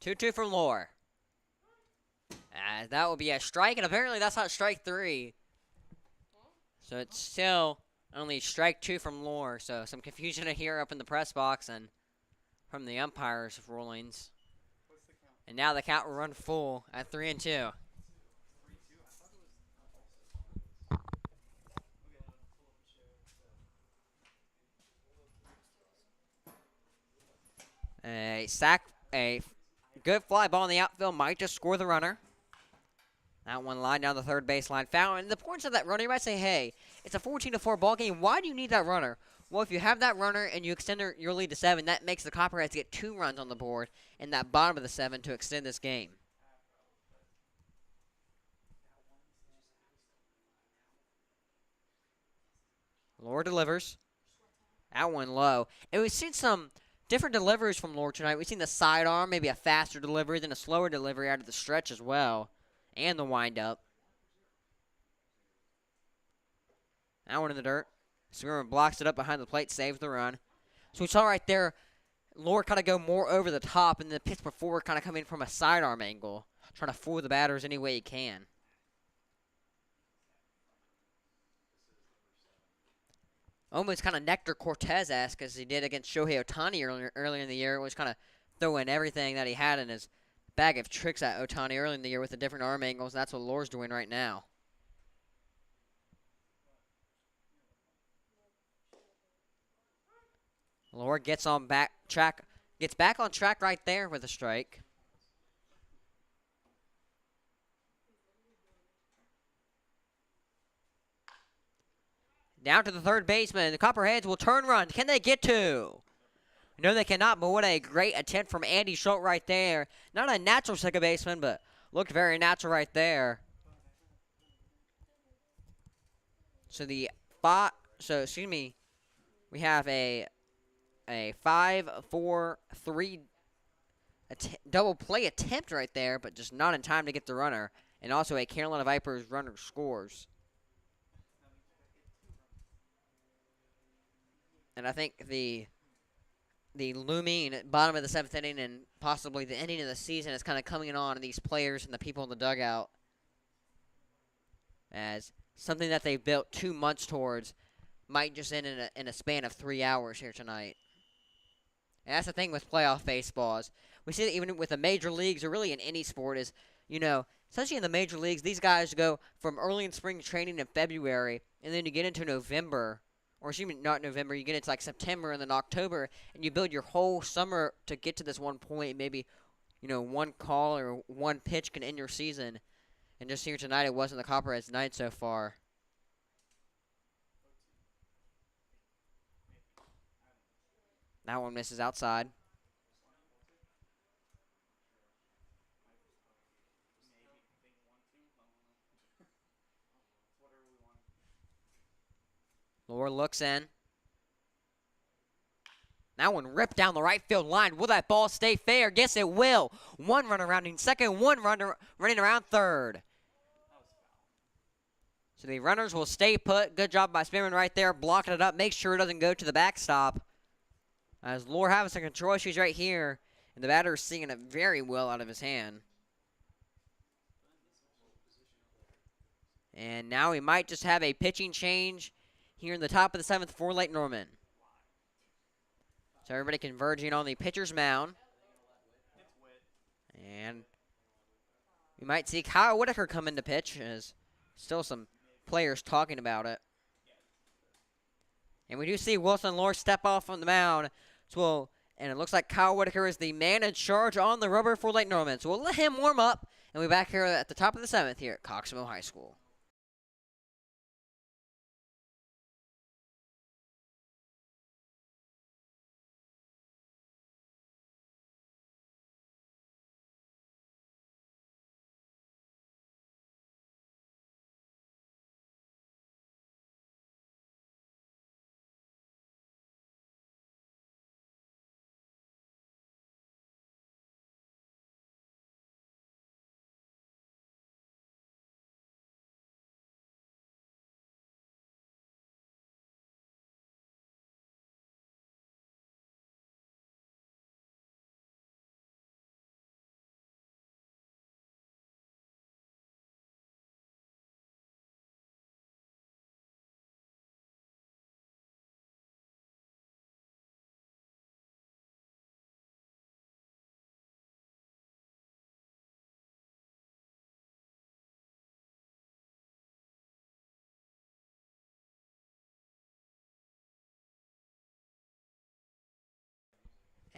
Two from Lore. That will be a strike, and apparently that's not strike three. So it's still only strike two from Lore. So some confusion here up in the press box and from the umpires' rulings. And now the count will run full at 3-2. A good fly ball in the outfield might just score the runner. That one line down the third baseline foul. And the points of that runner, you might say, hey, it's a 14-4 ball game. Why do you need that runner? Well, if you have that runner and you extend your lead to 7, that makes the Copperheads get 2 runs on the board in that bottom of the 7 to extend this game. Lore delivers. That one low. And we've seen some different deliveries from Lore tonight. We've seen the sidearm, maybe a faster delivery, then a slower delivery out of the stretch as well. And the windup. That one in the dirt. Spearman blocks it up behind the plate, saves the run. So we saw right there, Lore kind of go more over the top, and the pitch before kind of coming from a sidearm angle, trying to fool the batters any way he can. Almost kind of Nectar Cortez-esque as he did against Shohei Ohtani earlier in the year. Was kind of throwing everything that he had in his bag of tricks at Ohtani early in the year with the different arm angles. And that's what Lore's doing right now. Lore gets back on track right there with a strike. Down to the third baseman. The Copperheads will turn run. Can they get to? No, they cannot, but what a great attempt from Andy Schultz right there. Not a natural second baseman, but looked very natural right there. We have a 5-4-3 double play attempt right there, but just not in time to get the runner. And also a Carolina Vipers runner scores. And I think the looming bottom of the 7th inning and possibly the ending of the season is kind of coming on these players and the people in the dugout as something that they built 2 months towards might just end in a span of 3 hours here tonight. And that's the thing with playoff baseballs. We see that even with the major leagues, or really in any sport, is, especially in the major leagues, these guys go from early in spring training in February, and then you get into November, or excuse me, not November, you get into like September and then October, and you build your whole summer to get to this one point. Maybe, one call or one pitch can end your season. And just here tonight, it wasn't the Copperheads' night so far. That one misses outside. Lore looks in. That one ripped down the right field line. Will that ball stay fair? Yes, it will. One runner rounding second, one runner running around third. So the runners will stay put. Good job by Spearman right there, blocking it up. Make sure it doesn't go to the backstop. As Lore having some control issues right here, and the batter is seeing it very well out of his hand. And now we might just have a pitching change here in the top of the 7th for Lake Norman. So everybody converging on the pitcher's mound. And we might see Kyle Whitaker come in to pitch. There's still some players talking about it. And we do see Wilson Lore step off on the mound. And it looks like Kyle Whitaker is the man in charge on the rubber for Lake Norman. So we'll let him warm up. And we'll be back here at the top of the 7th here at Coxsville High School.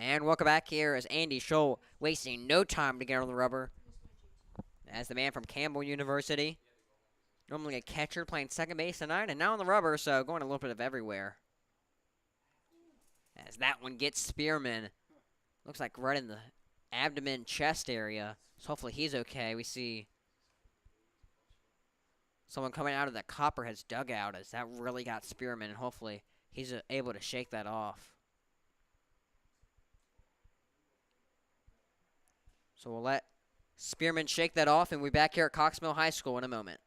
And welcome back here as Andy Scholl wasting no time to get on the rubber. As the man from Campbell University. Normally a catcher playing second base tonight, and now on the rubber, so going a little bit of everywhere. As that one gets Spearman. Looks like right in the abdomen, chest area. So hopefully he's okay. We see someone coming out of the Copperheads dugout as that really got Spearman, and hopefully he's able to shake that off. So we'll let Spearman shake that off, and we'll be back here at Coxsville High School in a moment.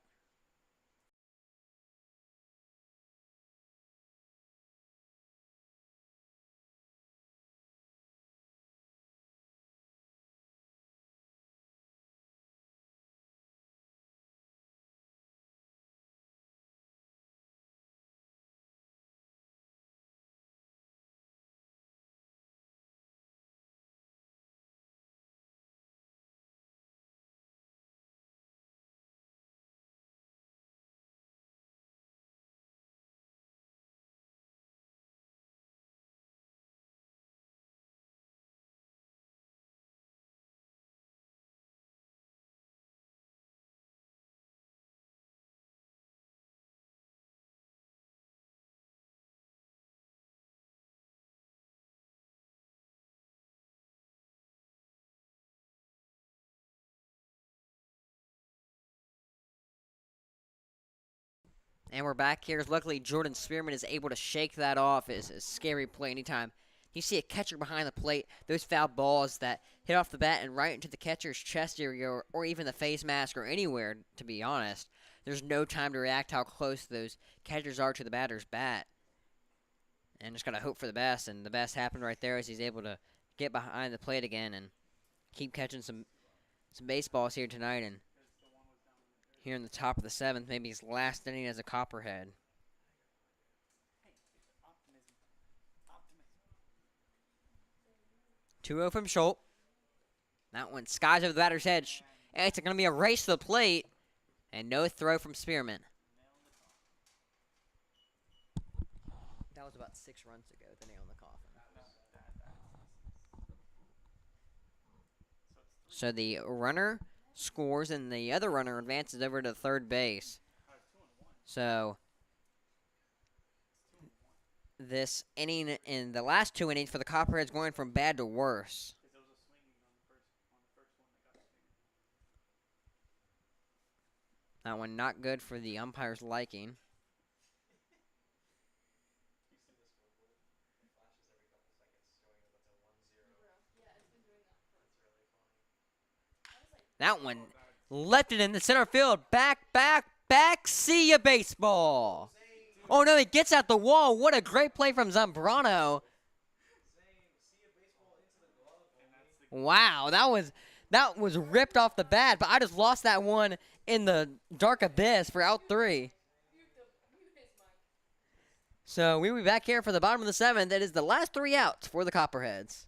And we're back here. Luckily, Jordan Spearman is able to shake that off. It's a scary play anytime you see a catcher behind the plate. Those foul balls that hit off the bat and right into the catcher's chest area or even the face mask or anywhere, to be honest. There's no time to react how close those catchers are to the batter's bat. And just got to hope for the best. And the best happened right there as he's able to get behind the plate again and keep catching some baseballs here tonight. And here in the top of the 7th, maybe his last inning as a Copperhead. 2-0 from Schultz. That one skies over the batter's head. It's going to be a race to the plate. And no throw from Spearman. That was about 6 runs ago, the nail in the coffin. So the runner scores, and the other runner advances over to third base. So this inning in the last 2 innings for the Copperheads going from bad to worse. That one not good for the umpire's liking. That one left it in the center field. Back. See ya, baseball. Oh, no, he gets out the wall. What a great play from Zambrano. Wow, that was ripped off the bat, but I just lost that one in the dark abyss for out 3. So we'll be back here for the bottom of the 7th. That is the last 3 outs for the Copperheads.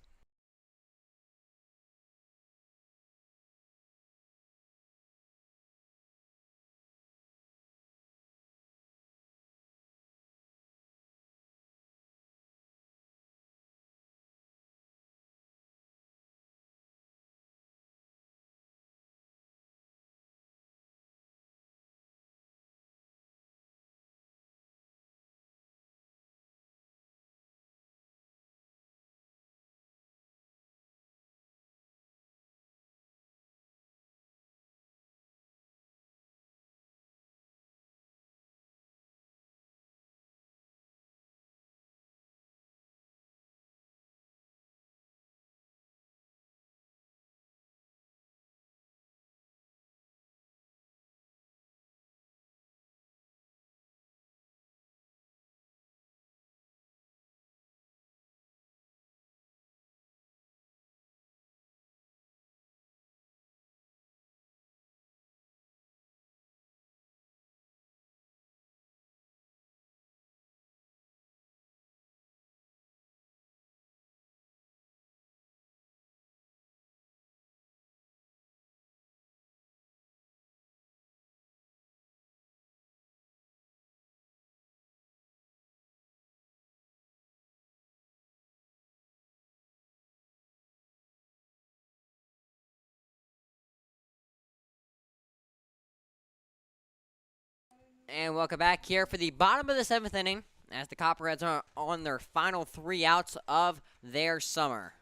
And welcome back here for the bottom of the 7th inning as the Copperheads are on their final 3 outs of their summer.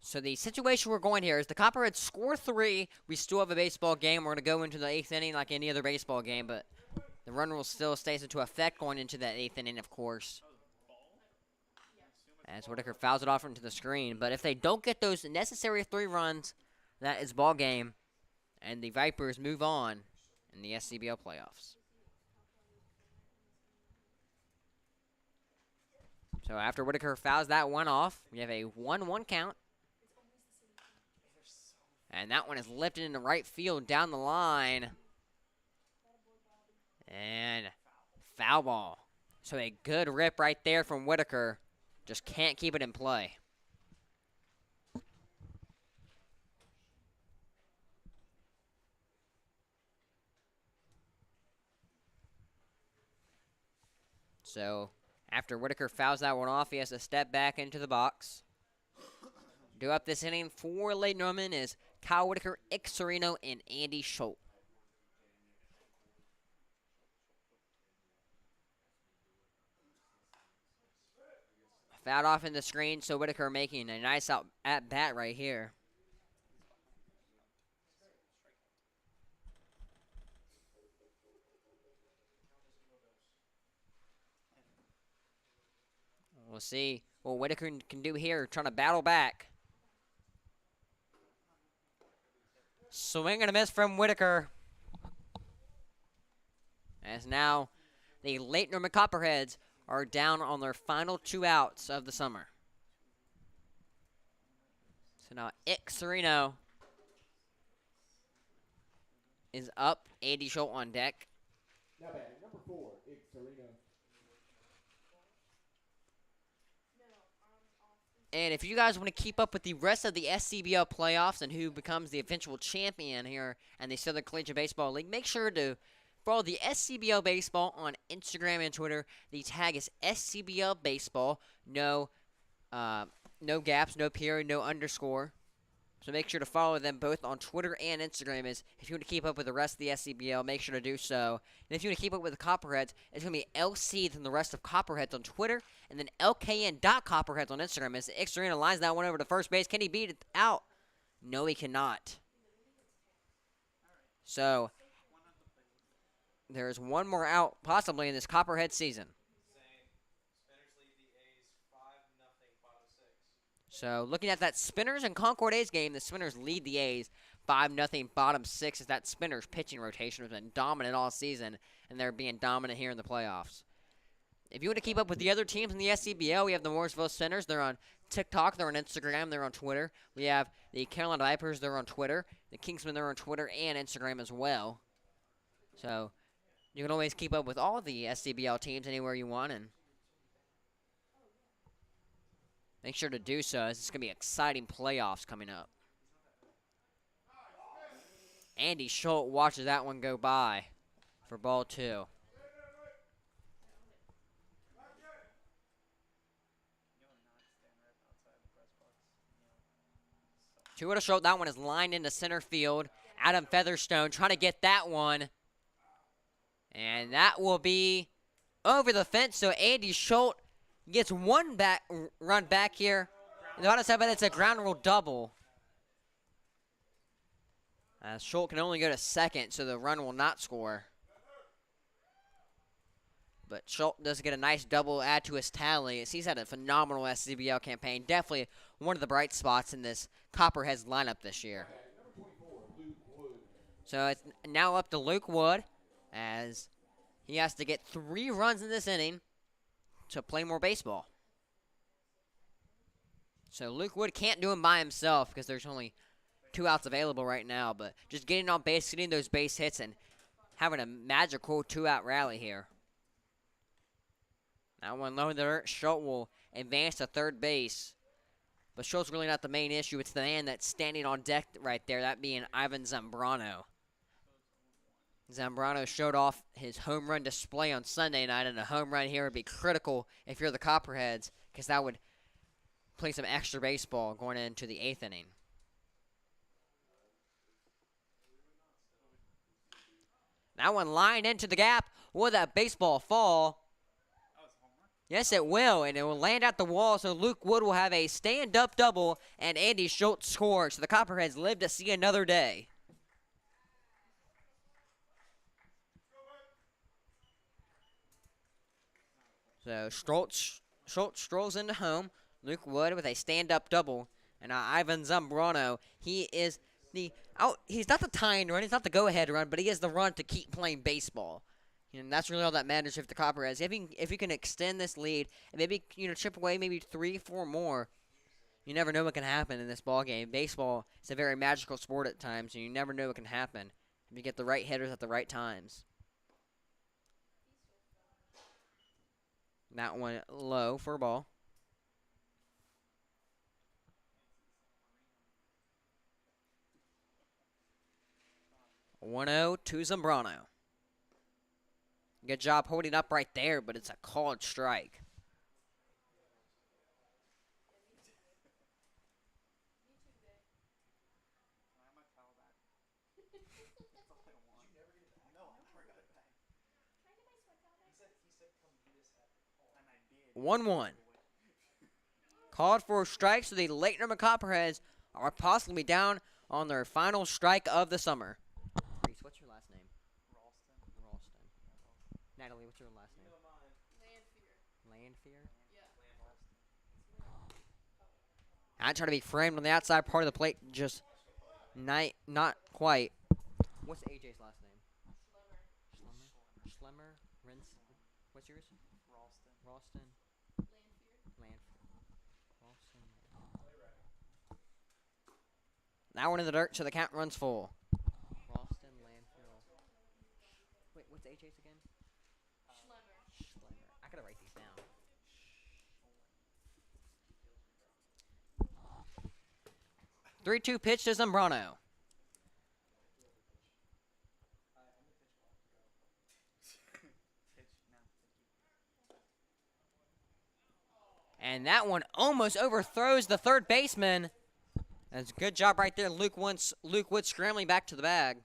So the situation we're going here is the Copperheads score 3. We still have a baseball game. We're going to go into the 8th inning like any other baseball game, but the run rule still stays into effect going into that 8th inning, of course. As Whitaker fouls it off into the screen. But if they don't get those necessary 3 runs, that is ball game. And the Vipers move on in the SCBL playoffs. So after Whitaker fouls that one off, we have a 1-1 count. And that one is lifted into right field down the line. And foul ball. So a good rip right there from Whitaker. Just can't keep it in play. So, after Whitaker fouls that one off, he has to step back into the box. Due up this inning for Late Norman is Kyle Whitaker, Ick Serino, and Andy Schultz. Fouled off in the screen, so Whitaker making a nice out at bat right here. We'll see what Whitaker can do here, trying to battle back. Swing and a miss from Whitaker. As now the Late Norman Copperheads are down on their final 2 outs of the summer. So now Ick Serino is up. Andy Schultz on deck. Now batting number 4, Ick Serino. And if you guys want to keep up with the rest of the SCBL playoffs and who becomes the eventual champion here in the Southern Collegiate Baseball League, make sure to follow the SCBL Baseball on Instagram and Twitter. The tag is SCBL Baseball. No gaps, no period, no underscore. So make sure to follow them both on Twitter and Instagram. If you want to keep up with the rest of the SCBL, make sure to do so. And if you want to keep up with the Copperheads, it's going to be LC and the rest of Copperheads on Twitter, and then LKN.Copperheads on Instagram. As Ixarena lines that one over to first base. Can he beat it out? No, he cannot. So there's one more out possibly in this Copperhead season. So looking at that Spinners and Concord A's game, the Spinners lead the A's 5-0 bottom 6 as that Spinners pitching rotation has been dominant all season, and they're being dominant here in the playoffs. If you want to keep up with the other teams in the SCBL, we have the Morrisville Spinners. They're on TikTok, they're on Instagram, they're on Twitter. We have the Carolina Vipers, they're on Twitter. The Kingsmen, they're on Twitter and Instagram as well. So you can always keep up with all the SCBL teams anywhere you want, and make sure to do so, as it's going to be exciting playoffs coming up. Andy Schultz watches that one go by for ball 2. Two to Schultz. That one is lined into center field. Adam Featherstone trying to get that one. And that will be over the fence, so Andy Schultz gets one run back here. And the bottom seven, it's a ground rule double. Schultz can only go to second, so the run will not score. But Schultz does get a nice double add to his tally, as he's had a phenomenal SCBL campaign. Definitely one of the bright spots in this Copperheads lineup this year. So it's now up to Luke Wood, as he has to get 3 runs in this inning to play more baseball. So Luke Wood can't do him by himself because there's only 2 outs available right now, but just getting on base, getting those base hits, and having a magical 2-out rally here. Now one low in the dirt, Schultz will advance to third base. But Schultz really not the main issue. It's the man that's standing on deck right there, that being Ivan Zambrano. Zambrano showed off his home run display on Sunday night, and a home run here would be critical if you're the Copperheads, because that would play some extra baseball going into the 8th inning. That one lined into the gap. Will that baseball fall? Yes, it will, and it will land at the wall, so Luke Wood will have a stand-up double, and Andy Schultz scores. So the Copperheads live to see another day. So Schultz strolls into home. Luke Wood with a stand-up double, and Ivan Zambrano, he is he's not the tying run, he's not the go-ahead run, but he is the run to keep playing baseball. And that's really all that matters if the Copperheads. If you can extend this lead and maybe chip away maybe 3-4 more, you never know what can happen in this ball game. Baseball is a very magical sport at times, and you never know what can happen if you get the right hitters at the right times. That one low for a ball. 1-0 to Zambrano. Good job holding up right there, but it's a called strike. One. Called for a strike, so the late number Copperheads are possibly down on their final strike of the summer. Reese, what's your last name? Ralston. Natalie, what's your last name? Landfear? Yeah. I try to be framed on the outside part of the plate, just not quite. What's AJ's last name? Schlemmer? What's yours? Ralston. Now we're in the dirt, so the count runs full. Ralston, Landfill. Wait, what's AJ's again? Schlemmer. I gotta write these down. 3-2 pitch to Zambrano. And that one almost overthrows the third baseman. That's a good job right there. Luke Wood scrambling back to the bag.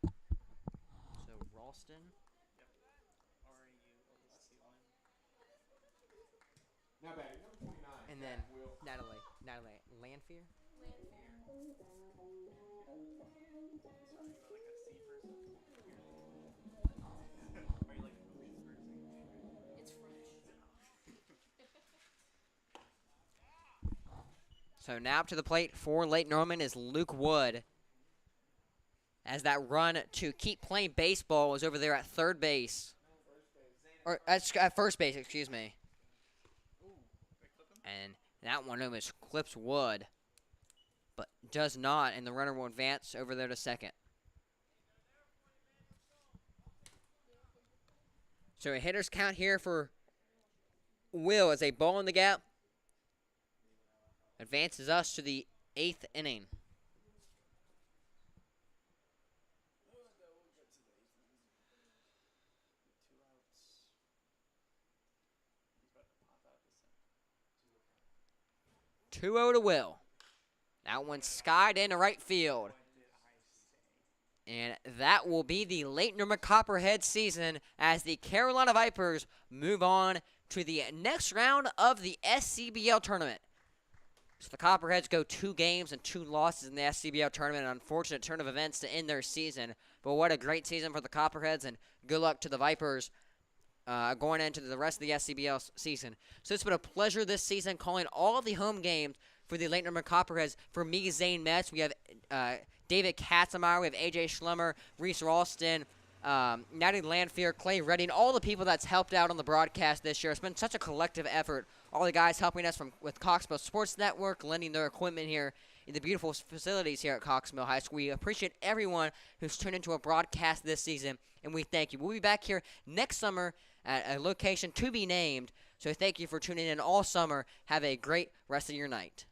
So Ralston. Now batting number 29. And then Zach Will. Natalie Lanfear. So now up to the plate for Lake Norman is Luke Wood. As that run to keep playing baseball was over there at third base. Or at first base, excuse me. And that one almost clips Wood. But does not, and the runner will advance over there to second. So a hitter's count here for Will as a ball in the gap. Advances us to the 8th inning. Two 2-0 to Will. That one skied into right field. And that will be the Lake Norman Copperheads season as the Carolina Vipers move on to the next round of the SCBL tournament. So the Copperheads go 2 games and 2 losses in the SCBL tournament. An unfortunate turn of events to end their season. But what a great season for the Copperheads, and good luck to the Vipers going into the rest of the SCBL season. So it's been a pleasure this season calling all of the home games for the Lake Norman Copperheads. For me, Zane Metz, we have David Katzenmeyer, we have AJ Schlemmer, Reese Ralston, Natty Lanfear, Clay Redding, all the people that's helped out on the broadcast this year. It's been such a collective effort. All the guys helping us with Coxmill Sports Network, lending their equipment here in the beautiful facilities here at Coxmill High School. We appreciate everyone who's tuned into a broadcast this season, and we thank you. We'll be back here next summer at a location to be named. So thank you for tuning in all summer. Have a great rest of your night.